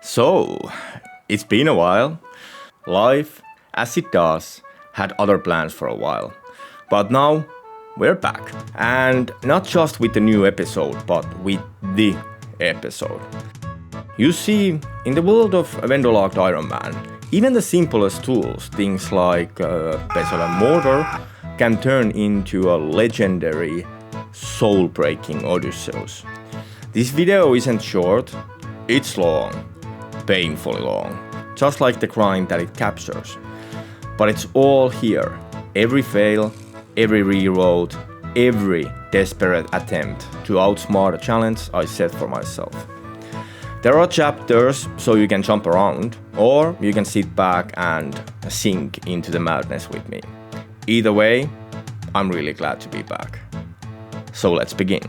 So, it's been a while. Life, as it does, had other plans for a while. But now, we're back. And not just with the new episode, but with the episode. You see, in the world of vendor-locked Ironman, even the simplest tools, things like Pestle and Mortar, can turn into a legendary, soul-breaking Odysseus. This video isn't short, it's long, painfully long, just like the grind that it captures. But it's all here, every fail, every reroad, every desperate attempt to outsmart a challenge I set for myself. There are chapters so you can jump around, or you can sit back and sink into the madness with me. Either way, I'm really glad to be back. So let's begin.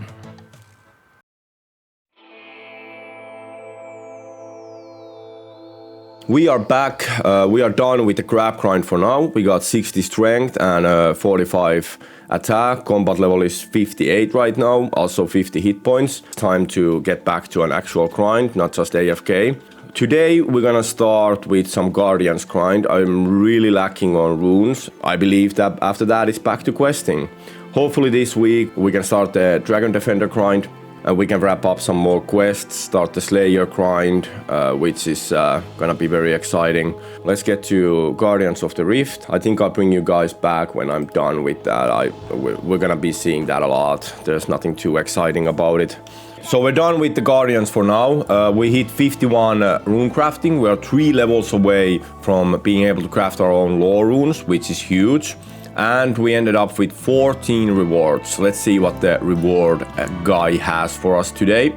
We are back, we are done with the grab grind for now. We got 60 strength and 45 attack. Combat level is 58 right now, also 50 hit points. Time to get back to an actual grind, not just AFK. Today we're gonna start with some Guardians grind. I'm really lacking on runes. I believe that after that it's back to questing. Hopefully this week we can start the Dragon Defender grind. We can wrap up some more quests, start the Slayer grind, which is gonna be very exciting. Let's get to Guardians of the Rift. I think I'll bring you guys back when I'm done with that. We're gonna be seeing that a lot. There's nothing too exciting about it. So we're done with the Guardians for now. We hit 51 rune crafting. We are 3 levels away from being able to craft our own lore runes, which is huge. And we ended up with 14 rewards. Let's see what the reward guy has for us today.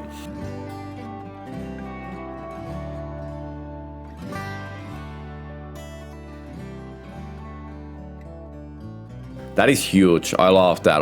That is huge. I love that.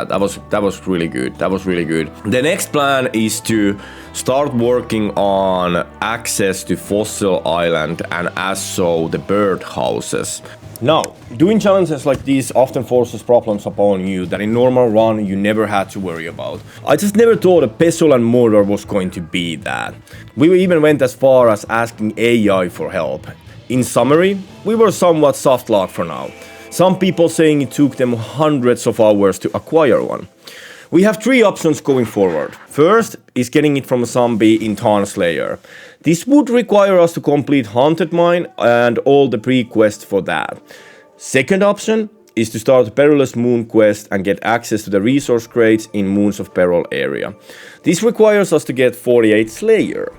That was really good. The next plan is to start working on access to Fossil Island and as so the bird houses. Now, doing challenges like these often forces problems upon you that in normal run you never had to worry about. I just never thought a Pestle and Mortar was going to be that. We even went as far as asking AI for help. In summary, we were somewhat soft locked for now. Some people saying it took them hundreds of hours to acquire one. We have 3 options going forward. First is getting it from a zombie in Tarn Slayer. This would require us to complete Haunted Mine and all the pre-quests for that. Second option is to start the Perilous Moon quest and get access to the resource crates in Moons of Peril area. This requires us to get 48 Slayer.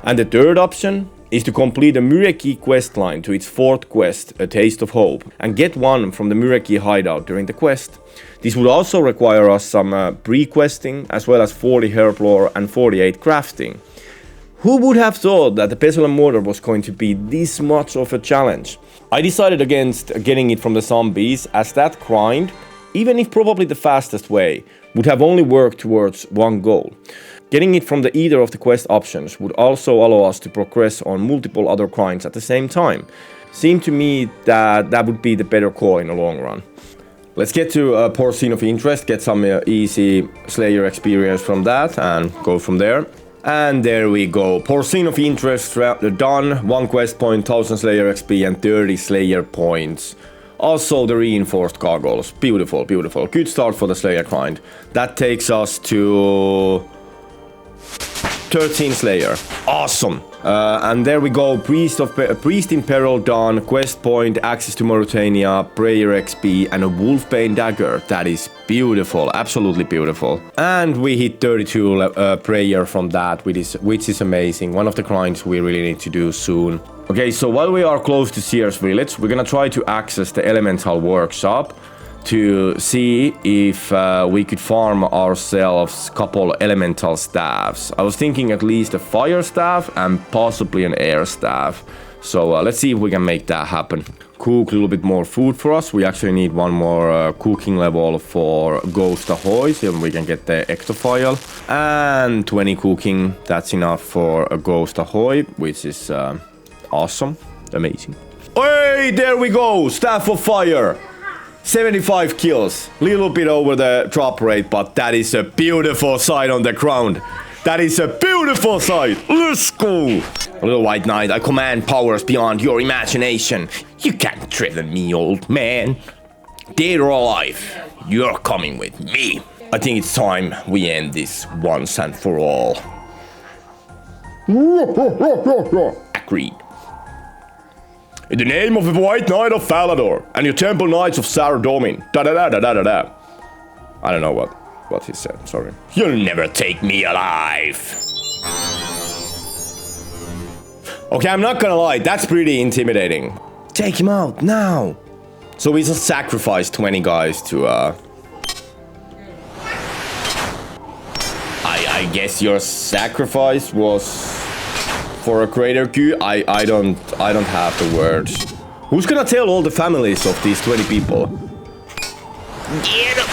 And the third option is to complete the Mureki questline to its 4th quest, A Taste of Hope, and get one from the Mureki hideout during the quest. This would also require us some pre-questing, as well as 40 herb lore and 48 crafting. Who would have thought that the Pestle and Mortar was going to be this much of a challenge? I decided against getting it from the zombies, as that grind, even if probably the fastest way, would have only worked towards one goal. Getting it from either of the quest options would also allow us to progress on multiple other grinds at the same time. Seemed to me that would be the better call in the long run. Let's get to Porcine of Interest, get some easy Slayer experience from that and go from there. And there we go, Porcine of Interest done, 1 quest point, 1000 Slayer XP and 30 Slayer points. Also the reinforced goggles, beautiful. Good start for the Slayer grind. That takes us to 13 Slayer, awesome. And there we go, Priest in Peril done, quest point, access to Mauritania, prayer XP and a Wolfbane dagger. That is beautiful, absolutely beautiful. And we hit 32 prayer from that, which is amazing. One of the grinds we really need to do soon. Okay, so while we are close to Seer's Village, we're gonna try to access the Elemental Workshop to see if we could farm ourselves a couple elemental staffs. I was thinking at least a fire staff and possibly an air staff. So let's see if we can make that happen. Cook a little bit more food for us. We actually need one more cooking level for Ghost Ahoy, so we can get the Ectophile. And 20 cooking, that's enough for a Ghost Ahoy, which is awesome, amazing. Hey, there we go, Staff of Fire. 75 kills, little bit over the drop rate, but that is a beautiful sight on the ground. That is a beautiful sight. Let's go. Little White Knight, I command powers beyond your imagination. You can't threaten me, old man. Dead or alive, you're coming with me. I think it's time we end this once and for all. Agreed. In the name of the White Knight of Falador and your Temple Knights of Saradomin. Da-da-da-da-da-da-da. I don't know what he said, sorry. You'll never take me alive. Okay, I'm not gonna lie, that's pretty intimidating. Take him out, now. So we just sacrificed 20 guys to, I guess your sacrifice was for a greater good. I don't have the words. Who's gonna tell all the families of these 20 people? Get him!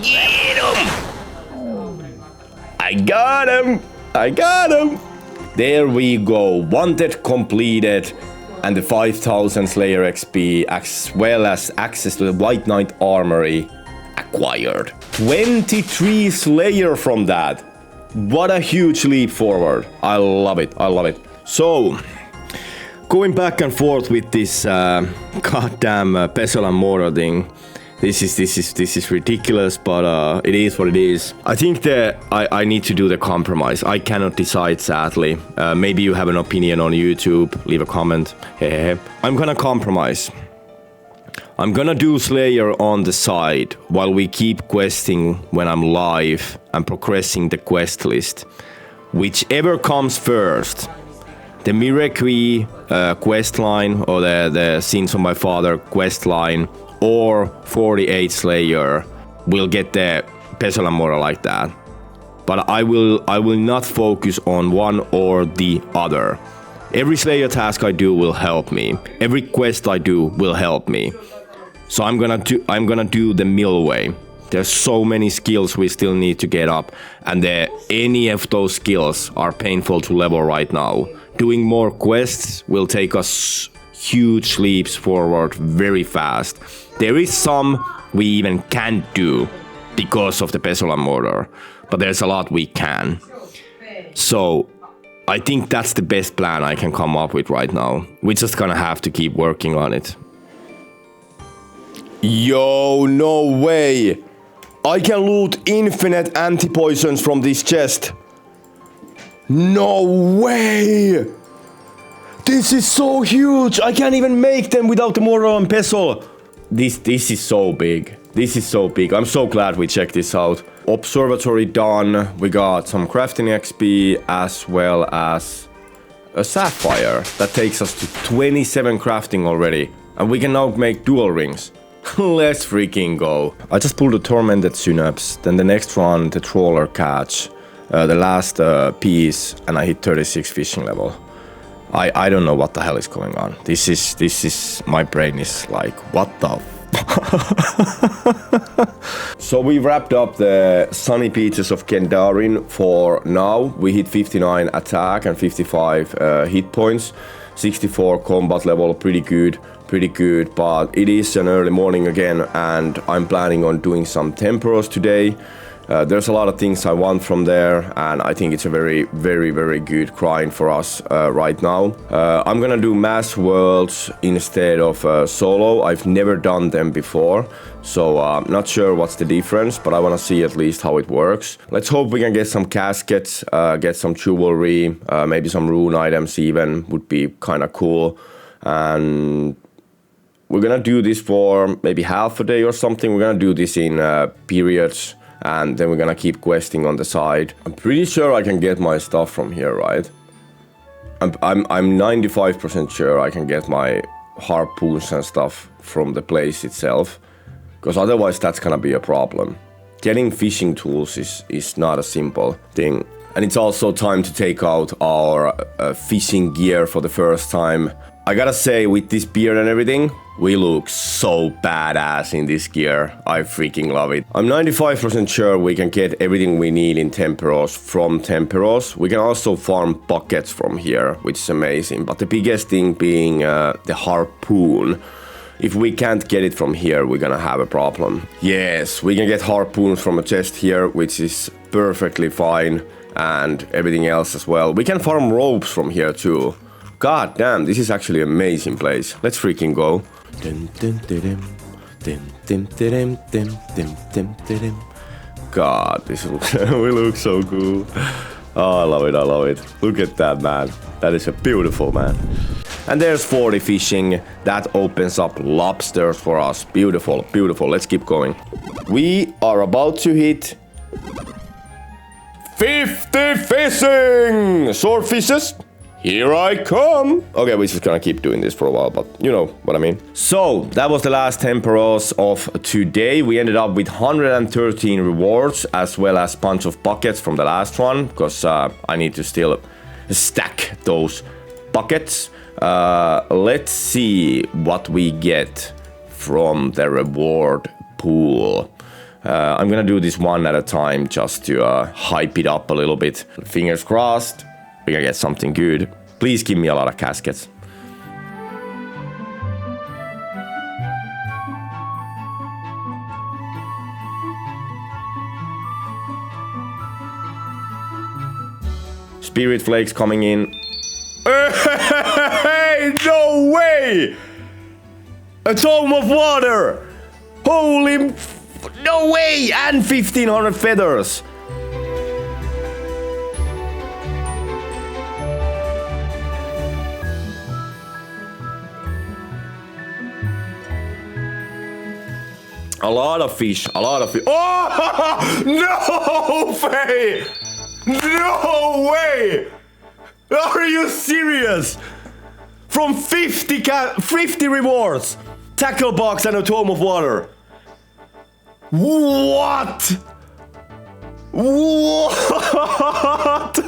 Get him! I got him! I got him! There we go. Wanted completed. And the 5000 Slayer XP as well as access to the White Knight Armory acquired. 23 Slayer from that. What a huge leap forward. I love it. I love it. So, going back and forth with this goddamn Pestle and Mortar thing. This is ridiculous, but it is what it is. I think that I need to do the compromise. I cannot decide, sadly. Maybe you have an opinion on YouTube. Leave a comment. Hey. I'm gonna compromise. I'm gonna do Slayer on the side while we keep questing when I'm live and progressing the quest list. Whichever comes first. The Miracle quest line or the Sins of My Father quest line or 48 Slayer will get the Pestle and Mortar like that. But I will not focus on one or the other. Every Slayer task I do will help me. Every quest I do will help me. So I'm gonna do the mill way. There's so many skills we still need to get up, and any of those skills are painful to level right now. Doing more quests will take us huge leaps forward very fast. There is some we even can't do because of the Pestle and Mortar, but there's a lot we can. So I think that's the best plan I can come up with right now. We're just gonna have to keep working on it. Yo, no way! I can loot infinite anti-poisons from this chest. No way! This is so huge! I can't even make them without the Mortar and Pestle. This is so big. This is so big. I'm so glad we checked this out. Observatory done. We got some crafting XP as well as a sapphire. That takes us to 27 crafting already. And we can now make dual rings. Let's freaking go. I just pulled a Tormented Synapse, then the next one, the Trawler Catch, the last piece, and I hit 36 fishing level. I don't know what the hell is going on. This is, my brain is like, what the So we wrapped up the Sunny Beaches of Kendarin for now. We hit 59 attack and 55 hit points, 64 combat level, pretty good, but it is an early morning again and I'm planning on doing some temporos today. There's a lot of things I want from there and I think it's a very good grind for us right now. I'm gonna do mass worlds instead of solo. I've never done them before, so I'm not sure what's the difference, but I wanna see at least how it works. Let's hope we can get some caskets, get some jewelry, maybe some rune items even, would be kinda cool. And we're gonna do this for maybe half a day or something. We're gonna do this in periods. And then we're gonna keep questing on the side. I'm pretty sure I can get my stuff from here, right? I'm 95% sure I can get my harpoons and stuff from the place itself. Because otherwise that's gonna be a problem. Getting fishing tools is not a simple thing. And it's also time to take out our fishing gear for the first time. I gotta say, with this beard and everything, we look so badass in this gear. I freaking love it. I'm 95% sure we can get everything we need in Temperos from Temperos. We can also farm buckets from here, which is amazing. But the biggest thing being the harpoon. if we can't get it from here, we're gonna have a problem. Yes, we can get harpoons from a chest here, which is perfectly fine, and everything else as well. We can farm ropes from here too. God damn, this is actually an amazing place. Let's freaking go. God, this we look so cool. Oh, I love it, I love it. Look at that, man. That is a beautiful, man. And there's 40 fishing. That opens up lobsters for us. Beautiful, beautiful. Let's keep going. We are about to hit 50 fishing! Swordfishes, here I come! Okay, we're just gonna keep doing this for a while, but you know what I mean. So, that was the last temporos of today. We ended up with 113 rewards, as well as a bunch of buckets from the last one, because I need to still stack those buckets. Let's see what we get from the reward pool. I'm gonna do this one at a time just to hype it up a little bit. Fingers crossed, we're gonna get something good. Please give me a lot of caskets. Spirit flakes coming in. Hey, no way! A tome of water! Holy... No way! And 1500 feathers! A lot of fish, a lot of fish. Oh! No way! No way! Are you serious? From 50 rewards! Tackle box and a tome of water. What? What?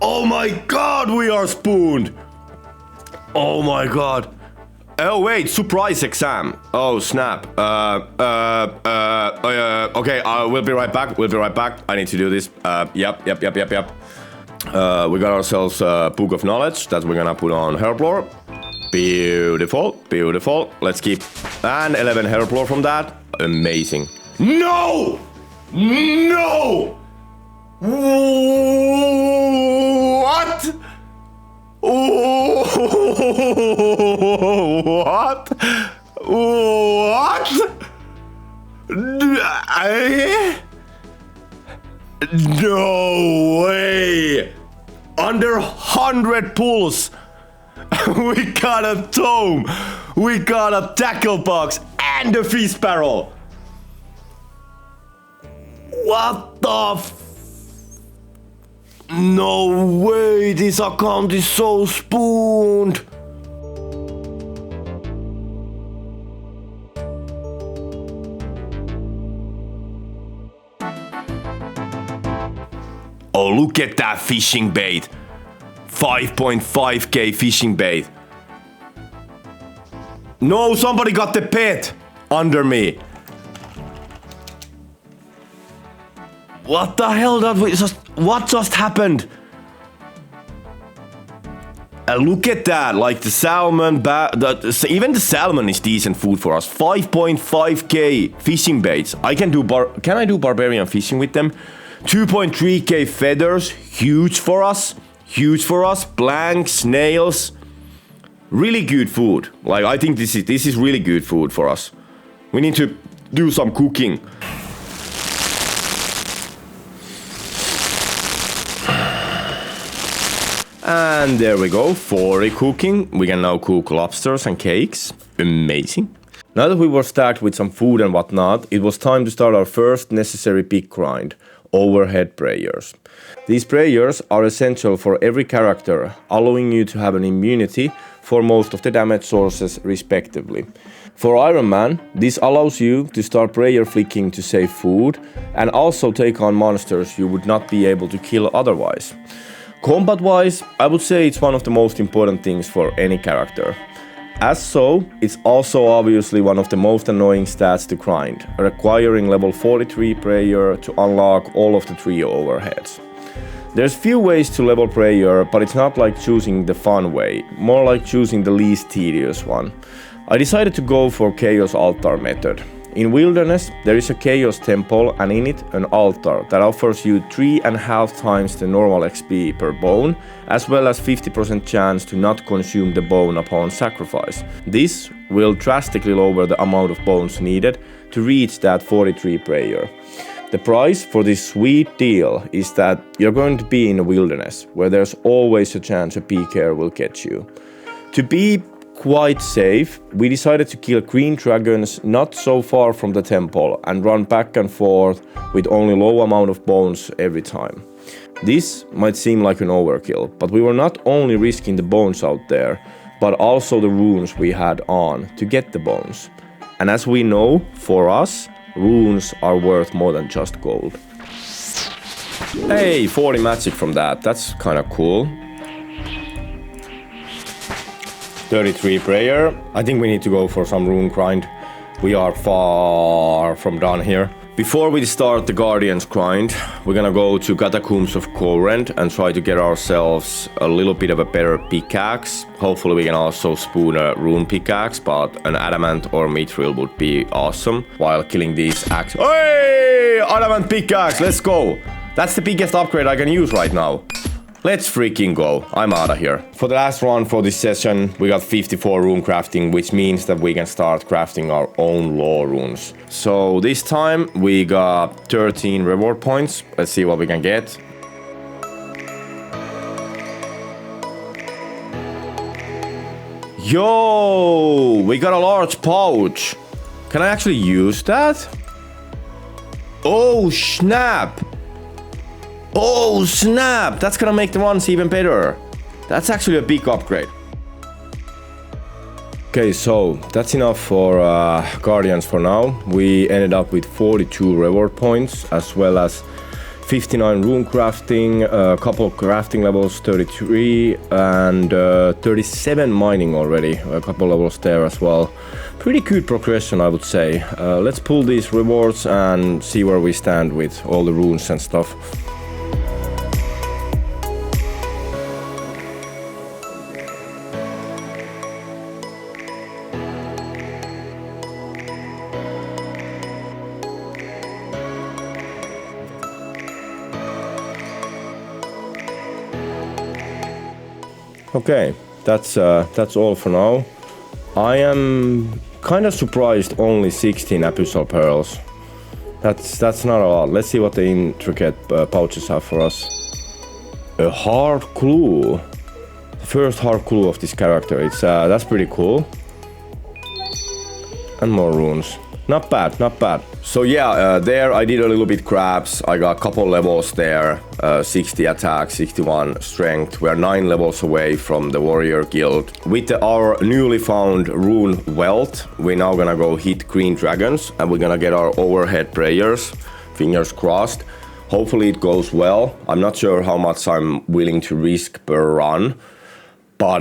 Oh my god, we are spooned. Oh my god. Oh wait, surprise exam. Oh snap. Okay, we'll be right back. We'll be right back. I need to do this. Yep. We got ourselves a book of knowledge that we're gonna put on Herblore. Beautiful, beautiful. Let's keep and 11 Herblore from that. Amazing. No! No! What? What? What? No way! Under 100 pulls! We got a tome! We got a tackle box and a fish barrel! What the No way! This account is so spooned! Oh, look at that fishing bait! 5.5k fishing bait. No, somebody got the pet under me. What the hell? What just happened? Look at that, like the salmon, even the salmon is decent food for us. 5.5k fishing baits. Can I do barbarian fishing with them? 2.3k feathers, huge for us. Huge for us. Blanks, nails. Really good food. Like, I think this is really good food for us. We need to do some cooking. And there we go, 40 cooking. We can now cook lobsters and cakes. Amazing. Now that we were stacked with some food and whatnot, it was time to start our first necessary big grind, overhead prayers. These prayers are essential for every character, allowing you to have an immunity for most of the damage sources respectively. For Ironman, this allows you to start prayer flicking to save food and also take on monsters you would not be able to kill otherwise. Combat-wise, I would say it's one of the most important things for any character. As so, it's also obviously one of the most annoying stats to grind, requiring level 43 prayer to unlock all of the 3 overheads. There's few ways to level prayer, but it's not like choosing the fun way, more like choosing the least tedious one. I decided to go for Chaos Altar method. In Wilderness, there is a Chaos Temple and in it an altar that offers you 3.5 times the normal XP per bone, as well as 50% chance to not consume the bone upon sacrifice. This will drastically lower the amount of bones needed to reach that 43 prayer. The price for this sweet deal is that you're going to be in a wilderness, where there's always a chance a PKer will get you. To be quite safe, we decided to kill green dragons not so far from the temple and run back and forth with only low amount of bones every time. This might seem like an overkill, but we were not only risking the bones out there, but also the runes we had on to get the bones. And as we know, for us, runes are worth more than just gold. Hey, 40 magic from that, that's kinda cool. 33 prayer. I think we need to go for some rune grind. We are far from done here. Before we start the Guardians grind, we're gonna go to Catacombs of Corinth and try to get ourselves a little bit of a better pickaxe. Hopefully we can also spoon a rune pickaxe, but an adamant or mithril would be awesome while killing these axes. Hey! Adamant pickaxe, let's go! That's the biggest upgrade I can use right now. Let's freaking go. I'm out of here. For the last run for this session, we got 54 rune crafting, which means that we can start crafting our own law runes. So this time we got 13 reward points. Let's see what we can get. Yo, we got a large pouch. Can I actually use that? Oh, snap. Oh snap! That's gonna make the runs even better. That's actually a big upgrade. Okay, so that's enough for Guardians for now. We ended up with 42 reward points, as well as 59 rune crafting, a couple of crafting levels, 33, and 37 mining already. A couple levels there as well. Pretty good progression, I would say. Let's pull these rewards and see where we stand with all the runes and stuff. Okay, that's all for now. I am kind of surprised only 16 abyssal pearls. That's not a lot. Let's see what the intricate pouches have for us. A hard clue. The first hard clue of this character. It's that's pretty cool. And more runes. Not bad, not bad. So yeah, there I did a little bit crabs. I got a couple levels there. 60 attack, 61 strength. We are 9 levels away from the warrior guild. With our newly found rune wealth, we're now gonna go hit green dragons and we're gonna get our overhead prayers. Fingers crossed. Hopefully it goes well. I'm not sure how much I'm willing to risk per run, but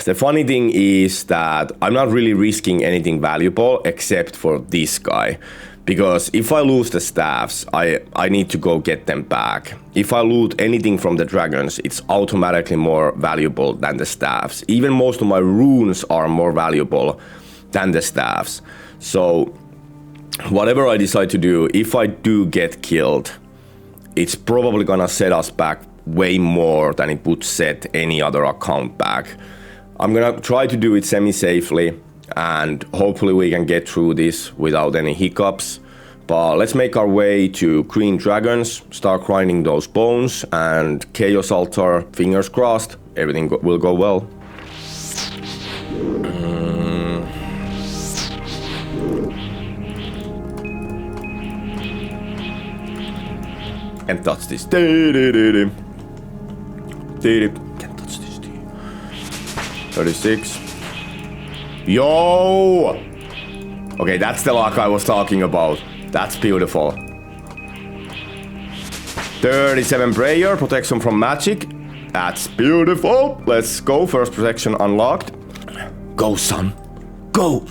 the funny thing is that I'm not really risking anything valuable except for this guy. Because if I lose the staffs, I need to go get them back. If I loot anything from the dragons, it's automatically more valuable than the staffs. Even most of my runes are more valuable than the staffs. So whatever I decide to do, if I do get killed, it's probably gonna set us back way more than it would set any other account back. I'm gonna try to do it semi-safely and hopefully we can get through this without any hiccups. But let's make our way to green dragons, start grinding those bones, and Chaos Altar, fingers crossed, everything will go well. Can't touch this. Can't touch this. 36. Yo! Okay, that's the luck I was talking about. That's beautiful. 37 prayer, protection from magic. That's beautiful. Let's go. First protection unlocked. Go, son. Go.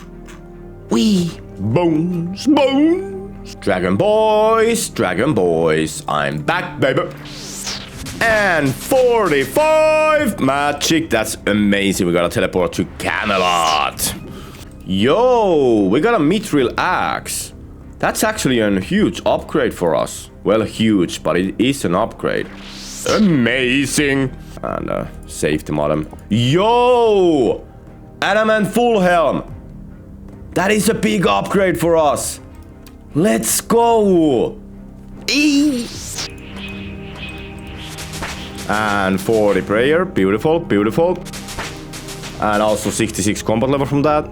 Wee. Bones. Bones. Dragon boys. I'm back, baby. And 45 magic. That's amazing. We gotta teleport to Camelot. Yo, we got a mithril axe. That's actually a huge upgrade for us. Well, huge, but it is an upgrade. Amazing. And safety modem. Yo! Adamant full helm. That is a big upgrade for us. Let's go. Eee. And 40 prayer. Beautiful, beautiful. And also 66 combat level from that.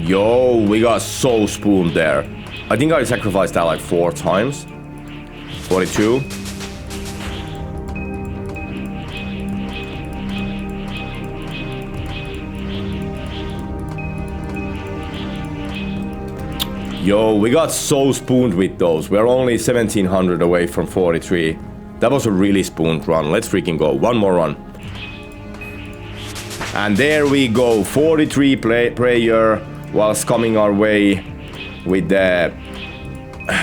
Yo, we got so spooned there. I think I sacrificed that like 4 times. 42. Yo, we got so spooned with those. We're only 1700 away from 43. That was a really spooned run. Let's freaking go. One more run. And there we go. 43 prayer whilst coming our way with the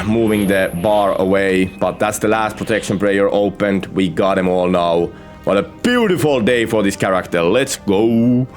moving the bar away. But that's the last protection prayer opened. We got them all now. What a beautiful day for this character. Let's go.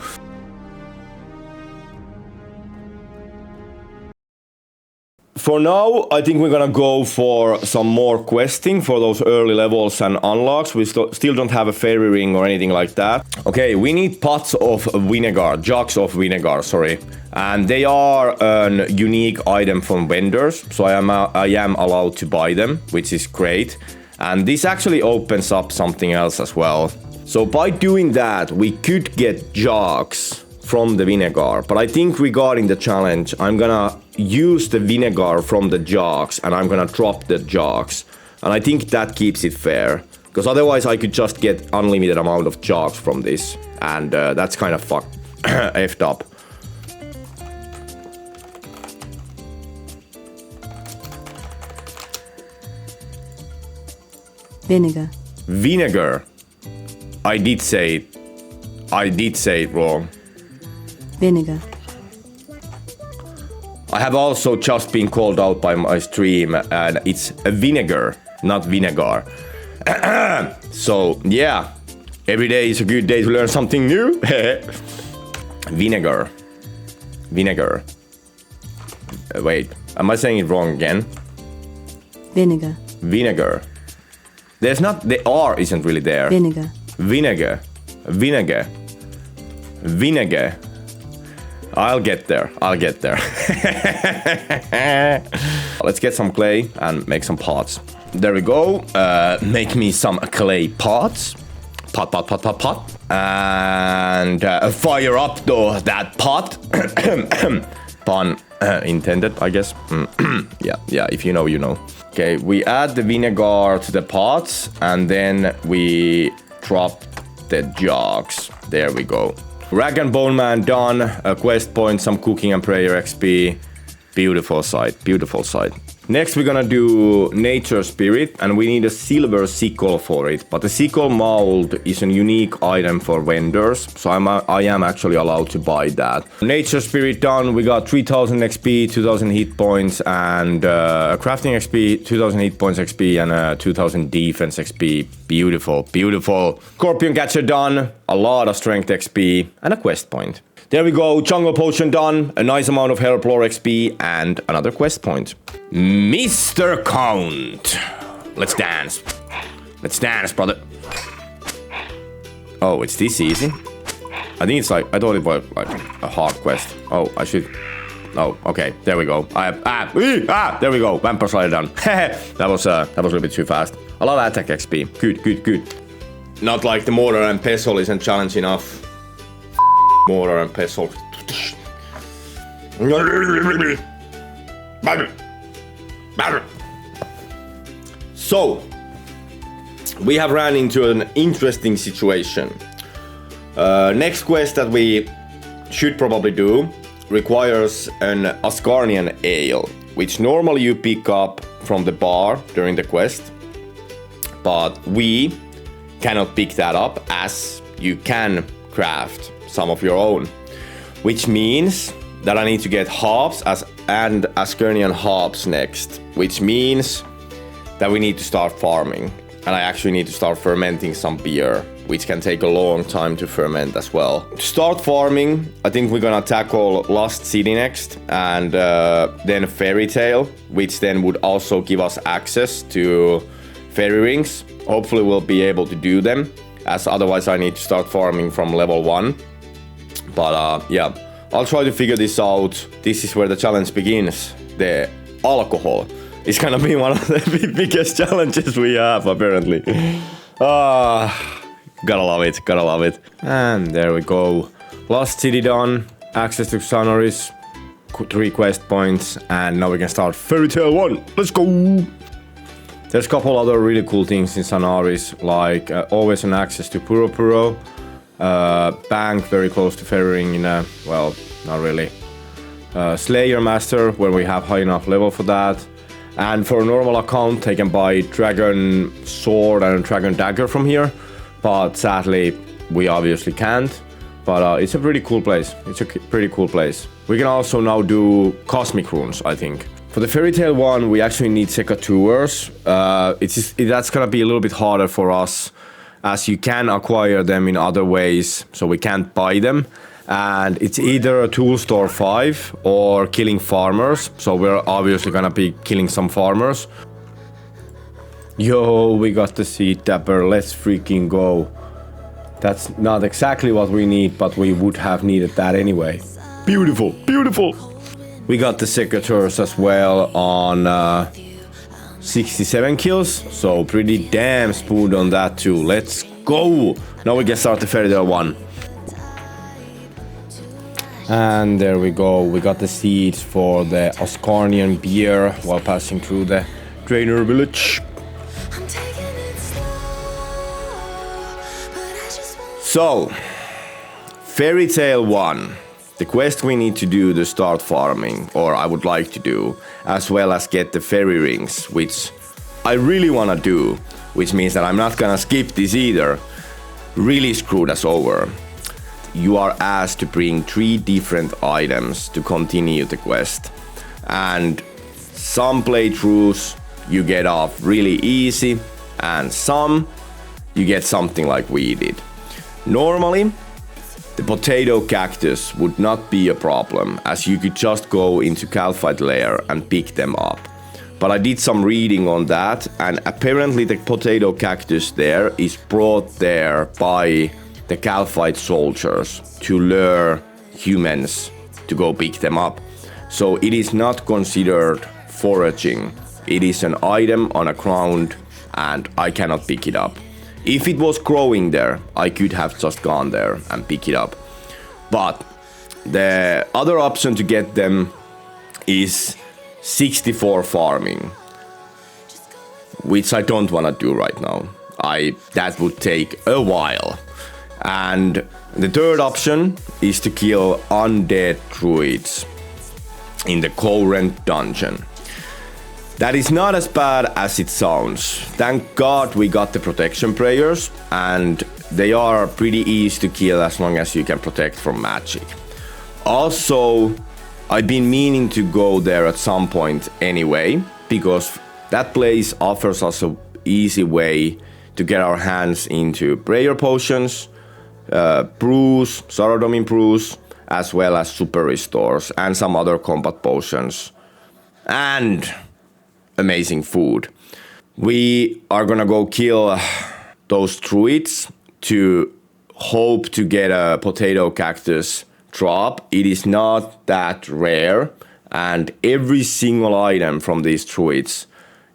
For now, I think we're gonna go for some more questing for those early levels and unlocks. We still don't have a fairy ring or anything like that. Okay, we need pots of vinegar, jugs of vinegar, sorry. And they are a unique item from vendors, so I am allowed to buy them, which is great. And this actually opens up something else as well. So by doing that, we could get jugs from the vinegar, but I think regarding the challenge, I'm gonna use the vinegar from the jugs and I'm gonna drop the jugs. And I think that keeps it fair, because otherwise I could just get unlimited amount of jugs from this, and that's kind of effed up. Vinegar. Vinegar. I did say it wrong. Vinegar. I have also just been called out by my stream, and it's a vinegar, not vinegar. So, yeah. Every day is a good day to learn something new. Vinegar. Vinegar. Wait, am I saying it wrong again? Vinegar. Vinegar. There's not... The R isn't really there. Vinegar. Vinegar. Vinegar. Vinegar. I'll get there. Let's get some clay and make some pots. There we go. Make me some clay pots. Pot. And fire up that pot. Pun intended, I guess. Yeah, if you know, you know. Okay, we add the vinegar to the pots and then we drop the jugs. There we go. Rag and Bone Man done. A quest point, some cooking and prayer XP. Beautiful sight, beautiful sight. Next we're gonna do Nature Spirit, and we need a silver sickle for it. But the sickle mold is a unique item for vendors, so I am actually allowed to buy that. Nature Spirit done. We got 3000 XP, 2000 hit points, and crafting XP, 2000 hit points XP, and 2000 defense XP. Beautiful, beautiful. Scorpion Catcher done. A lot of strength XP and a quest point. There we go, Jungle Potion done, a nice amount of Herb Lore XP, and another quest point. Mr. Count. Let's dance. Let's dance, brother. Oh, it's this easy? I think it's like, I thought it was like a hard quest. Oh, I should... Oh, okay, there we go. There we go, Vampire Slayer done. that was a little bit too fast. A lot of attack XP, good. Not like the Mortar and Pestle isn't challenge enough. Mortar and Pestle. So, we have ran into an interesting situation. Next quest that we should probably do requires an Asgarnian ale, which normally you pick up from the bar during the quest, but we cannot pick that up as you can craft some of your own, which means that I need to get hops and Asgarnian hops next, which means that we need to start farming, and I actually need to start fermenting some beer, which can take a long time to ferment as well. To start farming, I think we're gonna tackle Lost City next, and then Fairy Tale, which then would also give us access to fairy rings. Hopefully we'll be able to do them, as otherwise I need to start farming from level 1. But yeah, I'll try to figure this out. This is where the challenge begins. The alcohol is gonna be one of the biggest challenges we have, apparently. Gotta love it, gotta love it. And there we go. Lost City done, access to Sonoris, 3 quest points, and now we can start Fairy Tale 1. Let's go! There's a couple other really cool things in Sonoris, like always an access to Puro Puro, bank very close to Fairy Ring in a, well, not really. Slayer Master, when we have high enough level for that. And for a normal account, they can buy Dragon Sword and Dragon Dagger from here. But sadly, we obviously can't. But it's a pretty cool place. It's a pretty cool place. We can also now do Cosmic Runes, I think. For the Fairy Tale 1, we actually need Secateurs. That's gonna be a little bit harder for us, as you can acquire them in other ways, so we can't buy them. And it's either a tool store 5 or killing farmers. So we're obviously gonna be killing some farmers. Yo, we got the Seed Tapper. Let's freaking go. That's not exactly what we need, but we would have needed that anyway. Beautiful, beautiful. We got the Secateurs as well on 67 kills. So pretty damn smooth on that too. Let's go. Now we can start the Fairy Tale 1. And there we go, we got the seeds for the Oscarnian beer while passing through the Drainer village. So, Fairy Tale 1. The quest we need to do to start farming, or I would like to do, as well as get the fairy rings, which I really wanna do, which means that I'm not gonna skip this either. Really screwed us over. You are asked to bring 3 different items to continue the quest. And some playthroughs you get off really easy, and some you get something like we did. Normally, the potato cactus would not be a problem, as you could just go into Calphite lair and pick them up. But I did some reading on that, and apparently the potato cactus there is brought there by the Calphite soldiers to lure humans to go pick them up. So it is not considered foraging. It is an item on a ground and I cannot pick it up. If it was growing there, I could have just gone there and pick it up. But the other option to get them is 64 farming, which I don't want to do right now. That would take a while. And the third option is to kill undead druids in the current dungeon. That is not as bad as it sounds. Thank God we got the protection prayers, and they are pretty easy to kill as long as you can protect from magic. Also, I've been meaning to go there at some point anyway, because that place offers us an easy way to get our hands into prayer potions, brews, Saradomin brews, as well as super restores and some other combat potions, and amazing food. We are gonna go kill those druids to hope to get a potato cactus drop. It is not that rare, and every single item from these druids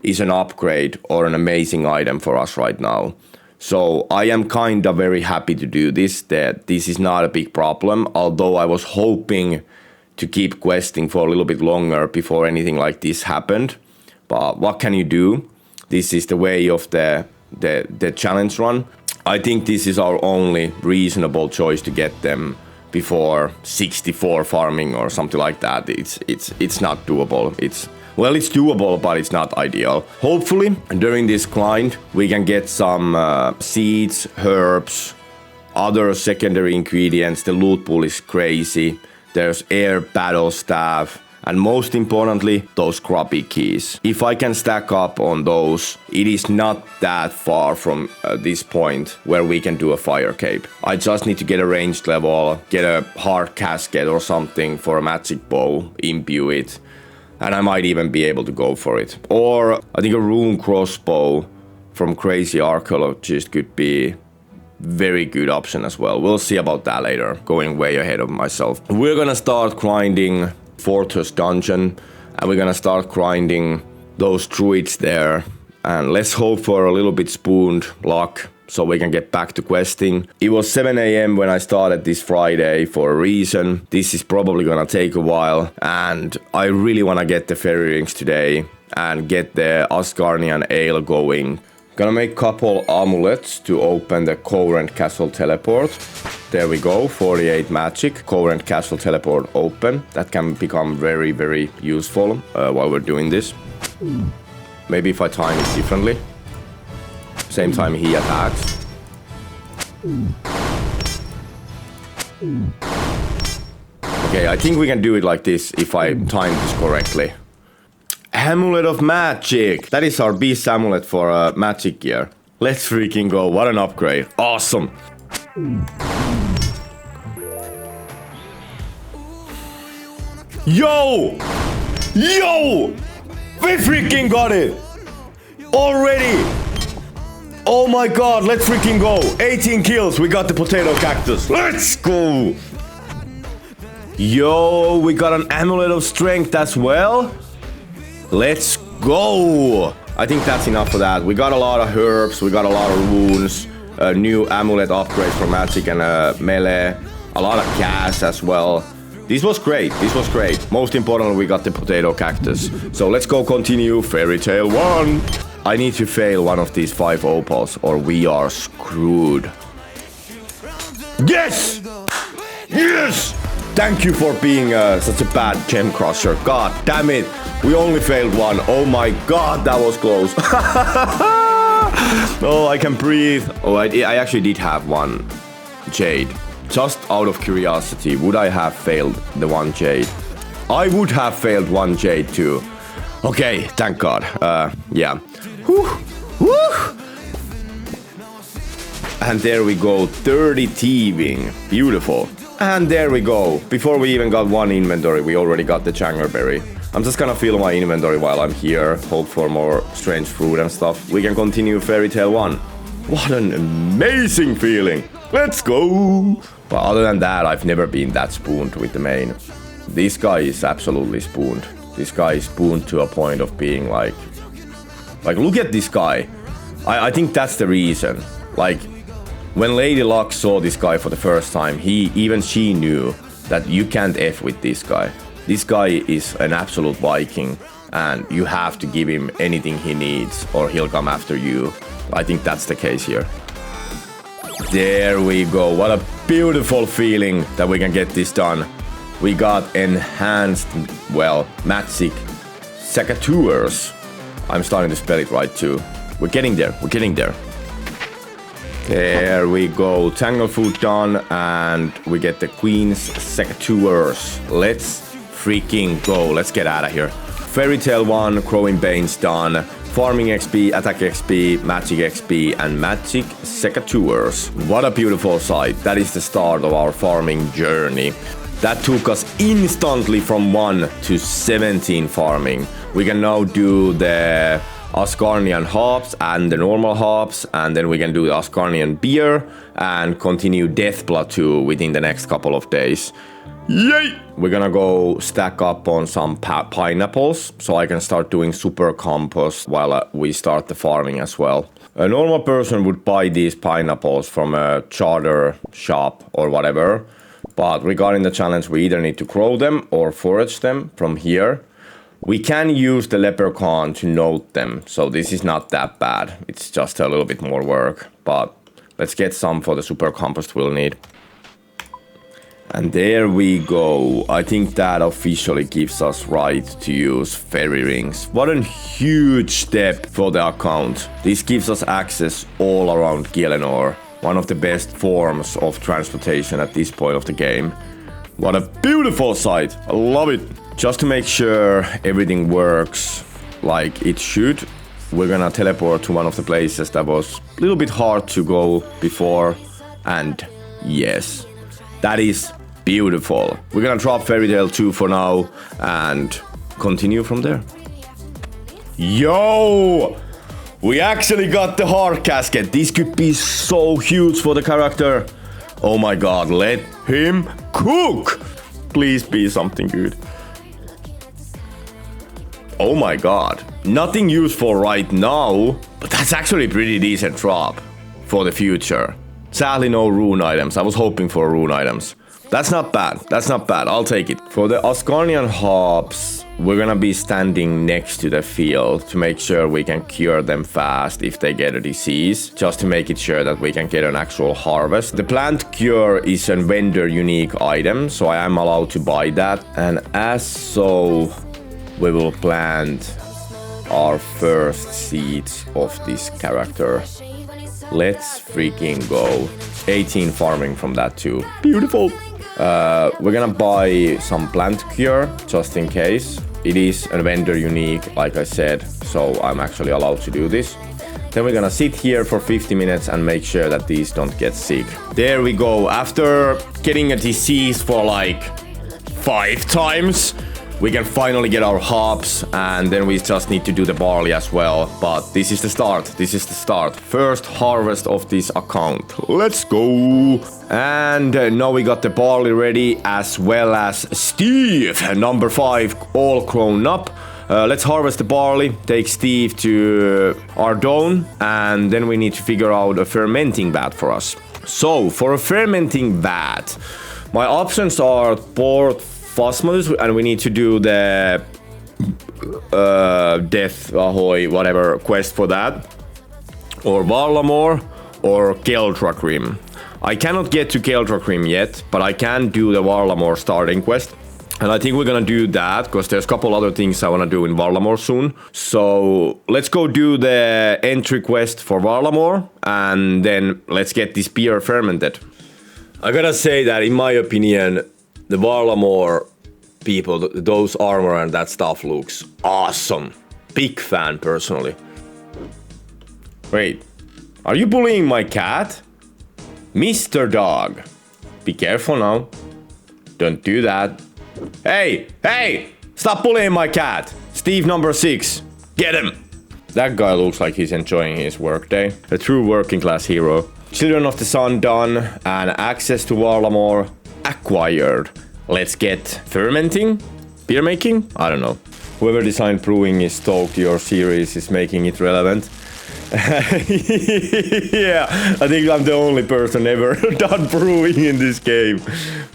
is an upgrade or an amazing item for us right now. So I am kind of very happy to do this, that this is not a big problem, although I was hoping to keep questing for a little bit longer before anything like this happened. But what can you do? This is the way of the challenge run. I think this is our only reasonable choice to get them before 64 farming or something like that. It's not doable. It's doable, but it's not ideal. Hopefully, during this grind, we can get some seeds, herbs, other secondary ingredients. The loot pool is crazy. There's air battle staff, And most importantly, those grubby keys. If I can stack up on those, it is not that far from this point where we can do a fire cape. I just need to get a ranged level, get a hard casket or something for a magic bow, imbue it, and I might even be able to go for it. Or I think a rune crossbow from Crazy Archaeologist could be very good option as well. We'll see about that later, going way ahead of myself. We're gonna start grinding Fortress Dungeon, and we're gonna start grinding those druids there, and let's hope for a little bit spooned luck so we can get back to questing. It was 7 AM when I started this Friday for a reason. This is probably gonna take a while, and I really wanna get the fairy rings today and get the Asgarnian ale going. Gonna make couple amulets to open the Current Castle teleport. There we go, 48 magic, Current Castle teleport open. That can become very, very useful while we're doing this. Maybe if I time it differently. Same time he attacks. Okay, I think we can do it like this if I time this correctly. Amulet of Magic! That is our beast amulet for magic gear. Let's freaking go, what an upgrade. Awesome! Yo! Yo! We freaking got it! Already! Oh my god, let's freaking go! 18 kills, we got the potato cactus. Let's go! Yo, we got an amulet of strength as well. Let's go! I think that's enough for that. We got a lot of herbs, we got a lot of runes, a new amulet upgrades for magic and melee, a lot of gas as well. This was great, this was great. Most importantly, we got the potato cactus. So let's go continue Fairy Tale 1. I need to fail one of these 5 opals or we are screwed. Yes! Yes! Thank you for being such a bad gem crusher. God damn it. We only failed one. Oh my god, that was close. Oh, I can breathe. Oh, I actually did have one jade. Just out of curiosity, would I have failed the one jade? I would have failed one jade too. Okay, thank god. Yeah. Whew. Whew. And there we go, 30 thieving. Beautiful. And there we go. Before we even got one inventory, we already got the Changerberry. I'm just gonna fill my inventory while I'm here, hope for more strange fruit and stuff. We can continue Fairy Tale 1. What an amazing feeling. Let's go. But other than that, I've never been that spooned with the main. This guy is absolutely spooned. This guy is spooned to a point of being like look at this guy. I think that's the reason. Like, when Lady Luck saw this guy for the first time, even she knew that you can't F with this guy. This guy is an absolute Viking, and you have to give him anything he needs, or he'll come after you. I think that's the case here. There we go. What a beautiful feeling that we can get this done. We got enhanced, well, magic secateurs. I'm starting to spell it right too. We're getting there. We're getting there. There we go, Tanglefoot done, and we get the Queen's Secateurs. Let's freaking go, let's get out of here. Fairy Tale 1, Growing Banes done, Farming XP, Attack XP, Magic XP, and Magic Secateurs. What a beautiful sight, that is the start of our farming journey. That took us instantly from 1 to 17 farming. We can now do the Asgarnian hops and the normal hops, and then we can do the Asgarnian beer and continue Death Plateau within the next couple of days. Yay! We're gonna go stack up on some pineapples so I can start doing super compost while we start the farming as well. A normal person would buy these pineapples from a charter shop or whatever, but regarding the challenge, we either need to grow them or forage them from here. We can use the leprechaun to note them, so this is not that bad. It's just a little bit more work, but let's get some for the super compost we'll need. And there we go. I think that officially gives us right to use fairy rings. What a huge step for the account. This gives us access all around Gielinor, one of the best forms of transportation at this point of the game. What a beautiful sight. I love it. Just to make sure everything works like it should, we're gonna teleport to one of the places that was a little bit hard to go before. And yes, that is beautiful. We're gonna drop Fairy Tale 2 for now and continue from there. Yo! We actually got the heart casket. This could be so huge for the character. Oh my god, let him cook! Please be something good. Oh my god. Nothing useful right now, but that's actually a pretty decent drop for the future. Sadly no rune items. I was hoping for rune items. That's not bad. That's not bad. I'll take it. For the Asgarnian hops, we're gonna be standing next to the field to make sure we can cure them fast if they get a disease, just to make it sure that we can get an actual harvest. The plant cure is a vendor unique item, so I am allowed to buy that. And as so, we will plant our first seeds of this character. Let's freaking go. 18 farming from that too. Beautiful. We're gonna buy some plant cure just in case. It is a vendor unique, like I said, so I'm actually allowed to do this. Then we're gonna sit here for 50 minutes and make sure that these don't get sick. There we go. After getting a disease for like 5 times, we can finally get our hops, and then we just need to do the barley as well. But this is the start. This is the start. First harvest of this account. Let's go. And now we got the barley ready, as well as Steve, number 5, all grown up. Let's harvest the barley, take Steve to our dome, and then we need to figure out a fermenting vat for us. So, for a fermenting vat, my options are Port Phosphorus, and we need to do the Death Ahoy, whatever quest for that, or Varlamore, or Keldrakrim. I cannot get to Keldrakrim yet, but I can do the Varlamore starting quest. And I think we're gonna do that, because there's a couple other things I wanna do in Varlamore soon. So let's go do the entry quest for Varlamore, and then let's get this beer fermented. I gotta say that, in my opinion, the Varlamore people, those armor and that stuff looks awesome. Big fan, personally. Wait, are you bullying my cat? Mr. Dog. Be careful now. Don't do that. Hey, hey! Stop bullying my cat! Steve number 6. Get him! That guy looks like he's enjoying his workday. A true working class hero. Children of the Sun done, and access to Varlamore acquired. Let's get fermenting? Beer making? I don't know. Whoever designed brewing is stoked your series is making it relevant. Yeah, I think I'm the only person ever done brewing in this game.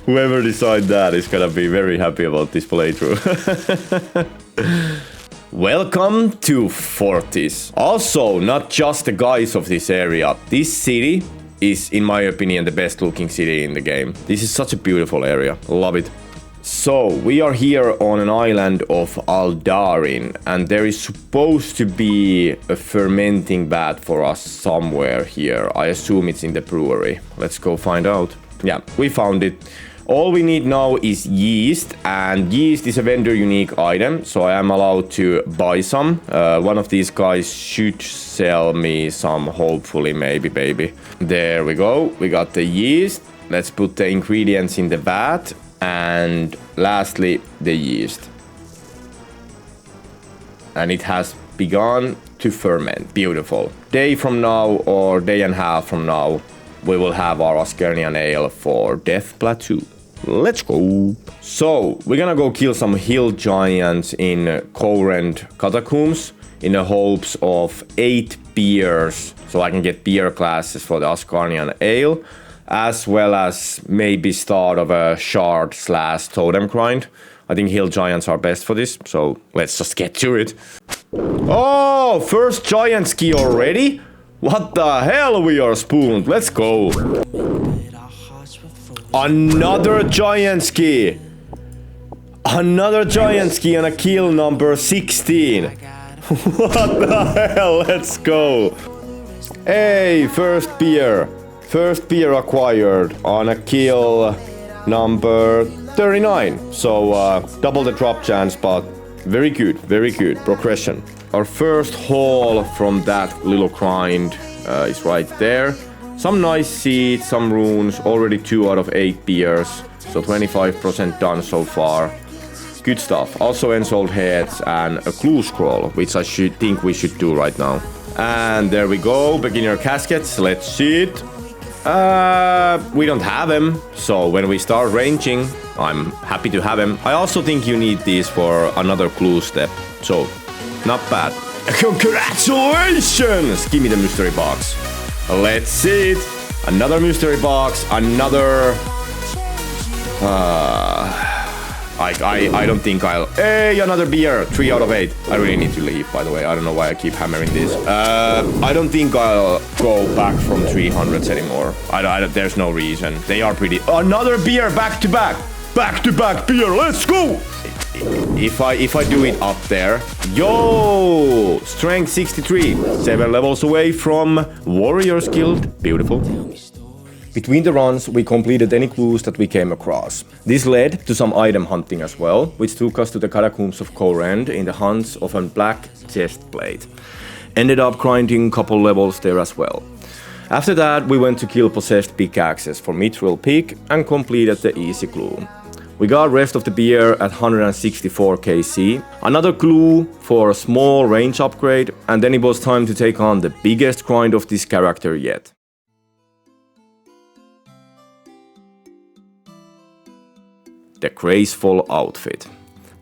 Whoever designed that is gonna be very happy about this playthrough. Welcome to Fortis. Also, not just the guys of this area. This city is, in my opinion, the best looking city in the game. This is such a beautiful area. Love it. So, we are here on an island of Aldarin, and there is supposed to be a fermenting vat for us somewhere here. I assume it's in the brewery. Let's go find out. Yeah, we found it. All we need now is yeast, and yeast is a vendor unique item, so I am allowed to buy some. One of these guys should sell me some, hopefully, maybe. There we go. We got the yeast. Let's put the ingredients in the vat. And lastly, the yeast. And it has begun to ferment. Beautiful. Day from now, or day and a half from now, we will have our Asgarnian ale for Death Plateau. Let's go. So, we're gonna go kill some hill giants in Corrent Catacombs in the hopes of 8 beers, so I can get beer classes for the Asgarnian ale, as well as maybe start of a shard/totem grind. I think hill giants are best for this, so let's just get to it. Oh, first giant ski already? What the hell, we are spooned. Let's go. Another giant ski. Another giant ski on a kill number 16. What the hell, let's go. Hey, first beer. First beer acquired on a kill number 39. So double the drop chance, but very good progression. Our first haul from that little grind is right there. Some nice seeds, some runes, already 2 out of 8 beers, so 25% done so far. Good stuff. Also ensouled heads and a clue scroll, which I think we should do right now. And there we go, beginner caskets, let's see it. We don't have them, so when we start ranging, I'm happy to have them. I also think you need these for another clue step, so not bad. Congratulations! Give me the mystery box. Let's see it. Another mystery box, another... I don't think I'll... Hey, another beer! 3 out of 8. I really need to leave, by the way. I don't know why I keep hammering this. I don't think I'll go back from 300s anymore. There's no reason. They are pretty... Another beer back to back! Back to back beer, let's go! If I do it up there... Yo! Strength 63. 7 levels away from Warriors Guild. Beautiful. Between the runs, we completed any clues that we came across. This led to some item hunting as well, which took us to the catacombs of Korend in the hunts of a black chest plate. Ended up grinding a couple levels there as well. After that, we went to kill possessed pickaxes for Mithril Peak and completed the easy clue. We got rest of the beer at 164 kc, another clue for a small range upgrade, and then it was time to take on the biggest grind of this character yet. The graceful outfit.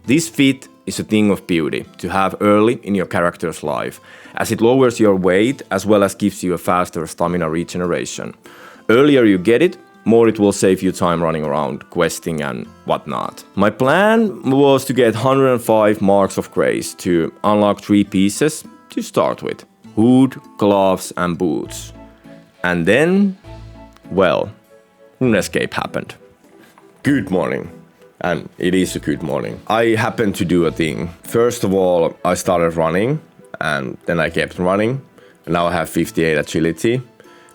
This fit is a thing of beauty to have early in your character's life, as it lowers your weight as well as gives you a faster stamina regeneration. Earlier you get it, more it will save you time running around, questing and whatnot. My plan was to get 105 marks of grace to unlock 3 pieces to start with. Hood, gloves and boots. And then, well, RuneScape happened. Good morning. And it is a good morning. I happened to do a thing. First of all, I started running and then I kept running. And now I have 58 agility.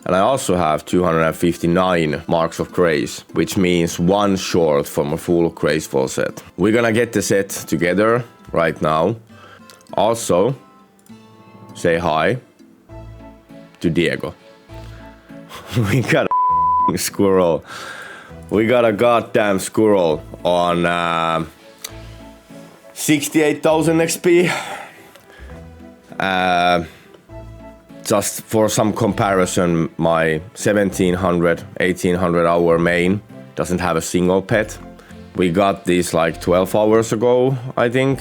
And I also have 259 marks of grace, which means 1 short from a full graceful set. We're gonna get the set together right now. Also, say hi to Diego. We got a squirrel. We got a goddamn squirrel on 68,000 XP. Just for some comparison, my 1700, 1800 hour main doesn't have a single pet. We got this like 12 hours ago, I think,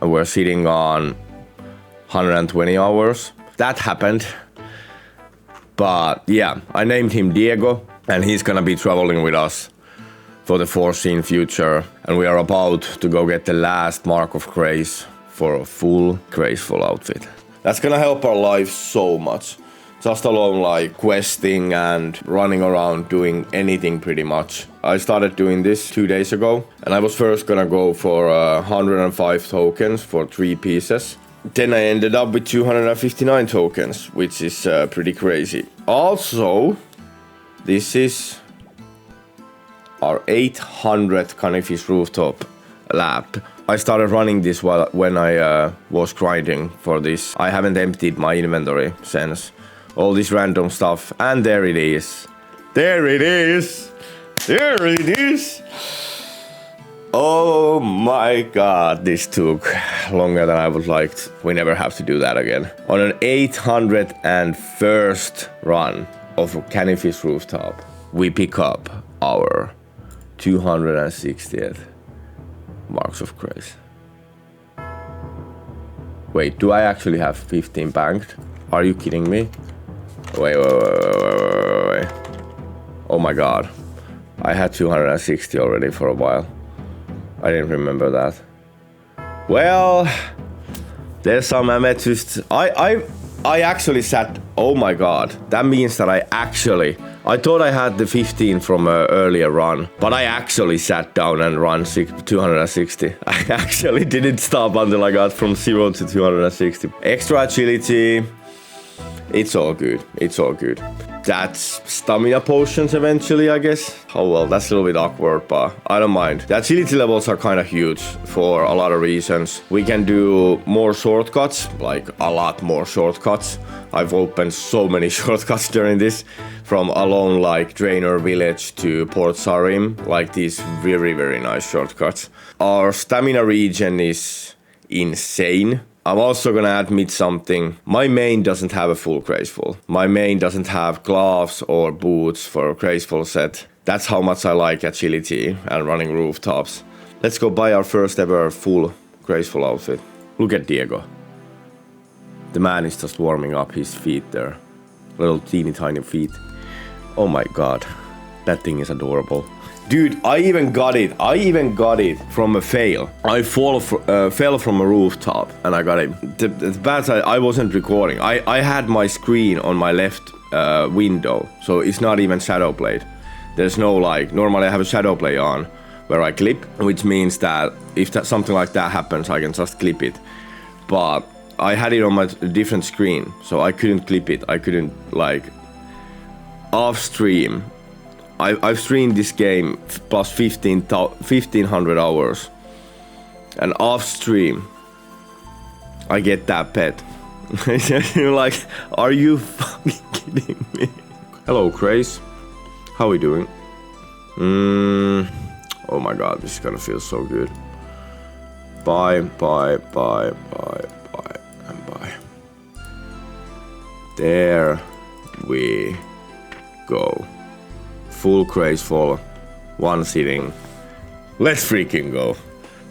and we're sitting on 120 hours. That happened. But yeah, I named him Diego, and he's gonna be traveling with us for the foreseen future. And we are about to go get the last mark of grace for a full graceful outfit. That's gonna help our life so much. Just alone like questing and running around doing anything pretty much. I started doing this 2 days ago, and I was first gonna go for 105 tokens for 3 pieces. Then I ended up with 259 tokens, which is pretty crazy. Also, this is our 800th Canifish Rooftop lap. I started running this when I was grinding for this. I haven't emptied my inventory since. All this random stuff, and there it is. There it is! There it is! Oh my god, this took longer than I would like. We never have to do that again. On an 801st run of Canifish Rooftop, we pick up our 260th marks of grace. Wait, do I actually have 15 banked? Are you kidding me? Wait. Oh my god. I had 260 already for a while. I didn't remember that. Well, there's some amethyst. I actually sat... Oh my god. That means that I thought I had the 15 from an earlier run, but I actually sat down and ran 260. I actually didn't stop until I got from 0 to 260. Extra agility. It's all good. It's all good. That's stamina potions eventually, I guess. Oh well, that's a little bit awkward, but I don't mind. The agility levels are kind of huge for a lot of reasons. We can do more shortcuts, like a lot more shortcuts. I've opened so many shortcuts during this, from alone like Draenor Village to Port Sarim, like these very, very nice shortcuts. Our stamina regen is insane. I'm also gonna admit something. My main doesn't have a full Graceful. My main doesn't have gloves or boots for a Graceful set. That's how much I like agility and running rooftops. Let's go buy our first ever full Graceful outfit. Look at Diego. The man is just warming up his feet there. Little teeny tiny feet. Oh my god. That thing is adorable. Dude, I even got it from a fail. I fell from a rooftop and I got it. The bad side, I wasn't recording. I had my screen on my left window, so it's not even shadow played. There's no like, normally I have a shadow play on where I clip, which means that if something like that happens, I can just clip it. But I had it on my different screen, so I couldn't clip it. I couldn't like off stream. I've streamed this game plus 1500 hours, and off stream I get that pet. You're like, are you fucking kidding me? Hello, Grace. How are we doing? Oh my god, this is gonna feel so good. Bye, and bye. There we go. Full Graceful, one sitting. Let's freaking go.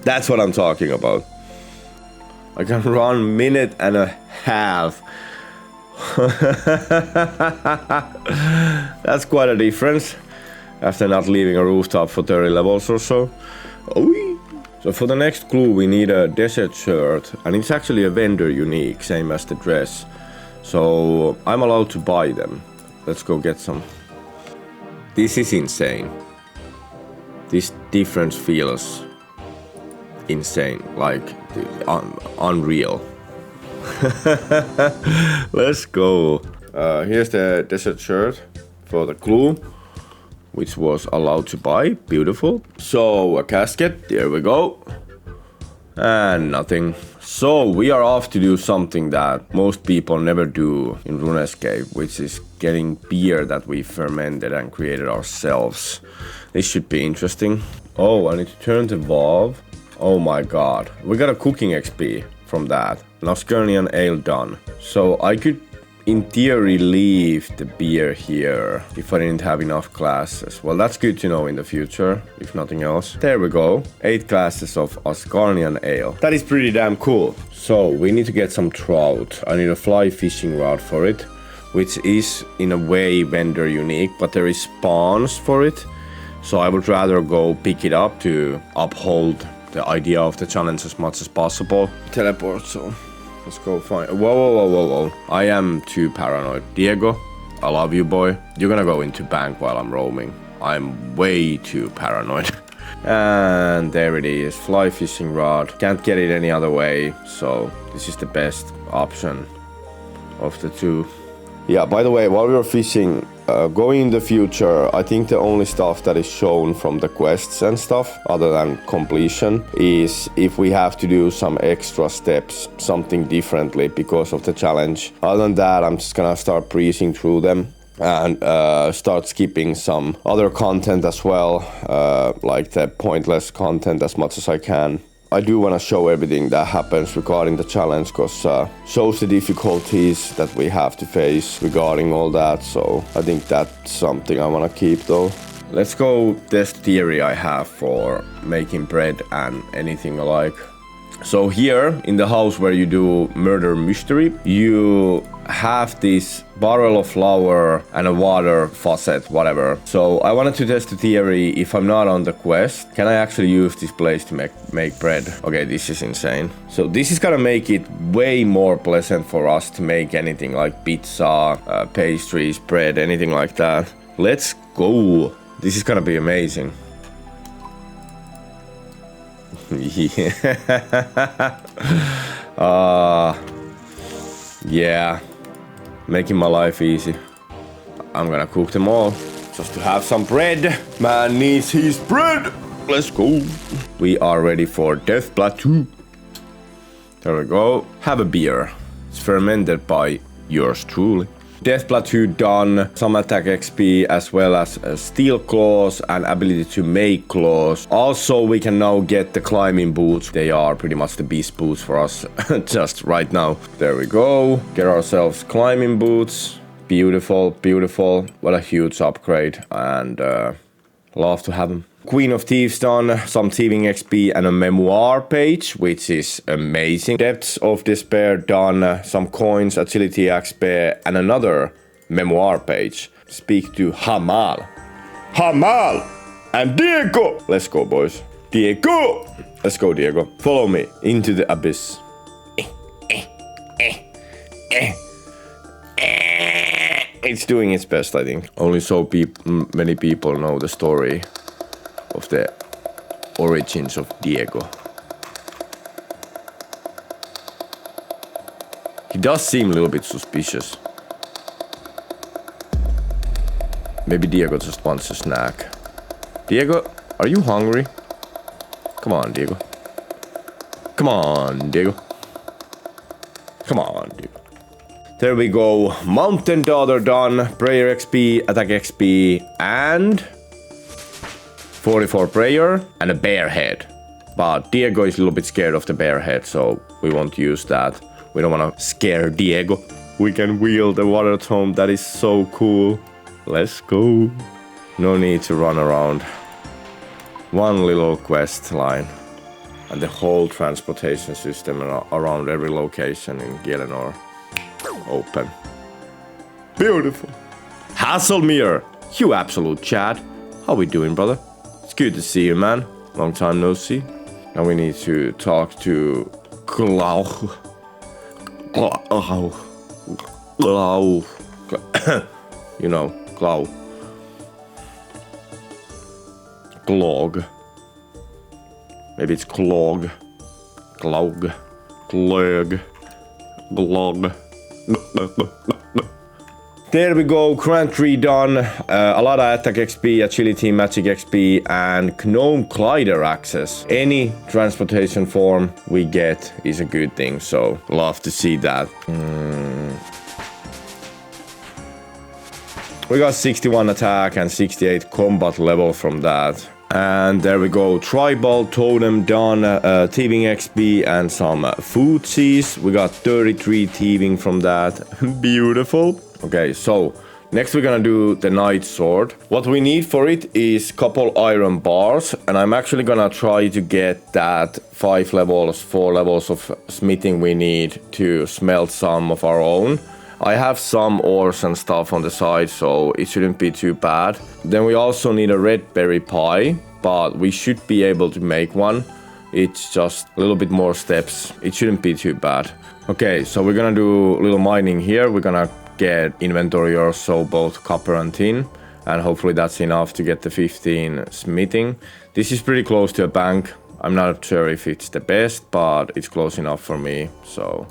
That's what I'm talking about. I can run minute and a half. That's quite a difference after not leaving a rooftop for 30 levels or so. Oh, so for the next clue we need a desert shirt, and it's actually a vendor unique, same as the dress. So I'm allowed to buy them. Let's go get some. This is insane. This difference feels insane, like unreal. Let's go. Here's the desert shirt for the clue, which was allowed to buy. Beautiful. So a casket, there we go. And nothing. So we are off to do something that most people never do in RuneScape, which is getting beer that we fermented and created ourselves. This should be interesting. Oh, I need to turn the valve. Oh my god. We got a cooking XP from that. Naskernian ale done. So I could in theory leave the beer here if I didn't have enough glasses. Well, that's good to know in the future, if nothing else. There we go. 8 glasses of Naskernian ale. That is pretty damn cool. So we need to get some trout. I need a fly fishing rod for it, which is in a way vendor unique, but there is spawns for it. So I would rather go pick it up to uphold the idea of the challenge as much as possible. Teleport, so let's go find. Whoa. I am too paranoid. Diego, I love you, boy. You're gonna go into bank while I'm roaming. I'm way too paranoid. And there it is, fly fishing rod. Can't get it any other way, so this is the best option of the two. Yeah, by the way, while we were fishing, going in the future, I think the only stuff that is shown from the quests and stuff, other than completion, is if we have to do some extra steps, something differently because of the challenge. Other than that, I'm just gonna start breezing through them and start skipping some other content as well, like the pointless content as much as I can. I do want to show everything that happens regarding the challenge, because shows the difficulties that we have to face regarding all that, so I think that's something I want to keep though. Let's go test theory I have for making bread and anything alike. So here in the house where you do murder mystery, you have this barrel of flour and a water faucet, whatever. So I wanted to test the theory, if I'm not on the quest, can I actually use this place to make bread? Okay, this is insane. So this is gonna make it way more pleasant for us to make anything like pizza, pastries, bread, anything like that. Let's go. This is gonna be amazing. Yeah, making my life easy. I'm gonna cook them all just to have some bread. Man needs his bread. Let's go. We are ready for Death Plateau. There we go. Have a beer. It's fermented by yours truly. Death Plateau done, some attack XP as well as steel claws and ability to make claws. Also we can now get the climbing boots. They are pretty much the beast boots for us just right now. There we go. Get ourselves climbing boots. Beautiful, beautiful. What a huge upgrade and love to have them. Queen of Thieves done, some thieving XP and a memoir page, which is amazing. Depths of Despair done, some coins, agility XP and another memoir page. Speak to Hamal. Hamal and Diego. Let's go, boys. Diego. Let's go, Diego. Follow me into the abyss. It's doing its best, I think. Only so many people know the story of the origins of Diego. He does seem a little bit suspicious. Maybe Diego just wants a snack. Diego, are you hungry? Come on, Diego. Come on, Diego. Come on, Diego. There we go. Mountain Daughter done. Prayer XP, attack XP, and 44 prayer and a bear head. But Diego is a little bit scared of the bear head, so we won't use that. We don't want to scare Diego. We can wield the water tome. That is so cool. Let's go. No need to run around. One little quest line. And the whole transportation system around every location in Gielinor. Open. Beautiful. Hasselmere, you absolute Chad. How we doing, brother? It's good to see you, man. Long time no see. Now we need to talk to Glau. You know, Glau. Glog. Maybe it's Clog. Glog. Glog. Glog. There we go, Grand Tree done, a lot of attack XP, agility, magic XP, and Gnome Glider access. Any transportation form we get is a good thing, so love to see that. We got 61 attack and 68 combat level from that. And there we go, Tribal Totem done, thieving XP and some food seeds. We got 33 thieving from that. Beautiful. Okay, so next we're gonna do the Knight Sword. What we need for it is couple iron bars, and I'm actually gonna try to get that 4 levels of smithing we need to smelt some of our own. I have some ores and stuff on the side, so it shouldn't be too bad. Then we also need a red berry pie, but we should be able to make one. It's just a little bit more steps. It shouldn't be too bad. Okay, so we're gonna do a little mining here. We're gonna get inventory or so, both copper and tin, and hopefully that's enough to get the 15 smithing. This is pretty close to a bank. I'm not sure if it's the best, but it's close enough for me, so...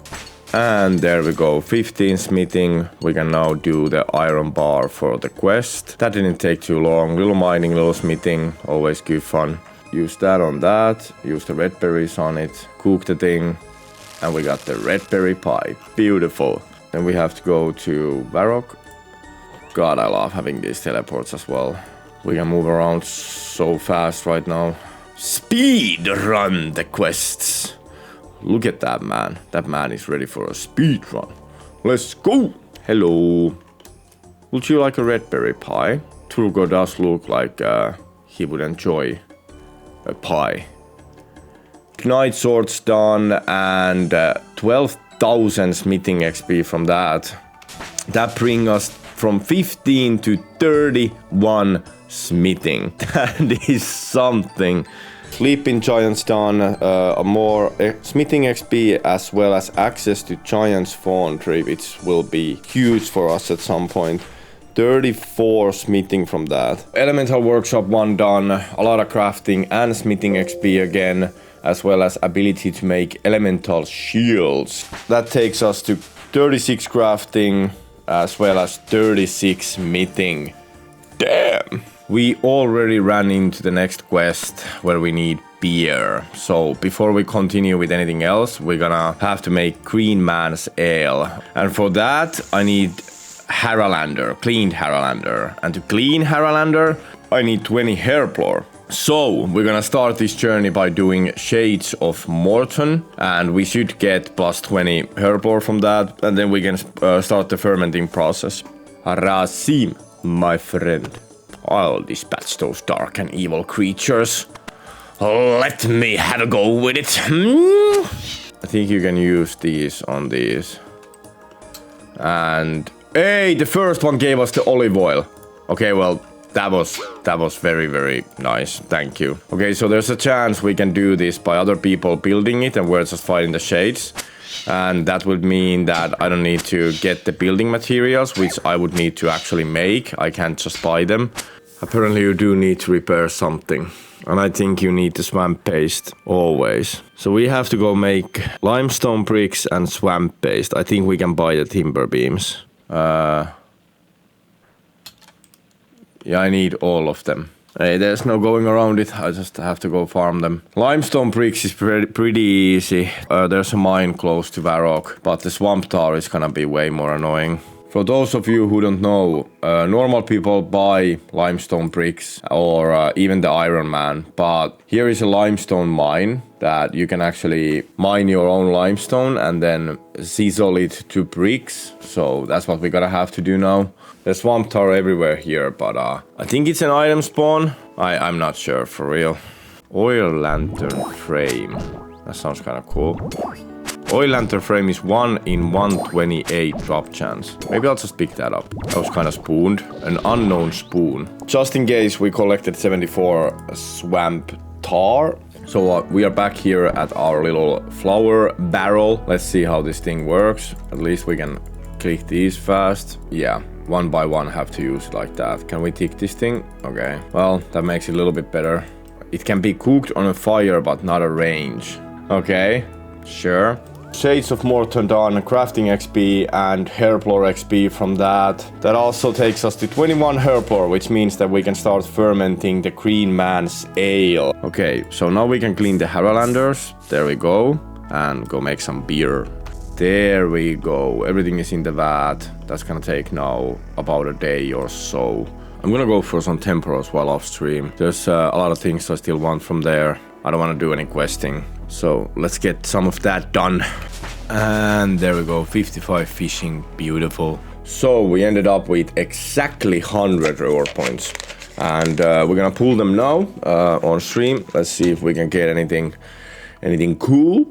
And there we go, 15 smithing. We can now do the iron bar for the quest. That didn't take too long. Little mining, little smithing, always good fun. Use that on that, use the red berries on it, cook the thing, and we got the red berry pie. Beautiful. Then we have to go to Varrock. God, I love having these teleports as well. We can move around so fast right now. Speed run the quests. Look at that man. That man is ready for a speed run. Let's go. Hello. Would you like a red berry pie? Turgo does look like he would enjoy a pie. Knight Sword's done and 12,000 smithing XP from that. That brings us from 15 to 31 smithing. That is something. Sleeping Giants done, more smithing XP as well as access to Giant's Foundry, which will be huge for us at some point. 34 smithing from that. Elemental Workshop 1 done, a lot of crafting and smithing XP again, as well as ability to make elemental shields. That takes us to 36 crafting as well as 36 smithing. Damn! We already ran into the next quest where we need beer. So before we continue with anything else, we're gonna have to make Green Man's Ale. And for that, I need Haralander, cleaned Haralander. And to clean Haralander, I need 20 hairplore. So we're gonna start this journey by doing Shades of Morton, and we should get plus 20 hairplore from that, and then we can start the fermenting process. Rasim, my friend, I'll dispatch those dark and evil creatures. Let me have a go with it. I think you can use these on these. And hey, the first one gave us the olive oil. Okay, well, that was very, very nice. Thank you. Okay, so there's a chance we can do this by other people building it and we're just fighting the shades. And that would mean that I don't need to get the building materials, which I would need to actually make. I can't just buy them. Apparently you do need to repair something. And I think you need the swamp paste always. So we have to go make limestone bricks and swamp paste. I think we can buy the timber beams. Yeah, I need all of them. Hey, there's no going around it. I just have to go farm them. Limestone bricks is pretty easy. There's a mine close to Varrock, but the swamp tar is gonna be way more annoying. For those of you who don't know, normal people buy limestone bricks or even the Ironman, but here is a limestone mine that you can actually mine your own limestone and then sizzle it to bricks. So that's what we're gonna have to do now. There's swamp tar everywhere here, but I think it's an item spawn. I'm not sure for real. Oil lantern frame. That sounds kind of cool. Oil lantern frame is 1 in 128 drop chance. Maybe I'll just pick that up. That was kind of spooned. An unknown spoon. Just in case, we collected 74 swamp tar. So we are back here at our little flour barrel. Let's see how this thing works. At least we can click these fast. Yeah, one by one have to use it like that. Can we tick this thing? Okay. Well, that makes it a little bit better. It can be cooked on a fire, but not a range. Okay, sure. Shades of Mortar done, crafting XP and hairplore XP from that. That also takes us to 21 hairplore, which means that we can start fermenting the Green Man's Ale. Okay, so now we can clean the Haralanders. There we go. And go make some beer. There we go. Everything is in the vat. That's gonna take now about a day or so. I'm gonna go for some temporals while off stream. There's a lot of things I still want from there. I don't want to do any questing. So let's get some of that done. And there we go, 55 fishing, beautiful. So we ended up with exactly 100 reward points. And we're gonna pull them now on stream. Let's see if we can get anything cool.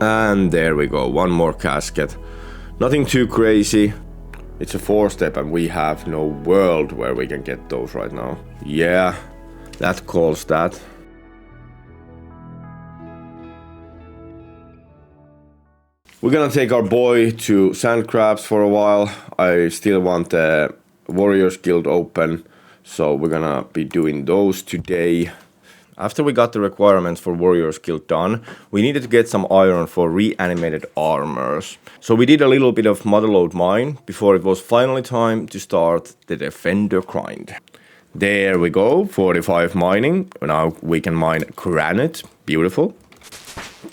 And there we go, one more casket. Nothing too crazy. It's a 4-step and we have no world where we can get those right now. Yeah, that calls that. We're gonna take our boy to Sandcrabs for a while. I still want the Warriors Guild open, so we're gonna be doing those today. After we got the requirements for Warriors Guild done, we needed to get some iron for reanimated armors. So we did a little bit of motherlode mine before it was finally time to start the Defender grind. There we go, 45 mining. Now we can mine granite, beautiful.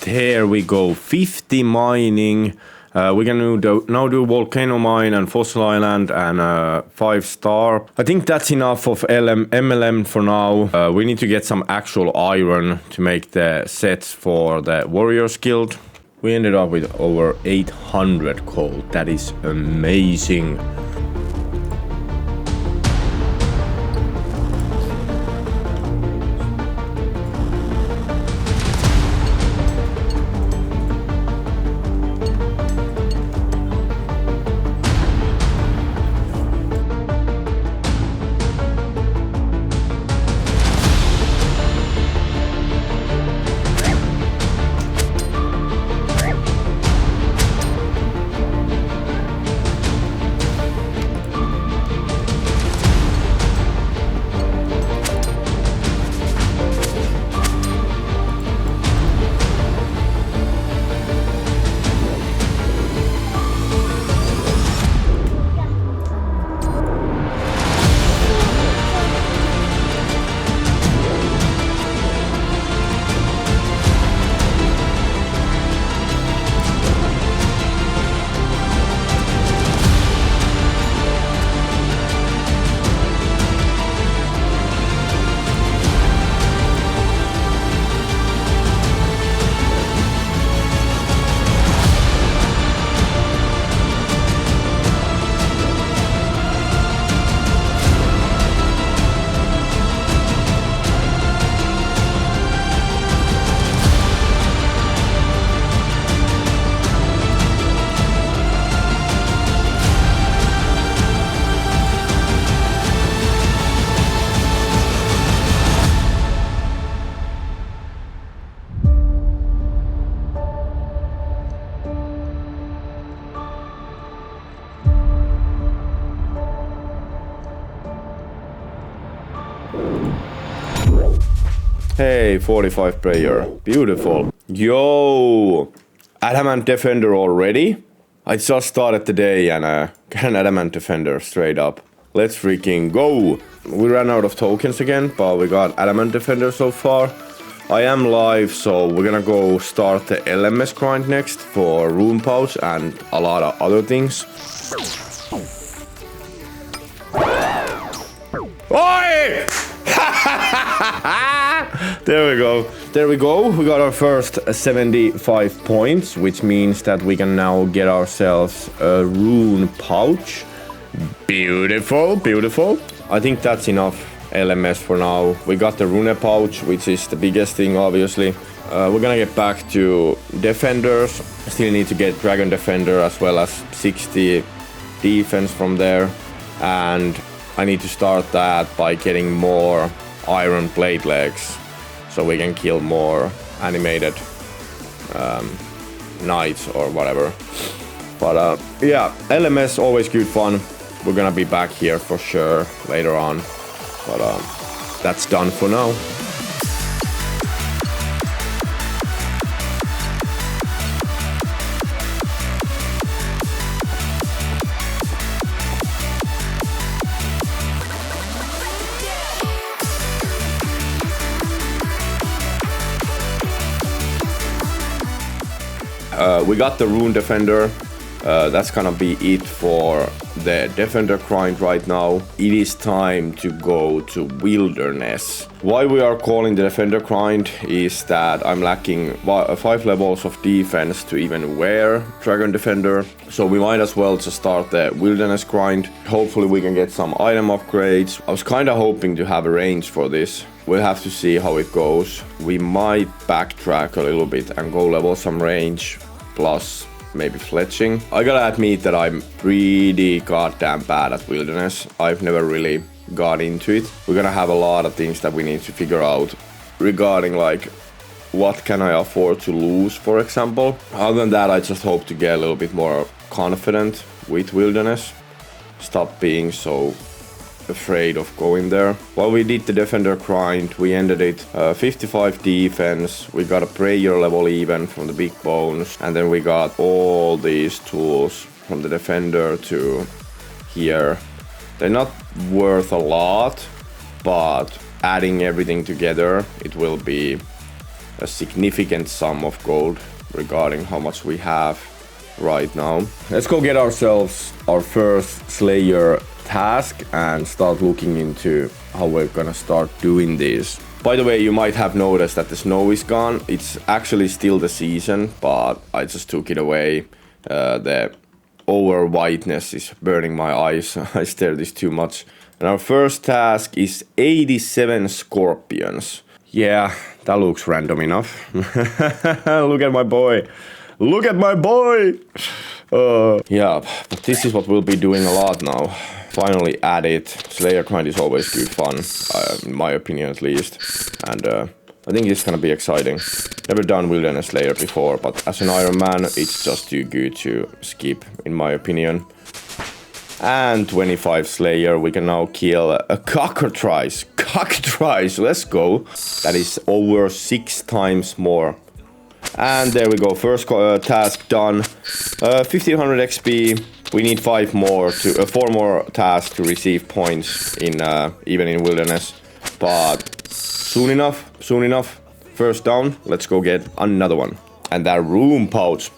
There we go, 50 mining. We can now do Volcano Mine and Fossil Island and 5-star. I think that's enough of MLM for now. We need to get some actual iron to make the sets for the Warriors Guild. We ended up with over 800 coal. That is amazing. Hey, 45 prayer. Beautiful. Yo! Adamant Defender already? I just started the day and got an Adamant Defender straight up. Let's freaking go! We ran out of tokens again, but we got Adamant Defender so far. I am live, so we're gonna go start the LMS grind next for Rune Pouch and a lot of other things. Oi! There we go. There we go. We got our first 75 points, which means that we can now get ourselves a Rune Pouch. Beautiful, beautiful. I think that's enough LMS for now. We got the Rune Pouch, which is the biggest thing, obviously. We're gonna get back to Defenders. Still need to get Dragon Defender as well as 60 defense from there. And I need to start that by getting more Iron Blade Legs, so we can kill more animated knights or whatever. But yeah, LMS always good fun. We're gonna be back here for sure later on. But that's done for now. We got the Rune Defender. That's gonna be it for the Defender grind right now. It is time to go to Wilderness. Why we are calling the Defender grind is that I'm lacking 5 levels of defense to even wear Dragon Defender. So we might as well just start the Wilderness grind. Hopefully we can get some item upgrades. I was kinda hoping to have a range for this. We'll have to see how it goes. We might backtrack a little bit and go level some range plus maybe fletching. I gotta admit that I'm pretty goddamn bad at Wilderness. I've never really got into it. We're gonna have a lot of things that we need to figure out regarding like what can I afford to lose, for example. Other than that, I just hope to get a little bit more confident with Wilderness. Stop being so afraid of going there. While we did the Defender grind, we ended it 55 defense. We got a prayer level even from the big bones, and then we got all these tools from the Defender to here. They're not worth a lot, but adding everything together, it will be a significant sum of gold regarding how much we have right now. Let's go get ourselves our first Slayer task and start looking into how we're gonna start doing this. By the way, you might have noticed that the snow is gone. It's actually still the season, but I just took it away. The over whiteness is burning my eyes. I stare this too much. And our first task is 87 scorpions. Yeah, that looks random enough. Look at my boy. Look at my boy! Yeah, but this is what we'll be doing a lot now. Finally added. Slayer grind is always good fun, in my opinion at least. And I think it's gonna be exciting. Never done Wilderness Slayer before, but as an Ironman, it's just too good to skip, in my opinion. And 25 Slayer, we can now kill a cockatrice. Cockatrice, let's go. That is over 6 times more. And there we go, first task done. 1500 XP. We need 4 more tasks to receive points in even in Wilderness. But soon enough. First down, let's go get another one. And that Rune Pouch.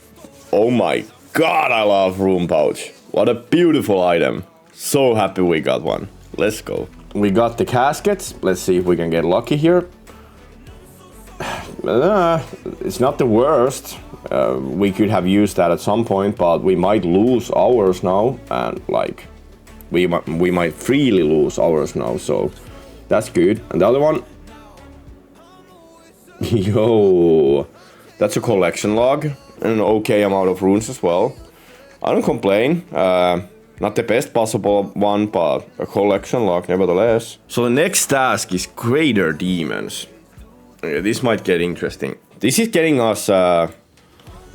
Oh my god, I love Rune Pouch. What a beautiful item. So happy we got one. Let's go. We got the caskets. Let's see if we can get lucky here. It's not the worst. We could have used that at some point, but we might lose ours now, and like we might freely lose ours now, so that's good. And the other one, yo, that's a collection log and an okay amount of runes as well. I don't complain. Not the best possible one, but a collection log nevertheless. So the next task is Greater Demons. This might get interesting. This is getting us...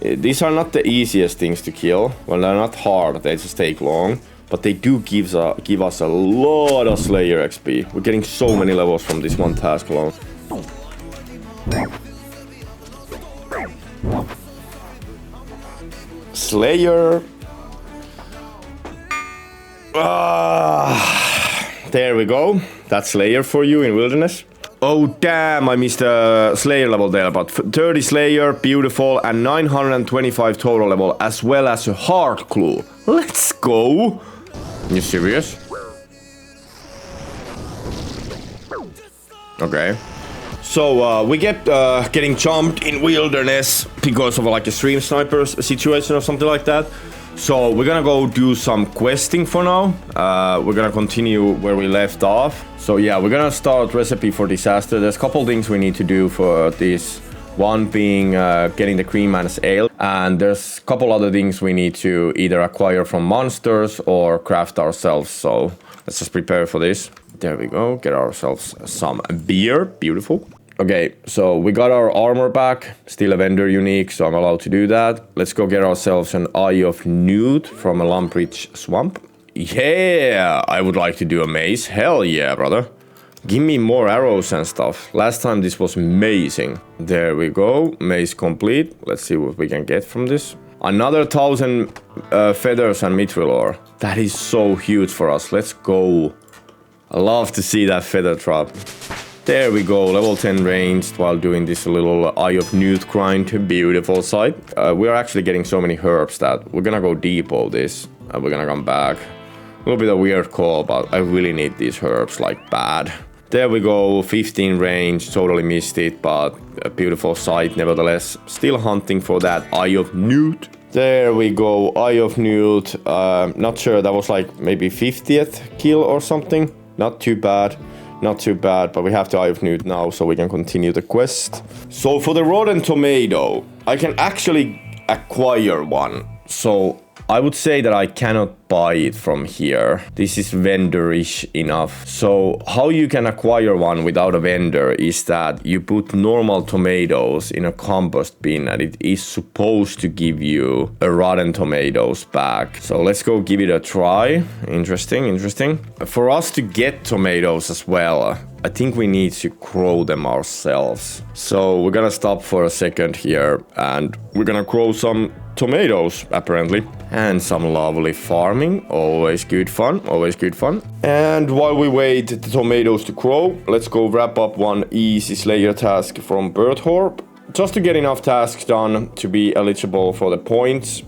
these are not the easiest things to kill. Well, they're not hard, they just take long. But they do give us a lot of Slayer XP. We're getting so many levels from this one task alone. Slayer. There we go. That's Slayer for you in Wilderness. Oh damn, I missed a Slayer level there, but 30 Slayer, beautiful, and 925 total level, as well as a Heart Clue. Let's go! You serious? Okay. So we get getting jumped in Wilderness because of like a stream sniper situation or something like that. So we're gonna go do some questing for now. We're gonna continue where we left off. So yeah, we're gonna start Recipe for Disaster. There's a couple things we need to do for this. One being getting the Green Man's Ale. And there's a couple other things we need to either acquire from monsters or craft ourselves. So let's just prepare for this. There we go, get ourselves some beer, beautiful. Okay, so we got our armor back, still a vendor unique, so I'm allowed to do that. Let's go get ourselves an Eye of Newt from a Lumbridge Swamp. Yeah, I would like to do a mace, hell yeah, brother. Give me more arrows and stuff. Last time this was amazing. There we go, mace complete. Let's see what we can get from this. Another 1,000 feathers and mithril ore. That is so huge for us, let's go. I love to see that feather drop. There we go, level 10 ranged while doing this little Eye of Newt grind. Beautiful sight. We're actually getting so many herbs that we're gonna go depot this. And we're gonna come back. A little bit of a weird call, but I really need these herbs like bad. There we go, 15 range, totally missed it, but a beautiful sight nevertheless. Still hunting for that Eye of Newt. There we go, Eye of Newt. Not sure, that was like maybe 50th kill or something. Not too bad. Not too bad, but we have the Eye of Newt now, so we can continue the quest. So for the Rotten Tomato, I can actually acquire one. So I would say that I cannot buy it from here. This is vendor-ish enough. So how you can acquire one without a vendor is that you put normal tomatoes in a compost bin and it is supposed to give you a rotten tomatoes back. So let's go give it a try. Interesting, interesting. For us to get tomatoes as well, I think we need to grow them ourselves. So we're gonna stop for a second here and we're gonna grow some tomatoes apparently, and some lovely farming. Always good fun, always good fun. And while we wait the tomatoes to grow, let's go wrap up one easy Slayer task from Berthorpe, just to get enough tasks done to be eligible for the points.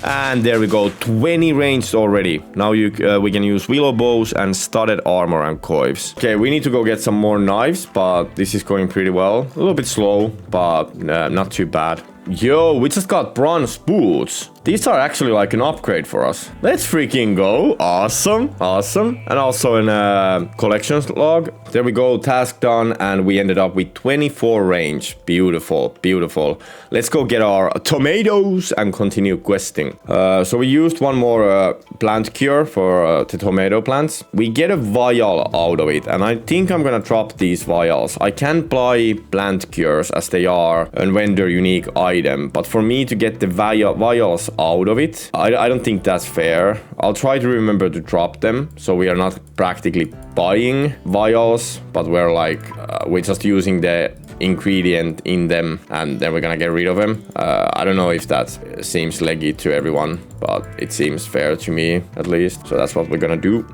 And there we go, 20 ranged already. Now we can use willow bows and studded armor and coives. Okay, we need to go get some more knives, but this is going pretty well. A little bit slow, but not too bad. Yo, we just got bronze boots. These are actually like an upgrade for us. Let's freaking go. Awesome, awesome. And also in a collections log. There we go, task done, and we ended up with 24 range. Beautiful, beautiful. Let's go get our tomatoes and continue questing. So we used one more plant cure for the tomato plants. We get a vial out of it, and I think I'm gonna drop these vials. I can buy plant cures as they are a vendor unique item, but for me to get the vials out of it, I don't think that's fair. I'll try to remember to drop them, so we are not practically buying vials, but we're like we're just using the ingredient in them and then we're gonna get rid of them. I don't know if that seems legit to everyone, but it seems fair to me at least, so that's what we're gonna do.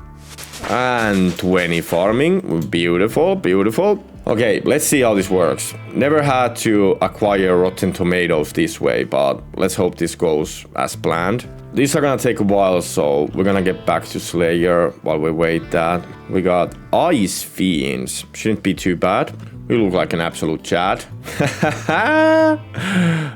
And 20 farming, beautiful, beautiful. Okay, let's see how this works. Never had to acquire rotten tomatoes this way, but let's hope this goes as planned. These are gonna take a while, so we're gonna get back to Slayer while we wait that. We got Ice Fiends, shouldn't be too bad. We look like an absolute Chad.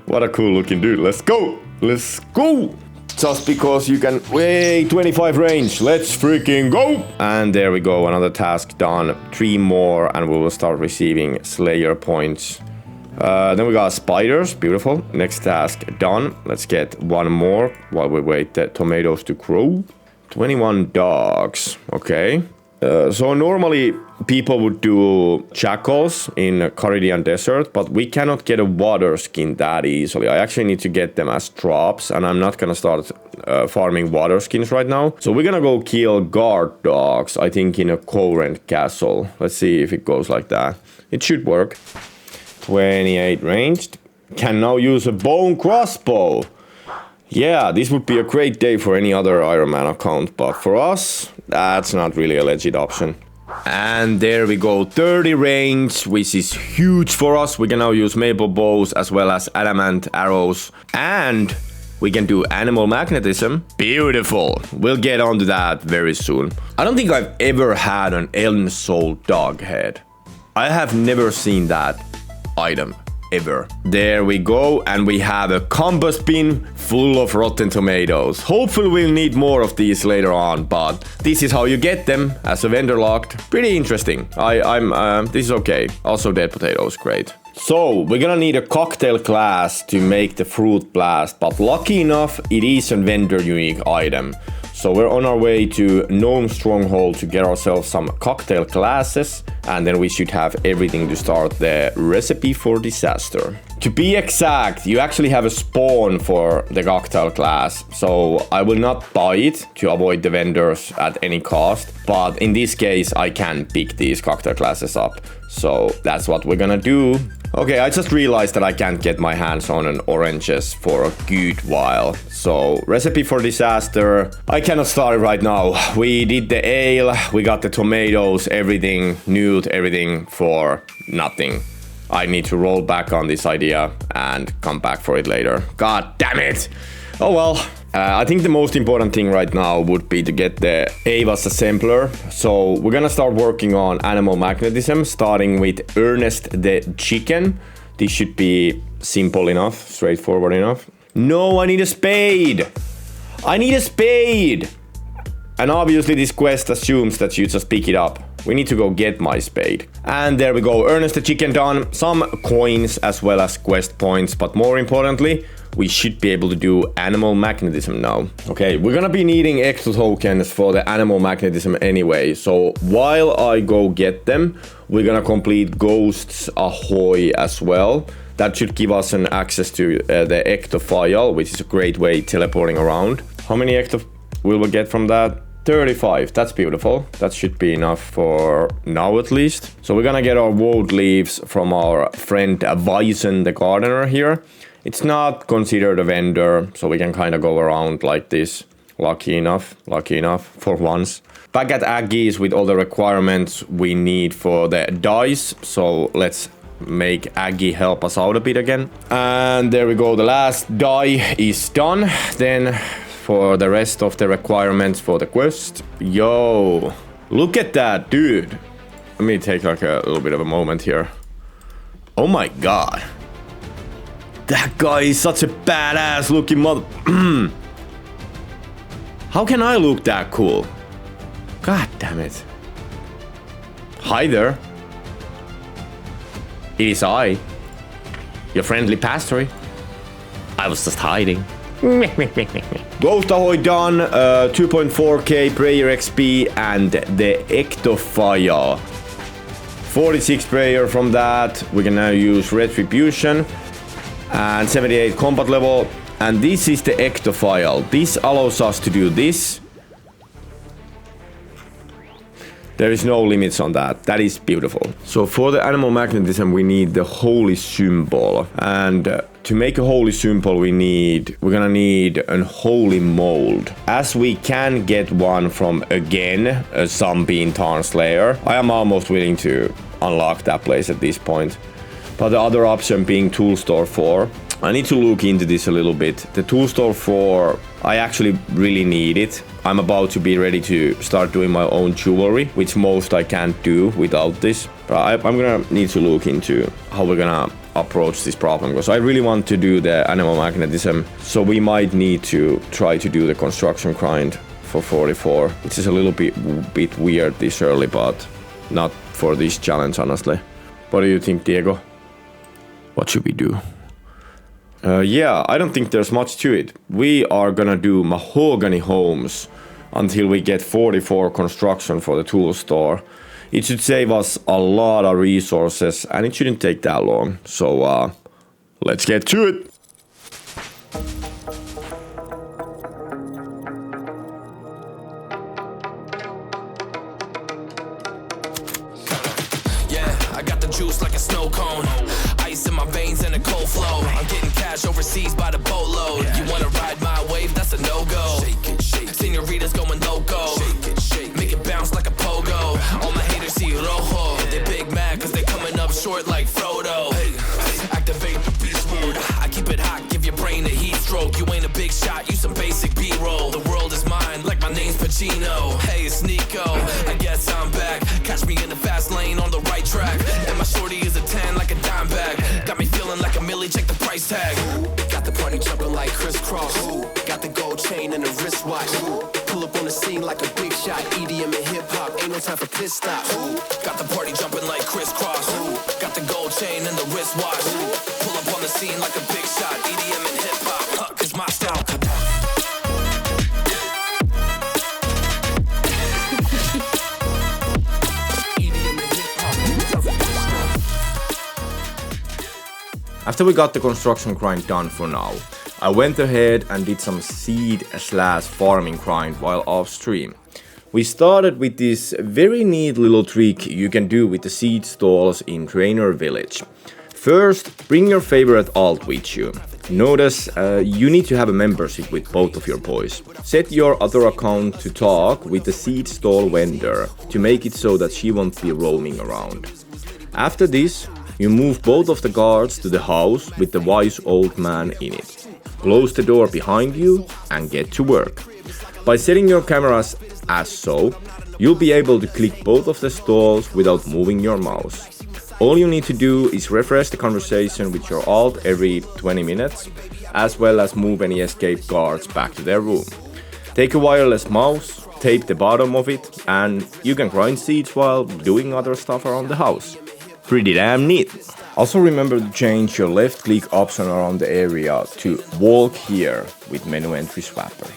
What a cool looking dude, let's go! Let's go! Just because you can... Wait, 25 range. Let's freaking go! And there we go, another task done. 3 more and we will start receiving Slayer points. Then we got spiders, beautiful. Next task done. Let's get 1 more while we wait the tomatoes to grow. 21 dogs, okay. So normally people would do jackals in Caridian Desert, but we cannot get a water skin that easily. I actually need to get them as drops, and I'm not gonna start farming water skins right now. So we're gonna go kill guard dogs, I think in a Corent castle. Let's see if it goes like that. It should work. 28 ranged. Can now use a bone crossbow. Yeah, this would be a great day for any other Ironman account, but for us, that's not really a legit option. And there we go, 30 range, which is huge for us. We can now use maple bows as well as adamant arrows. And we can do animal magnetism. Beautiful. We'll get onto that very soon. I don't think I've ever had an Elden Soul dog head. I have never seen that item. Ever. There we go, and we have a compost bin full of rotten tomatoes. Hopefully we'll need more of these later on, but this is how you get them as a vendor locked. Pretty interesting. This is okay. Also dead potatoes, great. So we're gonna need a cocktail glass to make the fruit blast, but lucky enough it is a vendor unique item. So we're on our way to Gnome Stronghold to get ourselves some cocktail glasses, and then we should have everything to start the recipe for disaster. To be exact, you actually have a spawn for the cocktail glass, so I will not buy it to avoid the vendors at any cost, but in this case I can pick these cocktail glasses up. So that's what we're gonna do. Okay, I just realized that I can't get my hands on an oranges for a good while. So, recipe for disaster. I cannot start it right now. We did the ale, we got the tomatoes, everything, nude, everything for nothing. I need to roll back on this idea and come back for it later. God damn it! Oh well. I think the most important thing right now would be to get the Ava's assembler. So we're gonna start working on animal magnetism, starting with Ernest the chicken. This should be simple enough, straightforward enough. No, I need a spade! I need a spade! And obviously this quest assumes that you just pick it up. We need to go get my spade. And there we go, Ernest the chicken done. Some coins as well as quest points, but more importantly, we should be able to do animal magnetism now. Okay, we're gonna be needing extra tokens for the animal magnetism anyway. So while I go get them, we're gonna complete Ghosts Ahoy as well. That should give us an access to the ectophile, which is a great way teleporting around. How many ecto will we get from that? 35, that's beautiful. That should be enough for now at least. So we're gonna get our woad leaves from our friend Weizen the gardener here. It's not considered a vendor, so we can kind of go around like this. Lucky enough for once. Back at Aggie's with all the requirements we need for the dice, so let's make Aggie help us out a bit again. And there we go, the last die is done. Then for the rest of the requirements for the quest. Yo, look at that, dude. Let me take like a little bit of a moment here. Oh my god. That guy is such a badass looking mother... How can I look that cool? God damn it. Hi there. It is I. Your friendly pastor. I was just hiding. Ghost Ahoy done, 2.4k prayer XP and the ectophile. 46 prayer from that. We can now use retribution. And 78 combat level, and this is the ectophile. This allows us to do this. There is no limits on that. That is beautiful. So for the animal magnetism, we need the holy symbol. And to make a holy symbol, we're gonna need a holy mold. As we can get one from, again, a zombie in Tarn Slayer. I am almost willing to unlock that place at this point. But the other option being Tool Store 4. I need to look into this a little bit. The Tool Store 4, I actually really need it. I'm about to be ready to start doing my own jewelry, which most I can't do without this. But I'm gonna need to look into how we're gonna approach this problem, because I really want to do the animal magnetism. So we might need to try to do the construction grind for 44, which is a little bit weird this early, but not for this challenge, honestly. What do you think, Diego? What should we do? Yeah, I don't think there's much to it. We are gonna do mahogany homes until we get 44 construction for the tool store. It should save us a lot of resources and it shouldn't take that long. So let's get to it. Yeah, I got the juice like a snow cone. ice in my veins and a cold flow. I'm getting cash overseas by the boatload. You wanna ride my wave? That's a no-go. Senoritas going loco. Make it bounce like a pogo. All my haters see rojo. They big mad cause they coming up short like Frodo. Activate the beast mode. I keep it hot, give your brain a heat stroke. You ain't a big shot, you some basic B-roll. The world is mine like my name's Pacino. Hey, it's Nico, I guess I'm back. Catch me in the fast lane on the right track. And my shorty is a 10 like a dime bag. Got me feeling like a millie, check the price tag. Got the party jumping like crisscross. Got the gold chain and the wristwatch. Pull up on the scene like a big shot. EDM and hip hop, ain't no time for pit stops. Got the party jumping like crisscross. Got the gold chain and the wristwatch. Pull up on the scene like a big shot. EDM and hip hop, cause my style. After we got the construction grind done for now, I went ahead and did some seed/farming grind while off stream. We started with this very neat little trick you can do with the seed stalls in Trainer Village. First, bring your favorite alt with you. Notice you need to have a membership with both of your boys. Set your other account to talk with the seed stall vendor to make it so that she won't be roaming around. After this, you move both of the guards to the house with the wise old man in it. Close the door behind you and get to work. By setting your cameras as so, you'll be able to click both of the stalls without moving your mouse. All you need to do is refresh the conversation with your alt every 20 minutes, as well as move any escape guards back to their room. Take a wireless mouse, tape the bottom of it, and you can grind seeds while doing other stuff around the house. Pretty damn neat. Also remember to change your left click option around the area to walk here with menu entry swapper.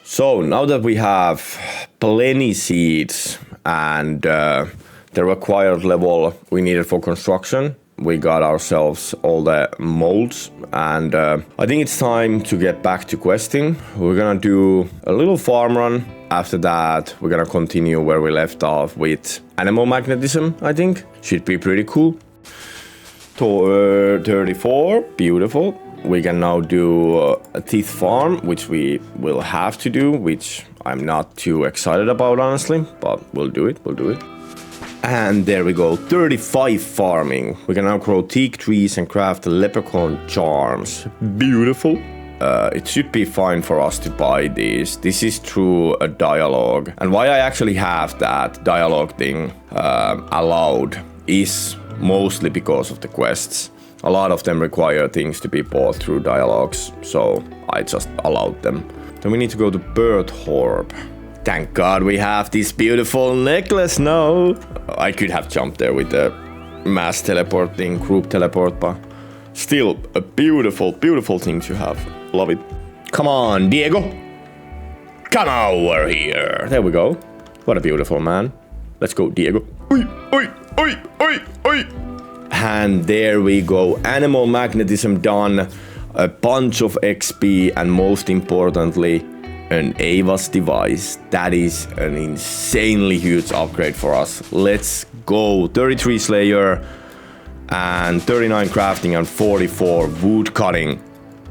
So now that we have plenty seeds and the required level we needed for construction, we got ourselves all the molds, and I think it's time to get back to questing. We're gonna do a little farm run. After that, we're gonna continue where we left off with animal magnetism, I think. Should be pretty cool. 34, beautiful. We can now do a teeth farm, which we will have to do, which I'm not too excited about, honestly, but we'll do it. And there we go, 35 farming. We can now grow teak trees and craft leprechaun charms. Beautiful. It should be fine for us to buy these. This is through a dialogue. And why I actually have that dialogue thing allowed is mostly because of the quests. A lot of them require things to be bought through dialogues, so I just allowed them. Then we need to go to Bird Orb. Thank God we have this beautiful necklace now. I could have jumped there with the mass teleporting, group teleport, but still a beautiful, beautiful thing to have. Love it. Come on, Diego. Come over here. There we go. What a beautiful man. Let's go, Diego. Oi, oi, oi, oi, oi. And there we go, animal magnetism done, a bunch of XP, and most importantly, an Ava's device. That is an insanely huge upgrade for us. Let's go, 33 Slayer, and 39 crafting, and 44 wood cutting.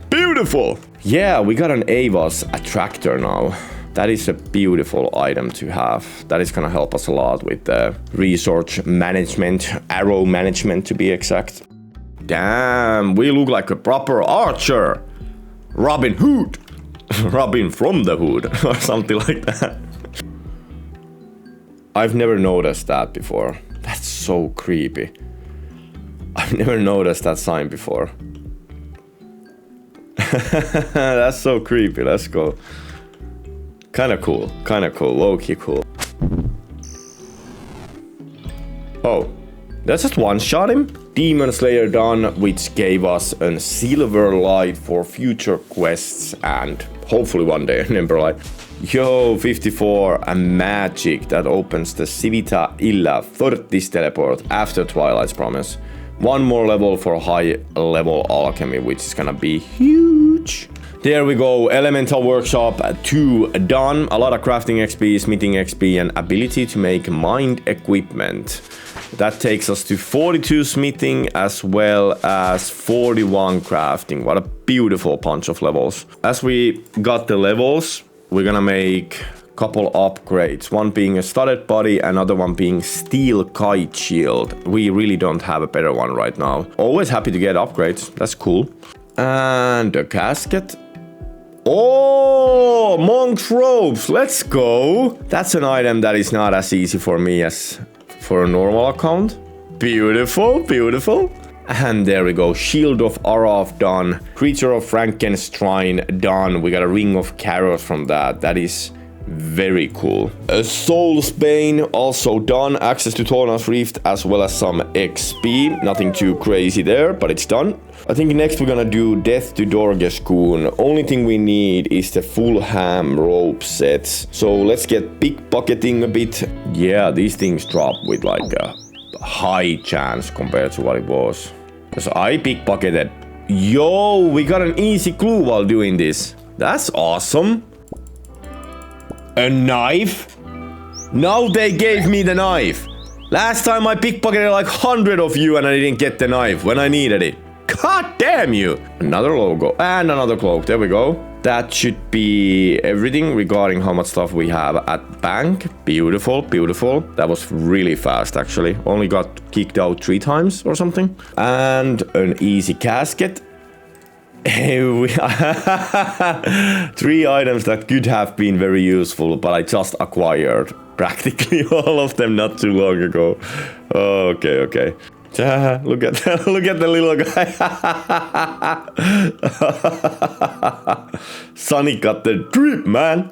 Beautiful! Yeah, we got an Ava's attractor now. That is a beautiful item to have. That is gonna help us a lot with the resource management, arrow management to be exact. Damn, we look like a proper archer. Robin Hood. Robin from the Hood or something like that. I've never noticed that before. That's so creepy. I've never noticed that sign before. That's so creepy. Let's go. Kinda cool, low-key cool. Oh, that's just one-shot him? Demon Slayer done, which gave us a silver light for future quests and hopefully one day an Ember light. Yo, 54, a magic that opens the Civita Illa Fortis teleport after Twilight's Promise. One more level for high level alchemy, which is gonna be huge. There we go, Elemental Workshop 2 done. A lot of crafting XP, smithing XP, and ability to make mind equipment. That takes us to 42 smithing as well as 41 crafting. What a beautiful bunch of levels. As we got the levels, we're gonna make a couple upgrades. One being a studded body, another one being steel kite shield. We really don't have a better one right now. Always happy to get upgrades, that's cool. And a casket. Oh, monk's robes, let's go. That's an item that is not as easy for me as for a normal account. Beautiful, beautiful. And there we go, Shield of Araf done. Creature of Frankenstein done. We got a Ring of Chaos from that. That is very cool. A Soul's Bane also done. Access to Torna's Rift as well as some XP. Nothing too crazy there, but it's done. I think next we're gonna do Death to Dorgescoon. Only thing we need is the full ham rope sets. So let's get pickpocketing a bit. Yeah, these things drop with like a high chance compared to what it was. So I pickpocketed. Yo, we got an easy clue while doing this. That's awesome. A knife? Now they gave me the knife. Last time I pickpocketed like 100 of you and I didn't get the knife when I needed it. God damn you! Another logo and another cloak. There we go. That should be everything regarding how much stuff we have at bank. Beautiful, beautiful. That was really fast actually. Only got kicked out 3 times or something. And an easy casket. 3 items that could have been very useful, but I just acquired practically all of them not too long ago. Okay, okay. Look at that, look at the little guy. Sonny got the drip, man.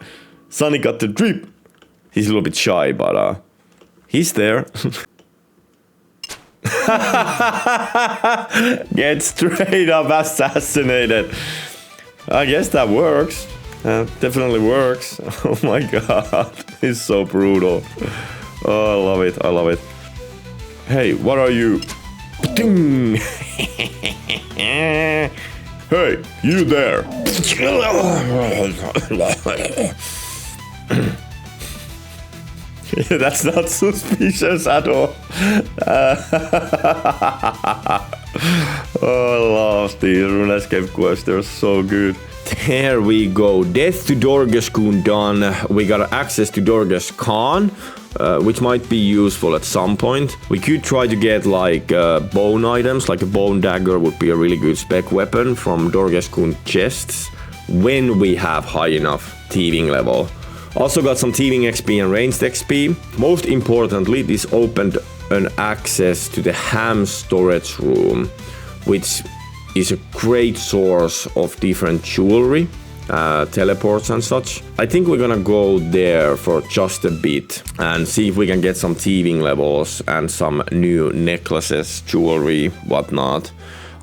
Sonny got the drip. He's a little bit shy, but he's there. Get straight up assassinated. I guess that works. Definitely works. Oh my god. He's so brutal. Oh, I love it. I love it. Hey, what are you? Hey, you there. That's not suspicious at all. Oh, I love these RuneScape quests, they're so good. There we go, Death to Dorgescoon done. We got access to Dorges Khan, which might be useful at some point. We could try to get like bone items, like a bone dagger would be a really good spec weapon from Dorgescoon chests when we have high enough thieving level. Also got some thieving XP and ranged XP. Most importantly, this opened an access to the ham storage room, which is a great source of different jewelry, teleports and such. I think we're gonna go there for just a bit and see if we can get some thieving levels and some new necklaces, jewelry, whatnot.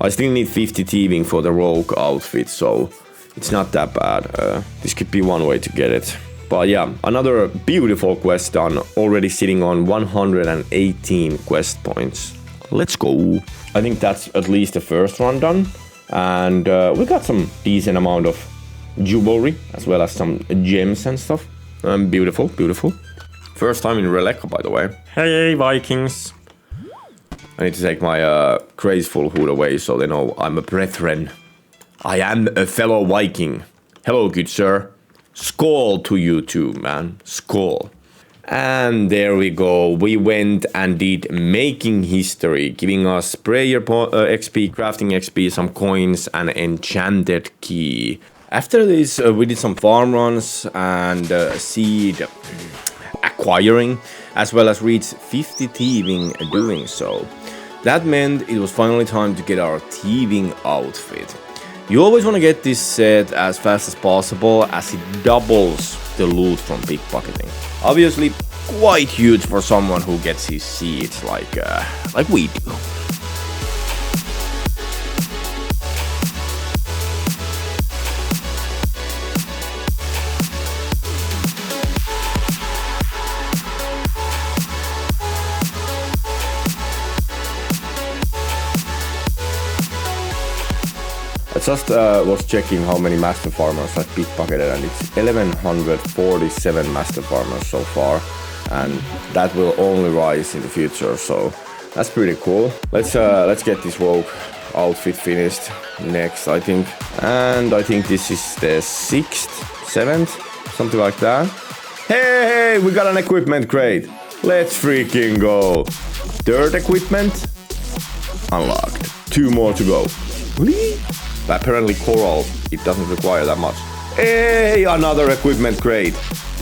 I still need 50 thieving for the rogue outfit, so it's not that bad. This could be one way to get it. But yeah, another beautiful quest done, already sitting on 118 quest points. Let's go. I think that's at least the first run done. And we got some decent amount of jewelry, as well as some gems and stuff. Beautiful, beautiful. First time in Releka, by the way. Hey, Vikings. I need to take my Graceful hood away so they know I'm a brethren. I am a fellow Viking. Hello, good sir. Skål to you too, man. Skål. And there we go. We went and did making history, giving us prayer XP, crafting XP, some coins, and enchanted key. After this, we did some farm runs and seed acquiring, as well as reached 50 thieving doing so. That meant it was finally time to get our thieving outfit. You always want to get this set as fast as possible as it doubles the loot from pickpocketing. Obviously quite huge for someone who gets his seeds like we do. I just was checking how many master farmers I've pickpocketed, and it's 1147 master farmers so far, and that will only rise in the future, so that's pretty cool. Let's get this rogue outfit finished next, I think, and I think this is the 6th, 7th, something like that. Hey, we got an equipment crate. Let's freaking go. 3rd equipment unlocked. 2 more to go. Apparently coral, it doesn't require that much. Hey, another equipment crate.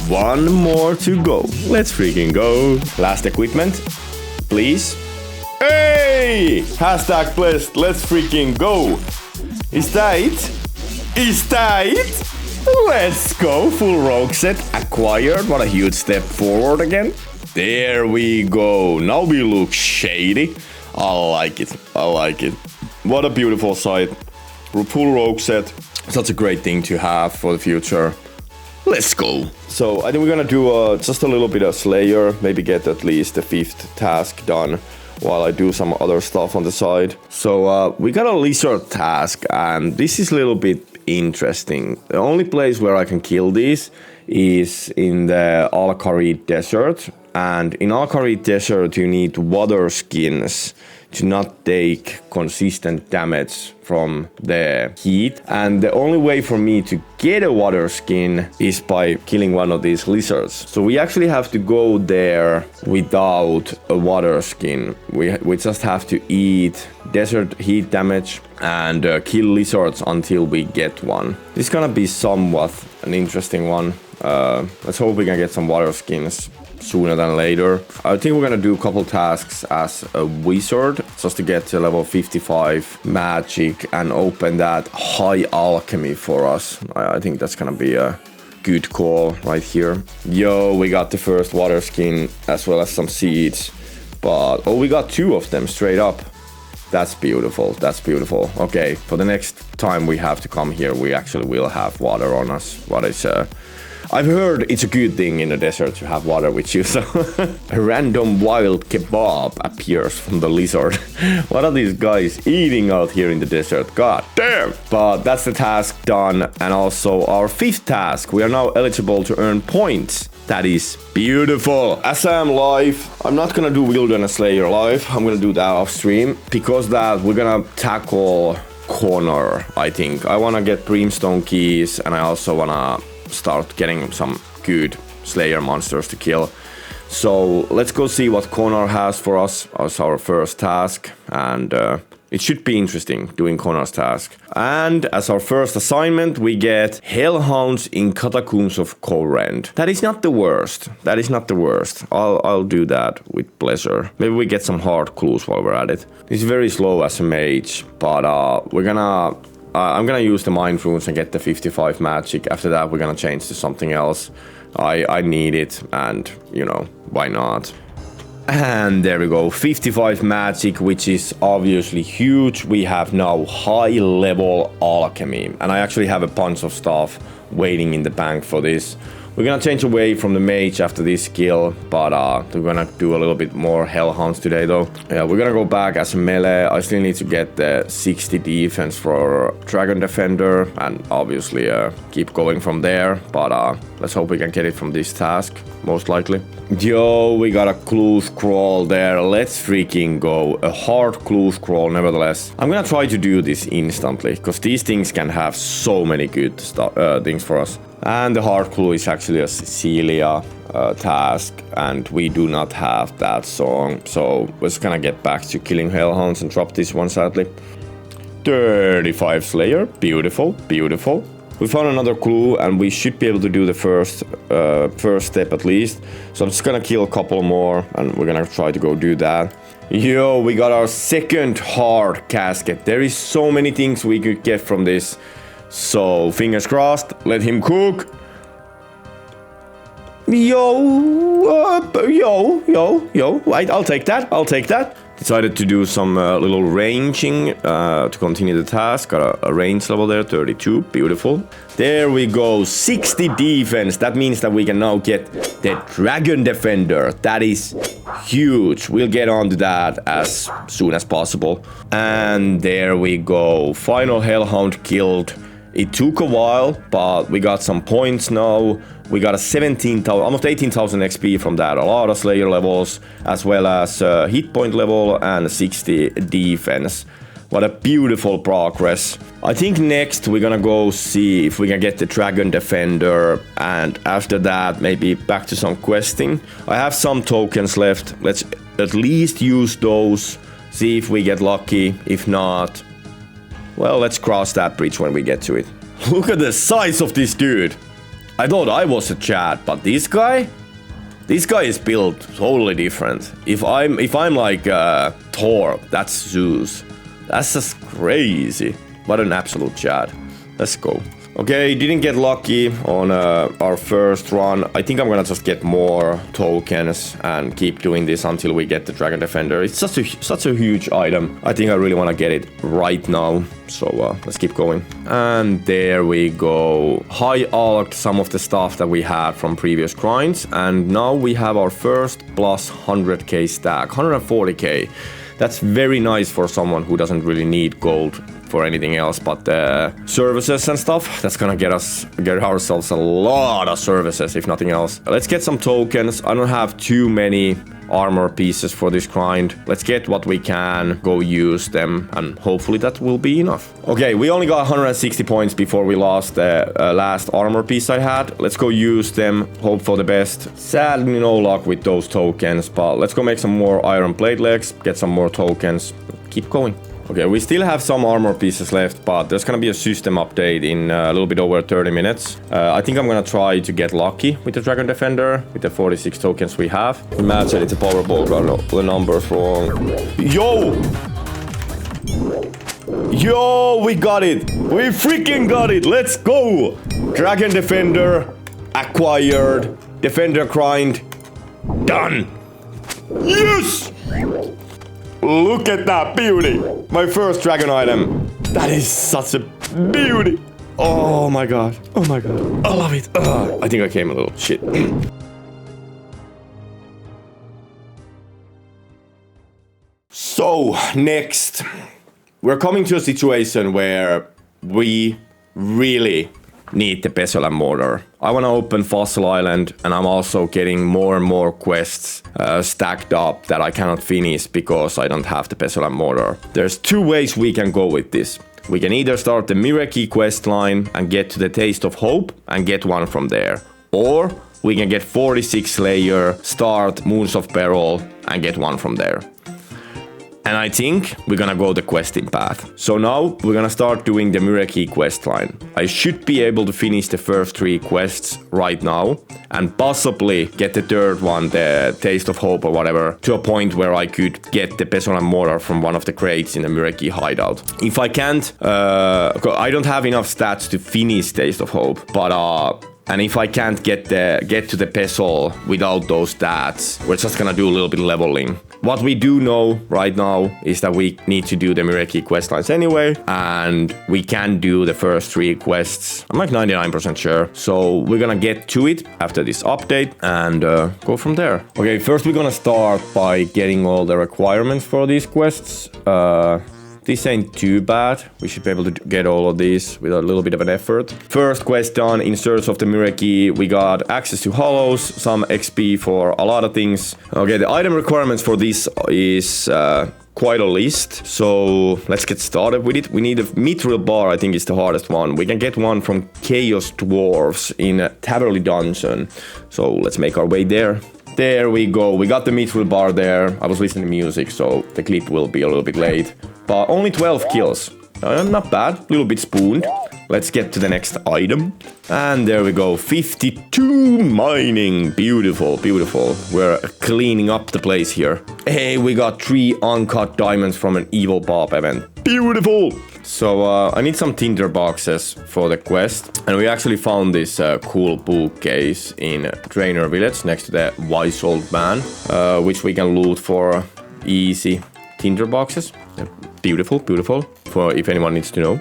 1 more to go. Let's freaking go. Last equipment, please. Hey! Hashtag blessed. Let's freaking go. Is that it? Is that it? Let's go. Full rogue set acquired. What a huge step forward again. There we go. Now we look shady. I like it. I like it. What a beautiful sight. Full rogue set. Such a great thing to have for the future. Let's go. So I think we're gonna do just a little bit of Slayer. Maybe get at least the 5th task done while I do some other stuff on the side. So we got a lizard task, and this is a little bit interesting. The only place where I can kill these is in the Al-Kharid Desert. And in Al-Kharid Desert you need water skins to not take consistent damage from the heat. And the only way for me to get a water skin is by killing one of these lizards. So we actually have to go there without a water skin. We just have to eat desert heat damage and kill lizards until we get one. This is gonna be somewhat an interesting one. Let's hope we can get some water skins sooner than later. I think we're gonna do a couple tasks as a wizard just to get to level 55 magic and open that high alchemy for us. I think that's gonna be a good call right here. Yo, we got the first water skin as well as some seeds, but oh, we got 2 of them straight up. That's beautiful. That's beautiful. Okay, for the next time we have to come here, we actually will have water on us. What is I've heard it's a good thing in the desert to have water with you, so a random wild kebab appears from the lizard. What are these guys eating out here in the desert? God damn! But that's the task done, and also our 5th task. We are now eligible to earn points. That is beautiful. As I am live, I'm not gonna do Wilderness Slayer live. I'm gonna do that off stream, because that we're gonna tackle Connor, I think. I wanna get Brimstone keys, and I also wanna start getting some good Slayer monsters to kill. So let's go see what Connor has for us as our first task, and it should be interesting doing Connor's task. And as our first assignment we get Hellhounds in Catacombs of Korend. That is not the worst. That is not the worst. I'll do that with pleasure. Maybe we get some hard clues while we're at it. It's very slow as a mage, but I'm gonna use the Mind Runes and get the 55 magic. After that, we're gonna change to something else. I need it, and, you know, why not? And there we go, 55 magic, which is obviously huge. We have now high level alchemy, and I actually have a bunch of stuff waiting in the bank for this. We're gonna change away from the mage after this skill, but we're gonna do a little bit more Hellhounds today though. Yeah, we're gonna go back as a melee. I still need to get the 60 defense for Dragon Defender, and obviously keep going from there, but let's hope we can get it from this task, most likely. Yo, we got a clue scroll there. Let's freaking go. A hard clue scroll nevertheless. I'm gonna try to do this instantly, because these things can have so many good things for us. And the hard clue is actually a Cecilia task, and we do not have that song, so we're just gonna get back to killing Hellhounds and drop this one sadly. 35 Slayer, beautiful, beautiful. We found another clue and we should be able to do the first step at least. So I'm just gonna kill a couple more and we're gonna try to go do that. Yo, we got our second hard casket. There is so many things we could get from this. So fingers crossed, let him cook. Yo, I'll take that. Decided to do some little ranging to continue the task. Got a range level there, 32, beautiful. There we go, 60 defense. That means that we can now get the Dragon Defender. That is huge. We'll get on to that as soon as possible. And there we go, final Hellhound killed. It took a while, but we got some points now. We got a 17,000, almost 18,000 XP from that. A lot of Slayer levels, as well as hit point level and 60 defense. What a beautiful progress. I think next we're gonna go see if we can get the Dragon Defender, and after that maybe back to some questing. I have some tokens left. Let's at least use those, see if we get lucky. If not, well, let's cross that bridge when we get to it. Look at the size of this dude. I thought I was a Chad, but this guy is built totally different. If I'm like Thor, that's Zeus. That's just crazy. What an absolute Chad. Let's go. Okay, didn't get lucky on our first run. I think I'm gonna just get more tokens and keep doing this until we get the Dragon Defender. It's such a huge item. I think I really want to get it right now. So let's keep going. And there we go. High alked some of the stuff that we had from previous grinds. And now we have our first plus 100k stack, 140k. That's very nice for someone who doesn't really need gold for anything else but services and stuff. That's gonna get ourselves a lot of services, if nothing else. Let's get some tokens. I don't have too many armor pieces for this grind. Let's get what we can, go use them, and hopefully that will be enough. Okay, we only got 160 points before we lost the last armor piece I had. Let's go use them, hope for the best. Sadly, no luck with those tokens, but let's go make some more iron plate legs, get some more tokens, keep going. Okay, we still have some armor pieces left, but there's gonna be a system update in a little bit over 30 minutes. I think I'm gonna try to get lucky with the Dragon Defender, with the 46 tokens we have. Imagine it's a Powerball, got the numbers wrong. Yo, we got it! We freaking got it! Let's go! Dragon Defender, acquired. Defender grind, done! Yes! Look at that beauty! My first dragon item. That is such a beauty! Oh my god. Oh my god. I love it. I think I came a little shit. So, next. We're coming to a situation where we really need the Pestle and Mortar. I want to open Fossil Island, and I'm also getting more and more quests stacked up that I cannot finish because I don't have the Pestle and Mortar. There's two ways we can go with this. We can either start the Miracle quest line and get to the Taste of Hope and get one from there. Or we can get 46 Slayer, start Moons of Peril and get one from there. And I think we're gonna go the questing path. So now we're gonna start doing the Miracle quest line. I should be able to finish the first 3 quests right now and possibly get the third one, the Taste of Hope or whatever, to a point where I could get the Pestle and Mortar from one of the crates in the Miracle hideout. If I can't, I don't have enough stats to finish Taste of Hope, but and if I can't get to the Pestle without those stats, we're just gonna do a little bit of leveling. What we do know right now is that we need to do the Miracle quest lines anyway, and we can do the first 3 quests. I'm like 99% sure. So we're gonna get to it after this update and go from there. Okay, first we're gonna start by getting all the requirements for these quests. This ain't too bad. We should be able to get all of these with a little bit of an effort. First quest done, in search of the Miracle. We got access to hollows, some XP for a lot of things. Okay, the item requirements for this is quite a list. So let's get started with it. We need a mithril bar, I think is the hardest one. We can get one from Chaos Dwarves in a Taverly Dungeon. So let's make our way there. There we go. We got the mithril bar there. I was listening to music, so the clip will be a little bit late. But only 12 kills. Not bad, a little bit spooned. Let's get to the next item. And there we go, 52 mining. Beautiful, beautiful. We're cleaning up the place here. Hey, we got 3 uncut diamonds from an evil Bob event. Beautiful. So I need some tinder boxes for the quest. And we actually found this cool bookcase in Trainer Village next to the wise old man, which we can loot for easy tinder boxes. Beautiful, beautiful. For if anyone needs to know.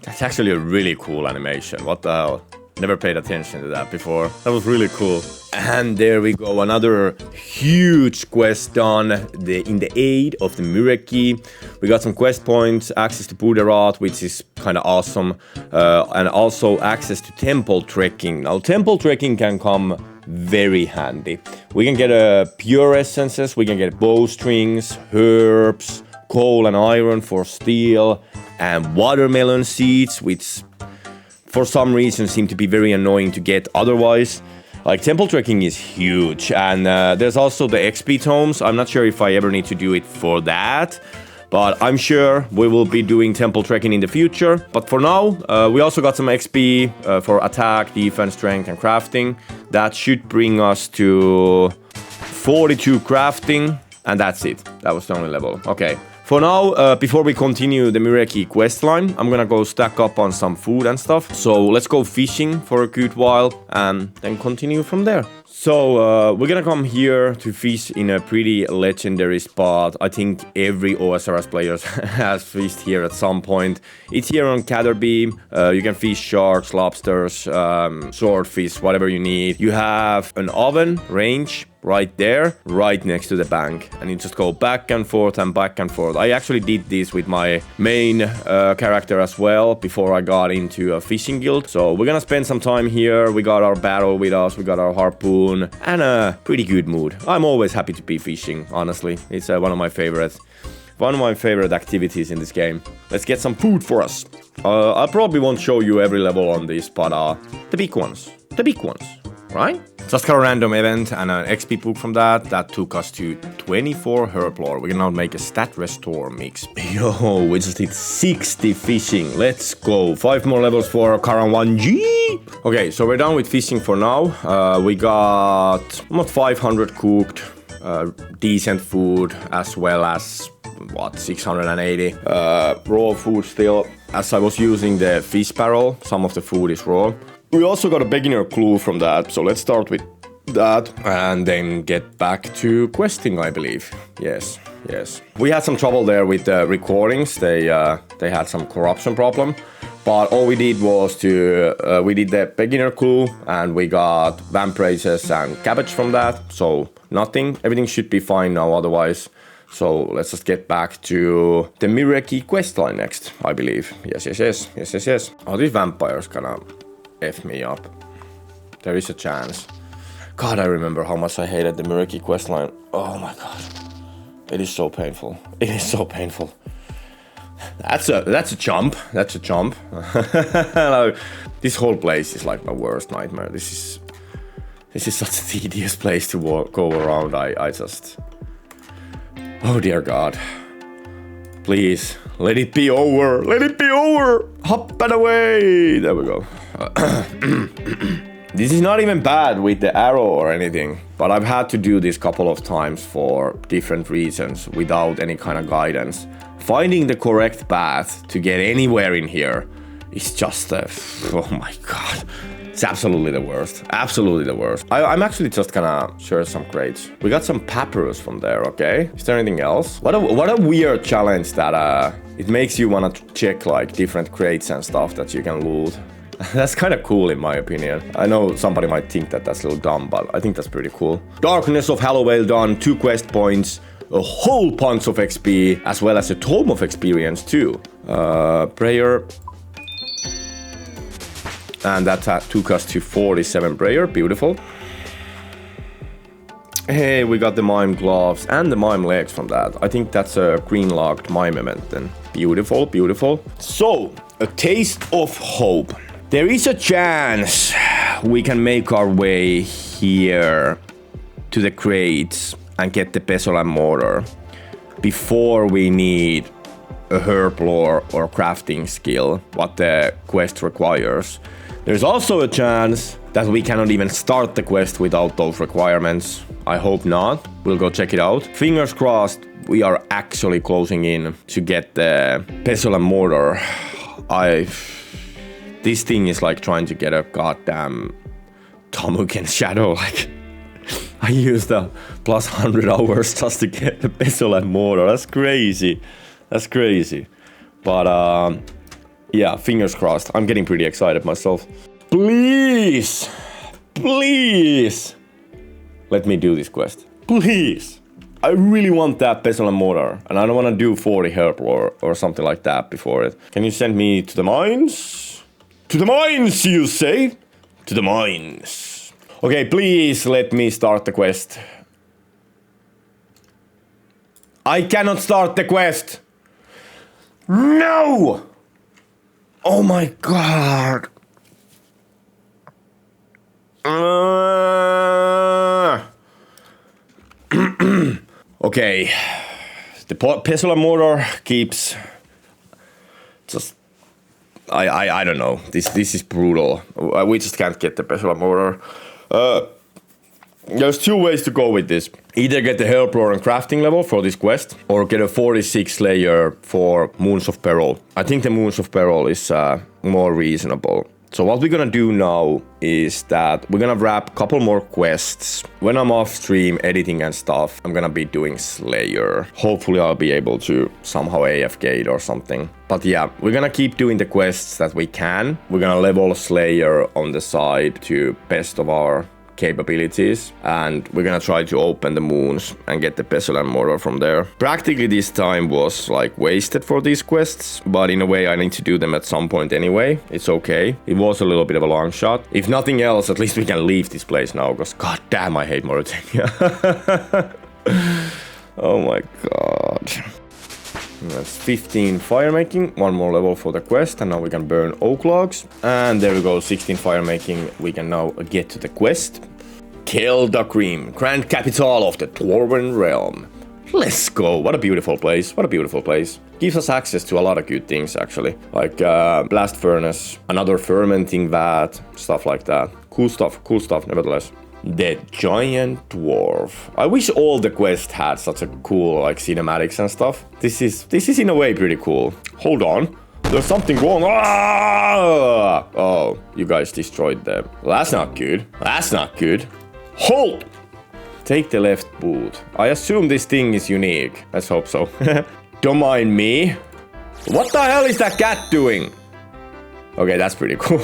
That's actually a really cool animation. What the hell? Never paid attention to that before. That was really cool. And there we go, another huge quest done in the aid of the mirror key. We got some quest points, access to Buddha, which is kind of awesome, and also access to temple trekking. Now, temple trekking can come very handy. We can get pure essences, we can get bowstrings, herbs, coal and iron for steel, and watermelon seeds, which for some reason seem to be very annoying to get otherwise. Like, temple trekking is huge, and there's also the XP tomes. I'm not sure if I ever need to do it for that, but I'm sure we will be doing temple trekking in the future. But for now, we also got some XP for attack, defense, strength, and crafting. That should bring us to 42 crafting, and that's it. That was the only level. Okay. For now, before we continue the Mireki questline, I'm gonna go stack up on some food and stuff. So let's go fishing for a good while and then continue from there. So we're gonna come here to fish in a pretty legendary spot. I think every OSRS player has fished here at some point. It's here on Catherby. You can fish sharks, lobsters, swordfish, whatever you need. You have an oven range right there, right next to the bank, and you just go back and forth and back and forth. I actually did this with my main character as well before I got into a fishing guild. So we're gonna spend some time here. We got our barrel with us, we got our harpoon, and a pretty good mood. I'm always happy to be fishing, honestly. It's one of my favorite activities in this game. Let's get some food for us. I probably won't show you every level on this, but the big ones, right? Just got a random event and an XP book from that. That took us to 24 herb lore. We're gonna make a stat restore mix. Yo, we just did 60 fishing. Let's go. 5 more levels for Karan 1G. Okay, so we're done with fishing for now. We got almost 500 cooked, decent food, as well as 680 raw food still. As I was using the fish barrel, some of the food is raw. We also got a beginner clue from that, so let's start with that and then get back to questing, I believe. Yes. We had some trouble there with the recordings. They had some corruption problem, but all we did was we did the beginner clue and we got vampires and cabbage from that, so nothing. Everything should be fine now otherwise. So let's just get back to the Mireki questline next, I believe. Yes. Oh, these vampires gonna F me up. There is a chance. God, I remember how much I hated the Mireki questline. Oh my god. It is so painful. It is so painful. That's a jump. That's a jump. This whole place is like my worst nightmare. This is such a tedious place to go around. I just... Oh dear God. Please, let it be over. Let it be over. Hop and away. There we go. This is not even bad with the arrow or anything, but I've had to do this couple of times for different reasons without any kind of guidance. Finding the correct path to get anywhere in here is just oh my god. It's absolutely the worst. Absolutely the worst. I'm actually just gonna share some crates. We got some papyrus from there, okay? Is there anything else? What a weird challenge that it makes you wanna check like different crates and stuff that you can loot. That's kind of cool in my opinion. I know somebody might think that that's a little dumb, but I think that's pretty cool. Darkness of Hallowell done, 2 quest points, a whole bunch of XP, as well as a tome of experience too. Prayer. And that took us to 47 prayer, beautiful. Hey, we got the mime gloves and the mime legs from that. I think that's a green locked mime event then. Beautiful, beautiful. So, a taste of hope. There is a chance we can make our way here to the crates and get the Pestle and Mortar. before we need a herb lore or crafting skill, what the quest requires. There's also a chance that we cannot even start the quest without those requirements. I hope not. We'll go check it out. Fingers crossed, we are actually closing in to get the Pestle and Mortar. This thing is like trying to get a goddamn Tomuken shadow. Like, I used a plus 100 hours just to get the Pestle and Mortar. That's crazy. That's crazy. But yeah, fingers crossed. I'm getting pretty excited myself. Please, please, let me do this quest. Please. I really want that Pestle and Mortar, and I don't want to do 40 herb or something like that before it. Can you send me to the mines? To the mines, you say? To the mines. Okay, please let me start the quest. I cannot start the quest. No! Oh my god. Okay. The Pestle and Mortar keeps just I don't know. This is brutal. We just can't get the Pestle and Mortar. There's two ways to go with this. Either get the herb lore and crafting level for this quest, or get a 46 layer for Moons of Peril. I think the Moons of Peril is more reasonable. So what we're gonna do now is that we're gonna wrap a couple more quests. When I'm off stream editing and stuff, I'm gonna be doing Slayer. Hopefully I'll be able to somehow AFK it or something. But yeah, we're gonna keep doing the quests that we can. We're gonna level Slayer on the side to best of our capabilities, and we're gonna try to open the moons and get the Pestle and Mortar from there. Practically this time was like wasted for these quests, but in a way I need to do them at some point anyway. It's okay. It was a little bit of a long shot. If nothing else, at least we can leave this place now, because god damn I hate Mauritania. Oh my god. That's 15 fire making, one more level for the quest, and now we can burn oak logs. And there we go, 16 fire making. We can now get to the quest. Kill the Cream, grand capital of the Dwarven realm. Let's go. What a beautiful place. What a beautiful place. Gives us access to a lot of good things actually. Like blast furnace, another fermenting vat, stuff like that. Cool stuff nevertheless. The Giant Dwarf. I wish all the quests had such a cool like cinematics and stuff. This is in a way pretty cool. Hold on. There's something wrong. Ah! Oh, you guys destroyed them. Well, that's not good. That's not good. Halt! Take the left boot. I assume this thing is unique. Let's hope so. Don't mind me. What the hell is that cat doing? Okay, that's pretty cool.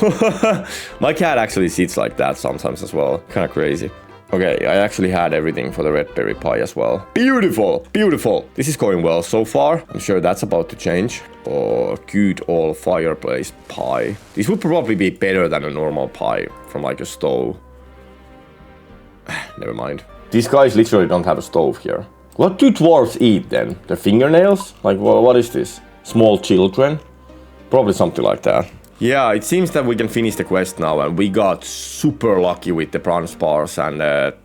My cat actually sits like that sometimes as well. Kind of crazy. Okay, I actually had everything for the red berry pie as well. Beautiful, beautiful. This is going well so far. I'm sure that's about to change. Oh, good old fireplace pie. This would probably be better than a normal pie from like a stove. Never mind. These guys literally don't have a stove here. What do dwarves eat then? Their fingernails? Like, what is this? Small children? Probably something like that. Yeah, it seems that we can finish the quest now, and we got super lucky with the bronze bars and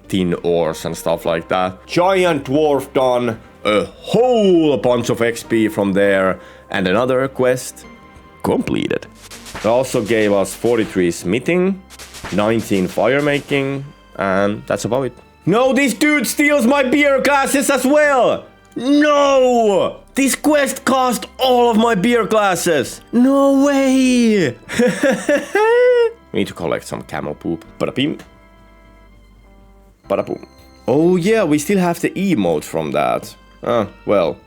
tin ores and stuff like that. Giant Dwarf done, a whole bunch of XP from there, and another quest completed. It also gave us 43 smithing, 19 fire making, and that's about it. No, this dude steals my beer glasses as well! No! This quest cost all of my beer glasses! No way! We need to collect some camel poop. Bada-bim. Bada-boom. Oh yeah, we still have the emote from that. Well,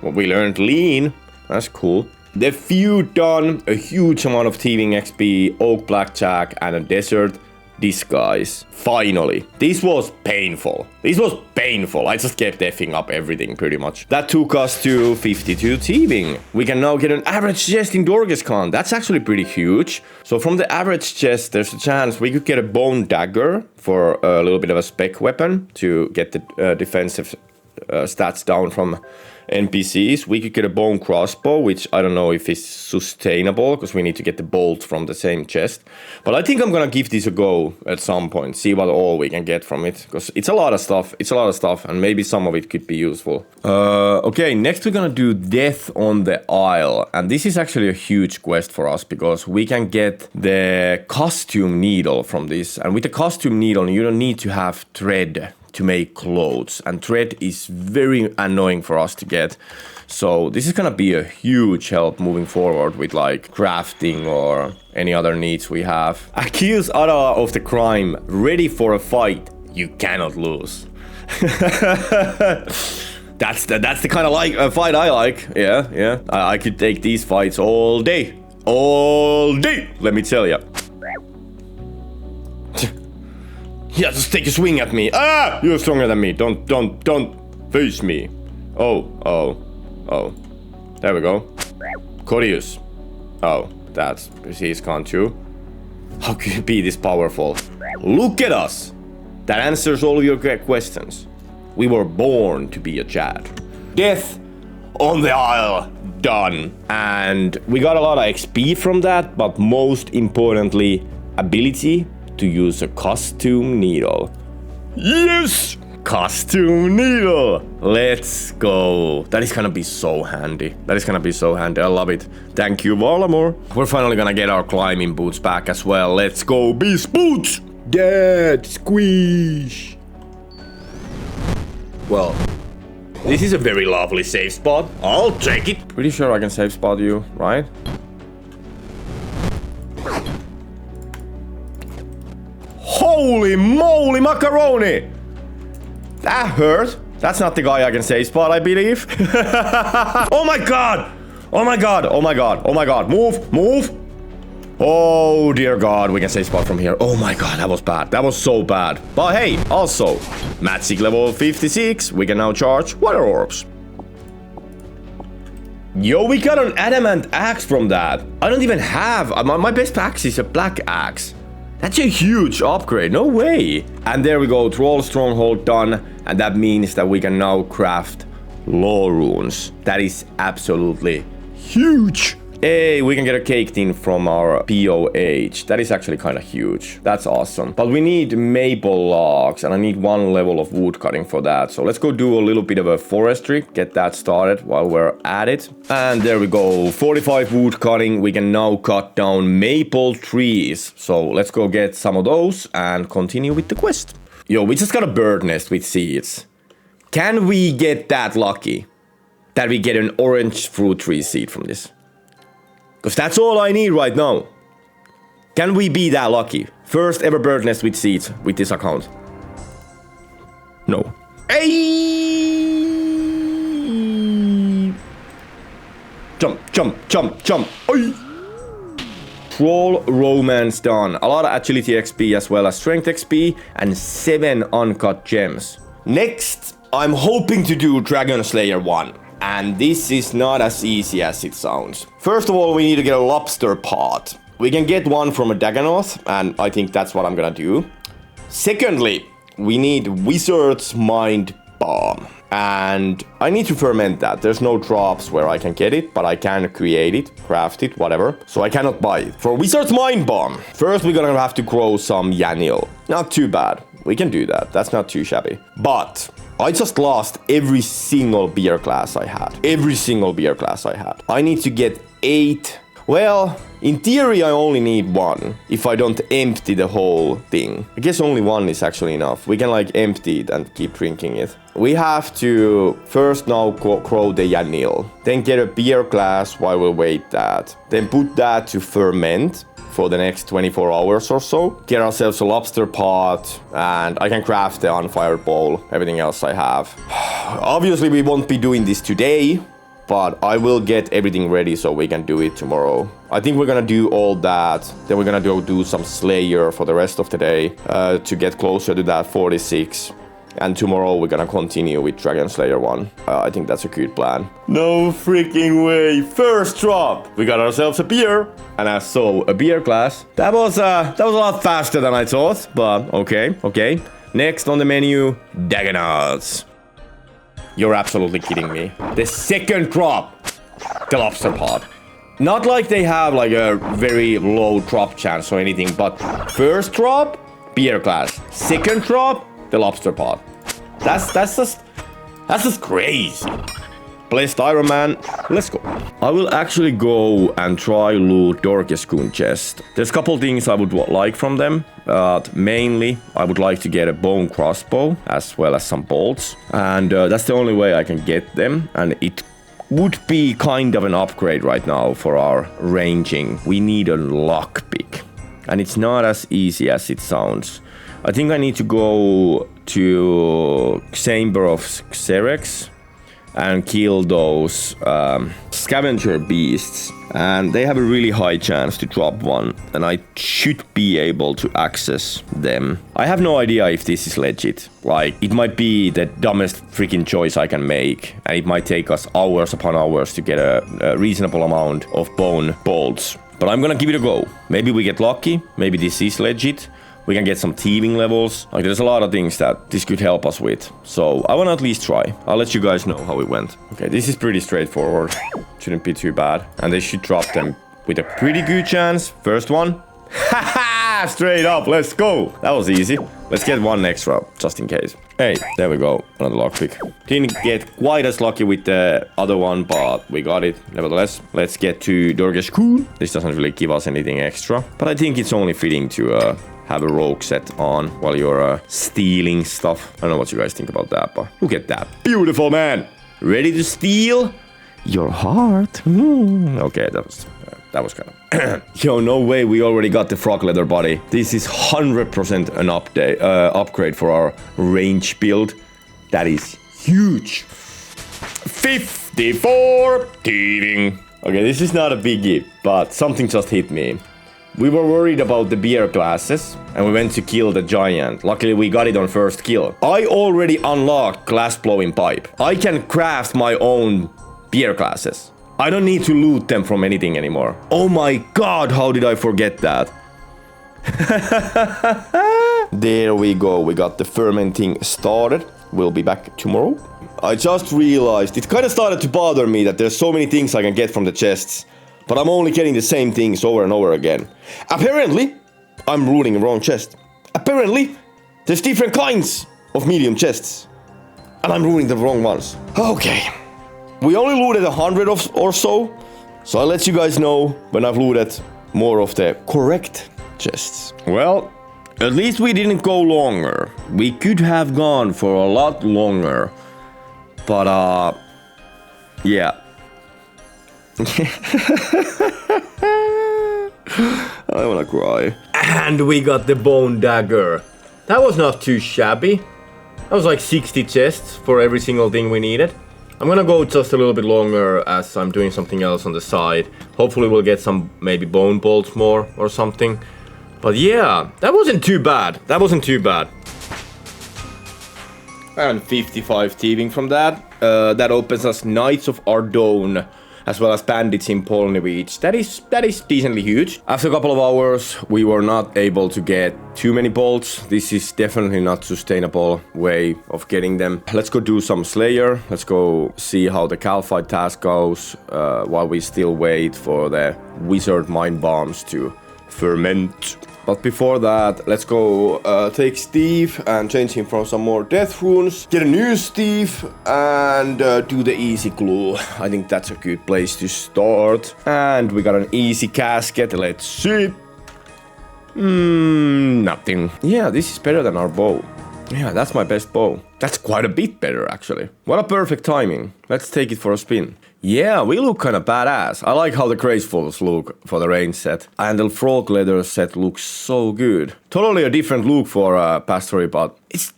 we learned lean. That's cool. The feud done, a huge amount of thieving XP, oak blackjack, and a desert disguise. Finally. This was painful. This was painful. I just kept effing up everything pretty much. That took us to 52 thieving. We can now get an average chest in Dorgescon. That's actually pretty huge. So from the average chest, there's a chance we could get a bone dagger for a little bit of a spec weapon to get the defensive stats down from NPCs. We could get a bone crossbow, which I don't know if is sustainable because we need to get the bolt from the same chest. But I think I'm gonna give this a go at some point, see what all we can get from it, because it's a lot of stuff. It's a lot of stuff, and maybe some of it could be useful. Okay, next we're gonna do Death on the Isle, and this is actually a huge quest for us because we can get the costume needle from this, and with the costume needle you don't need to have thread to make clothes, and thread is very annoying for us to get. So this is gonna be a huge help moving forward with like crafting or any other needs we have. Accuse other of the crime, ready for a fight, you cannot lose. That's the kind of fight I like. Yeah. I could take these fights all day, let me tell you. Yeah, just take a swing at me. Ah! You're stronger than me. Don't face me. Oh. There we go. Corius. Oh, that's disease, can't you? How could you be this powerful? Look at us! That answers all of your questions. We were born to be a Chad. Death on the Isle. Done. And we got a lot of XP from that, but most importantly, ability to use a costume needle. Yes! Costume needle! Let's go. That is gonna be so handy. I love it. Thank you, Varlamore. We're finally gonna get our climbing boots back as well. Let's go, Beast Boots! Dead squish! Well, this is a very lovely safe spot. I'll take it. Pretty sure I can safe spot you, right? Holy moly macaroni! That hurt. That's not the guy I can safe spot, I believe. Oh my god! Move! Oh dear god, we can safe spot from here. Oh my god, that was bad. That was so bad. But hey, also, magic level 56. We can now charge water orbs. Yo, we got an adamant axe from that. I don't even have... my best axe is a black axe. That's a huge upgrade, no way. And there we go, Troll Stronghold done. And that means that we can now craft lore runes. That is absolutely huge. Hey, we can get a cake tin from our POH. That is actually kind of huge. That's awesome. But we need maple logs, and I need 1 level of wood cutting for that. So let's go do a little bit of a forestry, get that started while we're at it. And there we go, 45 wood cutting. We can now cut down maple trees. So let's go get some of those and continue with the quest. Yo, we just got a bird nest with seeds. Can we get that lucky that we get an orange fruit tree seed from this? Because that's all I need right now. Can we be that lucky? First ever bird nest with seeds with this account. No. Hey! Jump. Oy! Troll romance done. A lot of agility XP as well as strength XP and 7 uncut gems. Next, I'm hoping to do Dragon Slayer 1. And this is not as easy as it sounds. First of all, we need to get a lobster pot. We can get one from a Dagganoth, and I think that's what I'm gonna do. Secondly, we need Wizard's Mind Bomb. And I need to ferment that. There's no drops where I can get it, but I can create it, craft it, whatever. So I cannot buy it. For Wizard's Mind Bomb, first we're gonna have to grow some Yanil. Not too bad. We can do that. That's not too shabby. But I just lost every single beer glass I had. I need to get 8. Well, in theory, I only need 1 if I don't empty the whole thing. I guess only 1 is actually enough. We can like empty it and keep drinking it. We have to first now grow the Yanil. Then get a beer glass while we wait that. Then put that to ferment for the next 24 hours or so. Get ourselves a lobster pot, and I can craft the unfired bowl, everything else I have. Obviously we won't be doing this today, but I will get everything ready so we can do it tomorrow. I think we're gonna do all that, then we're gonna do some Slayer for the rest of the day to get closer to that 46. And tomorrow we're gonna continue with Dragon Slayer 1. I think that's a good plan. No freaking way! First drop! We got ourselves a beer, and I saw a beer glass. That was a lot faster than I thought, but okay. Next on the menu, Dagganoths. You're absolutely kidding me. The second drop, the lobster pot. Not like they have like a very low drop chance or anything, but first drop, beer glass. Second drop, the lobster pot. That's just crazy. Blessed Ironman, let's go. I will actually go and try loot Dorkeskun chest. There's a couple things I would like from them. Mainly, I would like to get a bone crossbow as well as some bolts. And that's the only way I can get them. And it would be kind of an upgrade right now for our ranging. We need a lockpick. And it's not as easy as it sounds. I think I need to go to Chamber of Xerex and kill those scavenger beasts, and they have a really high chance to drop one, and I should be able to access them. I have no idea if this is legit. Like, it might be the dumbest freaking choice I can make, and it might take us hours upon hours to get a reasonable amount of bone bolts. But I'm gonna give it a go. Maybe we get lucky, maybe this is legit. We can get some thieving levels. Like, there's a lot of things that this could help us with. So I want to at least try. I'll let you guys know how it went. Okay, this is pretty straightforward. Shouldn't be too bad. And they should drop them with a pretty good chance. First one. Haha! Straight up. Let's go. That was easy. Let's get one extra, just in case. Hey, there we go. Another lockpick. Didn't get quite as lucky with the other one, but we got it nevertheless. Let's get to Dorkeskun. This doesn't really give us anything extra, but I think it's only fitting to have a rogue set on while you're stealing stuff. I don't know what you guys think about that, but look at that. Beautiful, man. Ready to steal your heart. Okay, that was kind of... Yo, no way we already got the frog leather body. This is 100% an upgrade for our range build. That is huge. 54 thieving. Okay, this is not a biggie, but something just hit me. We were worried about the beer glasses, and we went to kill the giant. Luckily, we got it on first kill. I already unlocked glass blowing pipe. I can craft my own beer glasses. I don't need to loot them from anything anymore. Oh my god, how did I forget that? There we go, we got the fermenting started. We'll be back tomorrow. I just realized, it kind of started to bother me that there's so many things I can get from the chests. But I'm only getting the same things over and over again. Apparently, I'm ruling the wrong chest. Apparently, there's different kinds of medium chests. And I'm ruling the wrong ones. Okay. We only looted 100 or so. So I'll let you guys know when I've looted more of the correct chests. Well, at least we didn't go longer. We could have gone for a lot longer. But, yeah. I wanna cry. And we got the bone dagger. That was not too shabby. That was like 60 chests for every single thing we needed. I'm gonna go just a little bit longer as I'm doing something else on the side. Hopefully we'll get some maybe bone bolts more or something. But yeah, that wasn't too bad. That wasn't too bad. And 55 thieving from that. That opens us Knights of Ardone, as well as bandits in Polnevich. That is decently huge. After a couple of hours, we were not able to get too many bolts. This is definitely not sustainable way of getting them. Let's go do some Slayer. Let's go see how the Calfight task goes while we still wait for the Wizard Mind Bombs to ferment. But before that, let's go take Steve and change him from some more death runes, get a new Steve, and do the easy glue. I think that's a good place to start. And we got an easy casket. Let's see. Nothing. Yeah, this is better than our bow. Yeah, that's my best bow. That's quite a bit better, actually. What a perfect timing. Let's take it for a spin. Yeah, we look kind of badass. I like how the Gracefuls look for the range set. And the frog leather set looks so good. Totally a different look for Pastory, but it's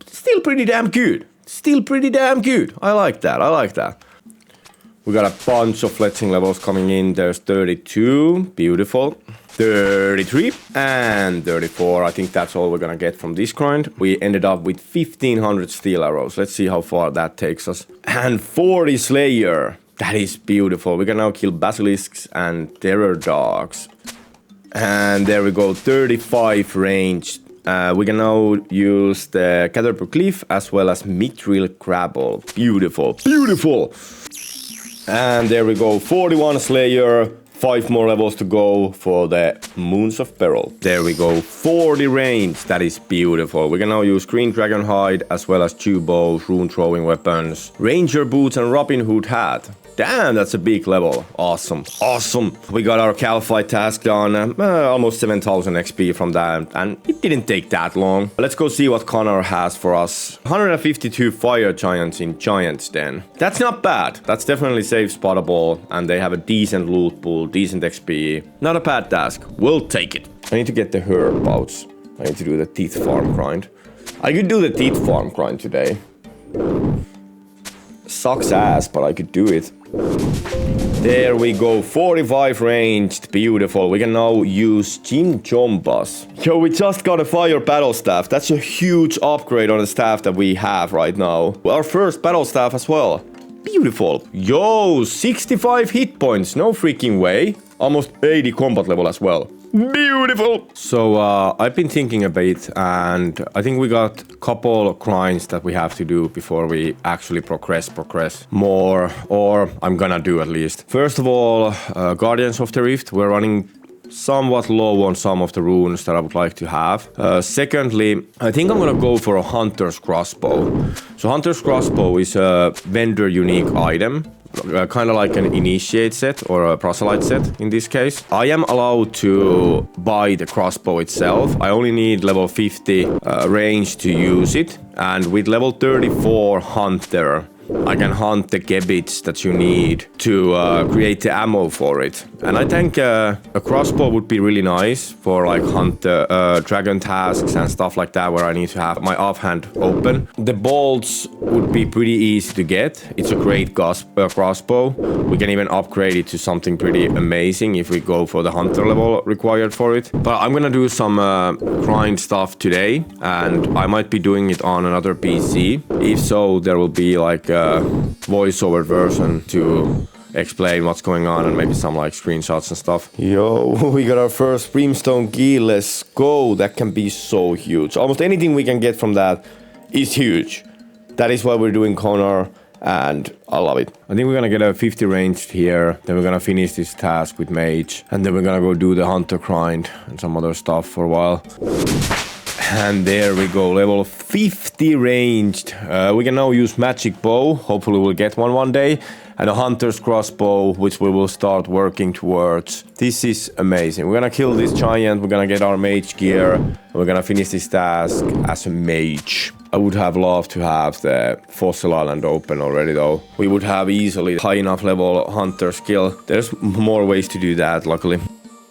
still pretty damn good. Still pretty damn good. I like that. I like that. We got a bunch of fletching levels coming in. There's 32. Beautiful. 33 and 34. I think that's all we're gonna get from this grind. We ended up with 1500 steel arrows. Let's see how far that takes us. And 40 Slayer. That is beautiful. We can now kill basilisks and terror dogs. And there we go, 35 range. We can now use the Caterpillar Glyph as well as Mithril Crabble. Beautiful, beautiful! And there we go, 41 Slayer, 5 more levels to go for the Moons of Peril. There we go, 40 range, that is beautiful. We can now use Green Dragon Hide as well as 2 bows, rune throwing weapons, Ranger Boots and Robin Hood hat. Damn, that's a big level. Awesome, awesome. We got our Cal Fight task done, almost 7,000 XP from that, and it didn't take that long. Let's go see what Connor has for us. 152 Fire Giants in Giants Den. That's not bad. That's definitely safe spottable, and they have a decent loot pool, decent XP. Not a bad task. We'll take it. I need to get the herb pouch. I need to do the teeth farm grind. I could do the teeth farm grind today. Sucks ass, but I could do it. There we go, 45 ranged, beautiful. We can now use Jim Jombas. Yo, we just got a fire battle staff. That's a huge upgrade on the staff that we have right now. Our first battle staff as well. Beautiful. Yo, 65 hit points, no freaking way. Almost 80 combat level as well. Beautiful! So, I've been thinking a bit, and I think we got a couple of grinds that we have to do before we actually progress more, or I'm gonna do at least. First of all, Guardians of the Rift, we're running somewhat low on some of the runes that I would like to have. Secondly, I think I'm gonna go for a Hunter's Crossbow. So Hunter's Crossbow is a vendor unique item. Kind of like an initiate set or a proselyte set in this case. I am allowed to buy the crossbow itself. I only need level 50 range to use it. And with level 34 hunter, I can hunt the gibbets that you need to create the ammo for it. And I think a crossbow would be really nice for like hunt dragon tasks and stuff like that, where I need to have my offhand open. The bolts would be pretty easy to get. It's a great crossbow. We can even upgrade it to something pretty amazing if we go for the hunter level required for it. But I'm gonna do some grind stuff today, and I might be doing it on another PC. If so, there will be like a voiceover version to explain what's going on and maybe some like screenshots and stuff. Yo, we got our first Brimstone key. Let's go. That can be so huge. Almost anything we can get from that is huge. That is why we're doing Connor, and I love it. I think we're gonna get a 50 ranged here, then we're gonna finish this task with Mage, and then we're gonna go do the Hunter grind and some other stuff for a while. And there we go, level 50 ranged. We can now use Magic Bow, hopefully we'll get one day, and a Hunter's Crossbow, which we will start working towards. This is amazing. We're gonna kill this giant, we're gonna get our mage gear, and we're gonna finish this task as a mage. I would have loved to have the Fossil Island open already though. We would have easily high enough level hunter skill. There's more ways to do that, luckily.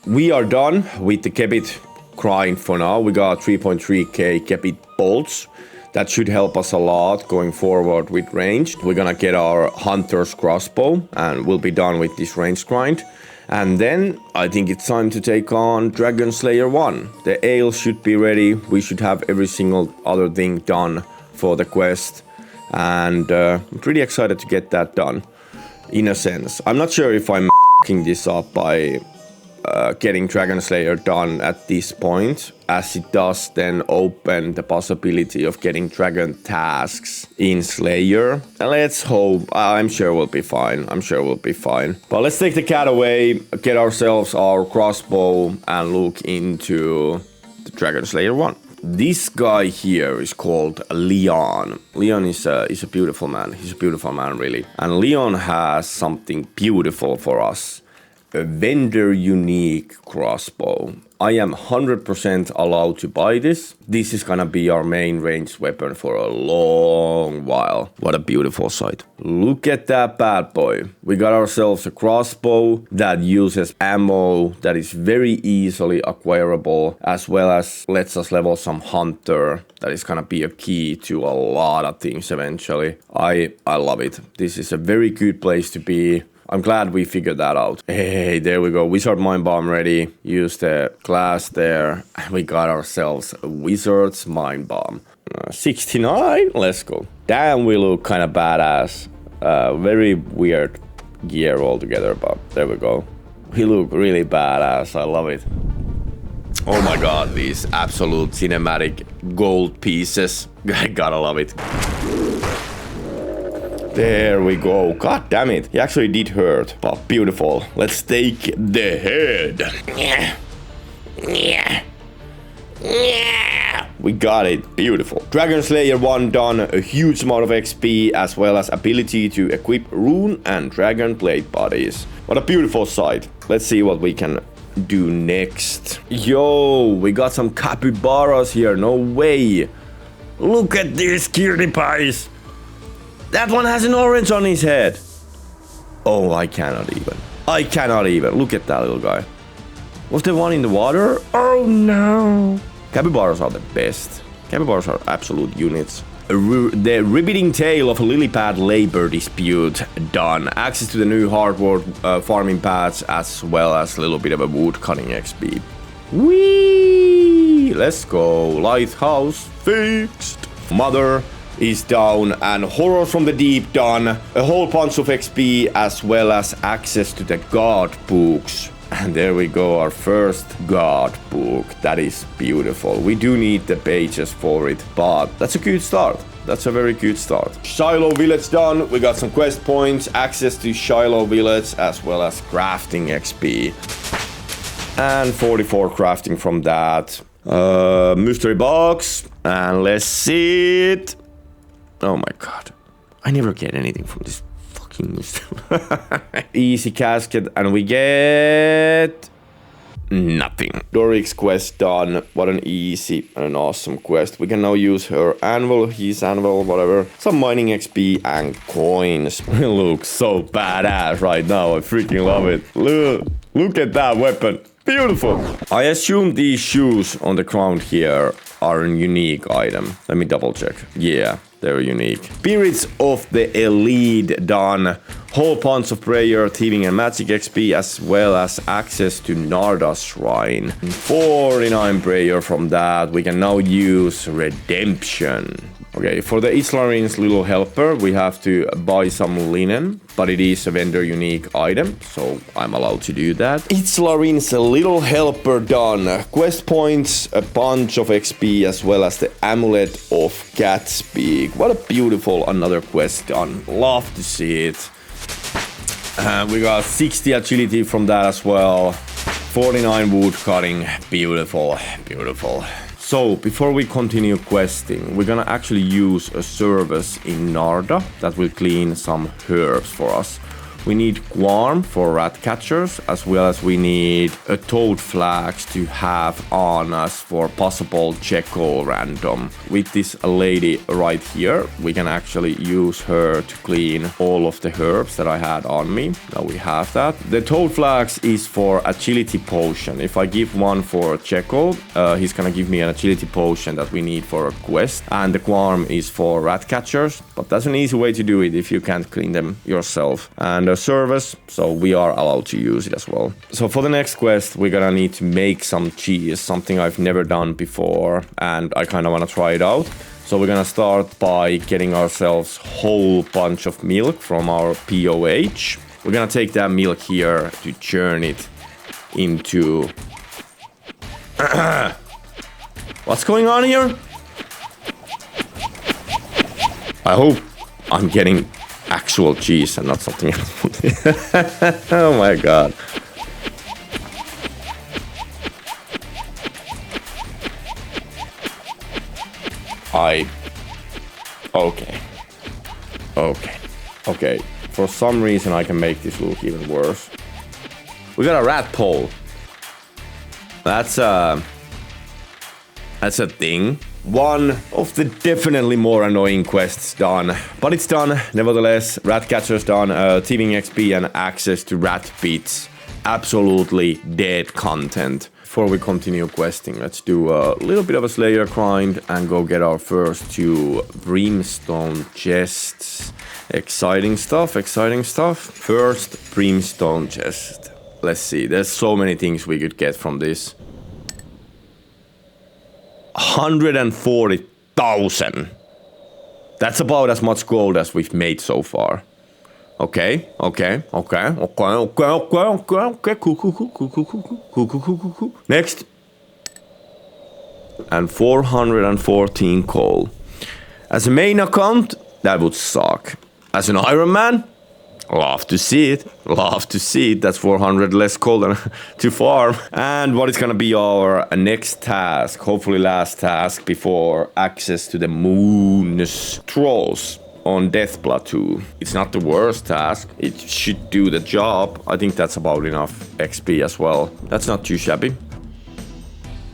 We are done with the Kebit grind for now. We got 3.3k Kebit bolts. That should help us a lot going forward with ranged. We're gonna get our Hunter's Crossbow and we'll be done with this ranged grind. And then I think it's time to take on Dragon Slayer 1. The ale should be ready. We should have every single other thing done for the quest. And I'm pretty excited to get that done, in a sense. I'm not sure if I'm f***ing this up by getting Dragon Slayer done at this point, as it does then open the possibility of getting dragon tasks in Slayer. And let's hope. I'm sure we'll be fine. But let's take the cat away, get ourselves our crossbow, and look into the Dragon Slayer 1. This guy here is called Leon. Leon is a beautiful man. He's a beautiful man, really. And Leon has something beautiful for us. A vendor unique crossbow. I am 100% allowed to buy this. This is gonna be our main ranged weapon for a long while. What a beautiful sight. Look at that bad boy. We got ourselves a crossbow that uses ammo that is very easily acquirable, as well as lets us level some hunter. That is gonna be a key to a lot of things eventually. I love it. This is a very good place to be. I'm glad we figured that out. Hey, there we go. Wizard Mind Bomb ready. Use the glass there. We got ourselves a Wizard's Mind Bomb. 69? Let's go. Damn, we look kind of badass. Very weird gear altogether, but there we go. We look really badass. I love it. Oh my god, these absolute cinematic gold pieces. I gotta love it. There we go. God damn it. He actually did hurt, but beautiful. Let's take the head. We got it. Beautiful. Dragon Slayer 1 done. A huge amount of XP as well as ability to equip rune and dragon blade bodies. What a beautiful sight. Let's see what we can do next. Yo, we got some capybaras here. No way. Look at these cutie pies. That one has an orange on his head. Oh, I cannot even. I cannot even. Look at that little guy. Was there one in the water? Oh no. Capybaras are the best. Capybaras are absolute units. The riveting tale of a lily pad labor dispute done. Access to the new hardwood farming pads as well as a little bit of a wood cutting XP. Whee! Let's go. Lighthouse fixed. Mother is down and Horror from the Deep done. A whole bunch of XP as well as access to the god books. And there we go, our first god book. That is beautiful. We do need the pages for it, but that's a good start. That's a very good start. Shiloh Village done. We got some quest points, access to Shiloh Village as well as crafting XP. And 44 crafting from that. Mystery box. And let's see it. Oh my god. I never get anything from this fucking mystery. Easy casket and we get nothing. Doric's quest done. What an easy and an awesome quest. We can now use her anvil, his anvil, whatever. Some mining XP and coins. It looks so badass right now. I freaking love it. Look at that weapon. Beautiful. I assume these shoes on the ground here are a unique item. Let me double check. Yeah, they're unique. Spirits of the Elite done. Whole bunch of prayer, thieving and magic XP as well as access to Narda's shrine. 49 prayer from that. We can now use redemption. Okay, for the Islarin's little helper, we have to buy some linen, but it is a vendor unique item, so I'm allowed to do that. Islarin's little helper done. Quest points, a bunch of XP, as well as the amulet of Catspeak. What a beautiful another quest done. Love to see it. We got 60 agility from that as well. 49 wood cutting. Beautiful, beautiful. So, before we continue questing, we're gonna actually use a service in Narda that will clean some herbs for us. We need Guarm for rat catchers, as well as we need a toad flax to have on us for possible Jekyll random. With this lady right here, we can actually use her to clean all of the herbs that I had on me. Now we have that. The toad flax is for agility potion. If I give one for Jekyll, he's gonna give me an agility potion that we need for a quest. And the Guarm is for rat catchers, but that's an easy way to do it if you can't clean them yourself. And service, so we are allowed to use it as well. So for the next quest, we're gonna need to make some cheese, something I've never done before, and I kind of want to try it out. So we're gonna start by getting ourselves a whole bunch of milk from our POH. We're gonna take that milk here to churn it into... What's going on here? I hope I'm getting actual cheese and not something else. Oh my god. Okay. For some reason I can make this look even worse. We got a rat pole. That's a thing. One of the definitely more annoying quests done, but it's done nevertheless. Rat catchers done, thieving XP and access to rat pits. Absolutely dead content. Before we continue questing, let's do a little bit of a Slayer grind and go get our first 2 brimstone chests. Exciting stuff, exciting stuff. First brimstone chest. Let's see, there's so many things we could get from this. 140,000. That's about as much gold as we've made so far. Okay. Cool. Next. and 414 coal. As a main account, that would suck. As an Ironman, love to see it. Love to see it. That's 400 less coal than to farm. And what is gonna be our next task, hopefully last task before access to the moon's trolls on Death Plateau. It's not the worst task. It should do the job. I think that's about enough XP as well. That's not too shabby.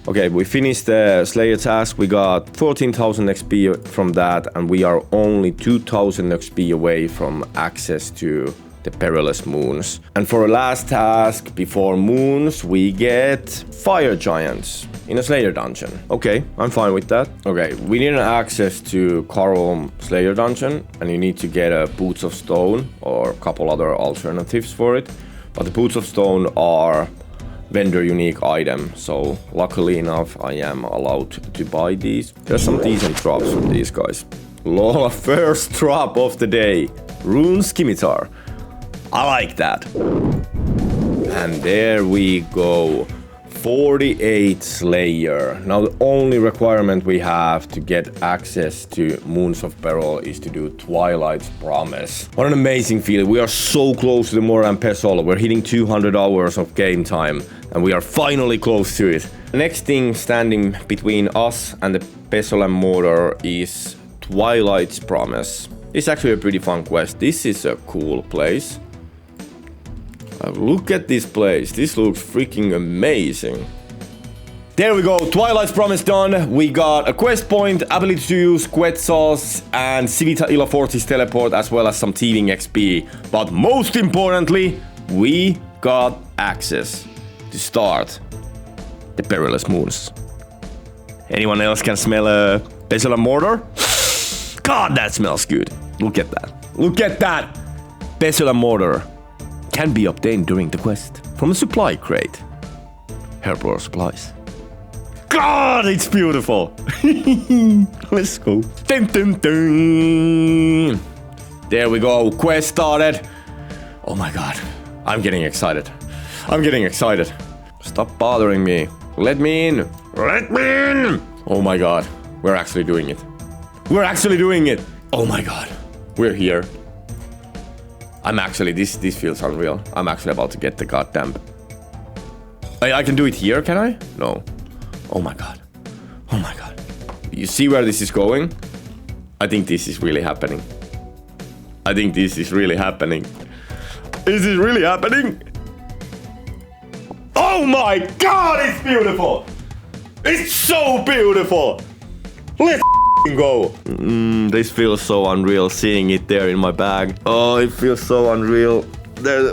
Okay, we finished the Slayer task. We got 14,000 XP from that, and we are only 2,000 XP away from access to the Perilous Moons. And for a last task before Moons, we get Fire Giants in a Slayer dungeon. Okay, I'm fine with that. Okay, we need an access to Coral Slayer dungeon, and you need to get a Boots of Stone or a couple other alternatives for it. But the Boots of Stone are vendor unique item, so luckily enough I am allowed to buy these. There's some decent drops from these guys. Lol, first drop of the day. Rune Scimitar. I like that. And there we go. 48 Slayer. Now the only requirement we have to get access to Moons of Peril is to do Twilight's Promise. What an amazing feeling. We are so close to the Mortar and Pestle. We're hitting 200 hours of game time and we are finally close to it. The next thing standing between us and the Pestle and Mortar is Twilight's Promise. It's actually a pretty fun quest. This is a cool place. Look at this place. This looks freaking amazing. There we go. Twilight's Promise done. We got a quest point, ability to use Quetzals and Civita Illa Fortis teleport, as well as some thieving XP. But most importantly, we got access to start the Perilous Moons. Anyone else can smell a Pestle and Mortar? God, that smells good. Look at that. Look at that. Pestle and Mortar can be obtained during the quest from a supply crate. Herblore supplies. God, it's beautiful. Let's go. Dun, dun, dun. There we go. Quest started. Oh my god. I'm getting excited. I'm getting excited. Stop bothering me. Let me in. Let me in. Oh my god. We're actually doing it. We're actually doing it. Oh my god. We're here. I'm actually, this feels unreal. I'm actually about to get the goddamn... I can do it here, can I? No. Oh my god. Oh my god. You see where this is going? I think this is really happening. I think this is really happening. Is this really happening? Oh my god, it's beautiful! It's so beautiful! Let's go. This feels so unreal seeing it there in my bag. Oh, it feels so unreal.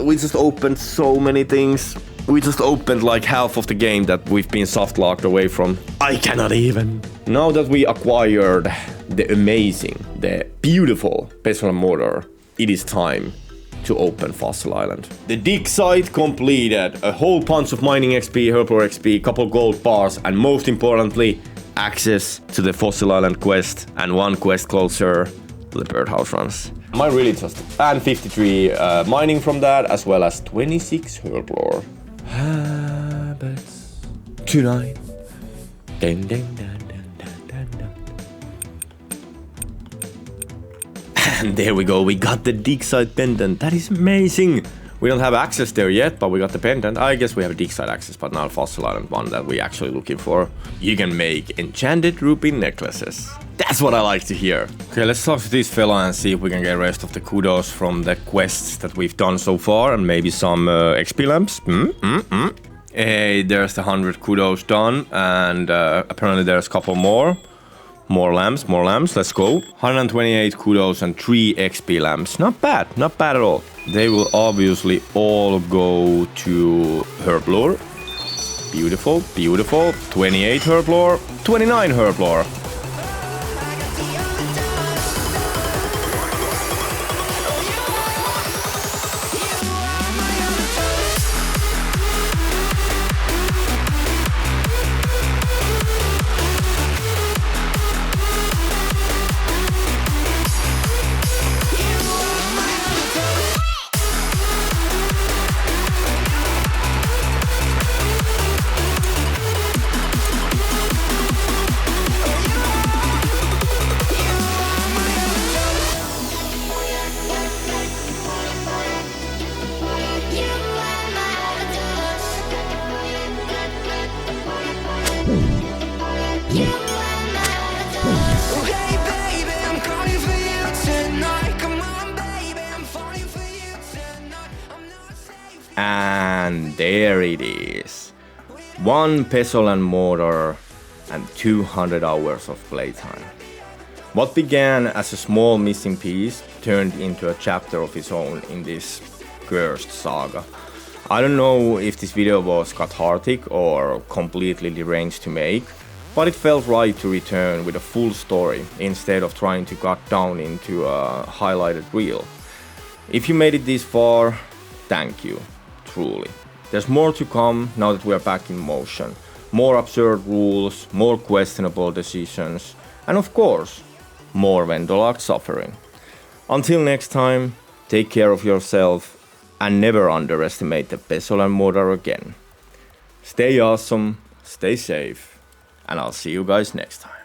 We just opened so many things. We just opened like half of the game that we've been soft locked away from. I cannot even. Now that we acquired the amazing, the beautiful Pestle and Mortar, it is time to open Fossil Island. The dig site completed. A whole bunch of mining XP, Herblore XP, couple gold bars, and most importantly, access to the Fossil Island quest and one quest closer to the birdhouse runs. Am I really just... And 53 mining from that, as well as 26 Herblore. Habits tonight. Dun, dun, dun, dun, dun, dun, dun. And there we go, we got the dig site pendant. That is amazing. We don't have access there yet, but we got the pendant. I guess we have a dig site access, but not a Fossil Island one that we're actually looking for. You can make enchanted rupee necklaces. That's what I like to hear. Okay, let's talk to this fella and see if we can get the rest of the kudos from the quests that we've done so far, and maybe some XP lamps. Hey, there's the 100 kudos done, and apparently there's a couple more. More lamps, let's go. 128 kudos and 3 XP lamps. Not bad at all. They will obviously all go to Herblore. Beautiful, beautiful. 28 Herblore, 29 Herblore. And there it is. 1 Pestle and Mortar and 200 hours of playtime. What began as a small missing piece turned into a chapter of its own in this cursed saga. I don't know if this video was cathartic or completely deranged to make, but it felt right to return with a full story instead of trying to cut down into a highlighted reel. If you made it this far, thank you, truly. There's more to come now that we are back in motion. More absurd rules, more questionable decisions, and of course, more vendor-locked suffering. Until next time, take care of yourself and never underestimate the Pestle and Mortar again. Stay awesome, stay safe, and I'll see you guys next time.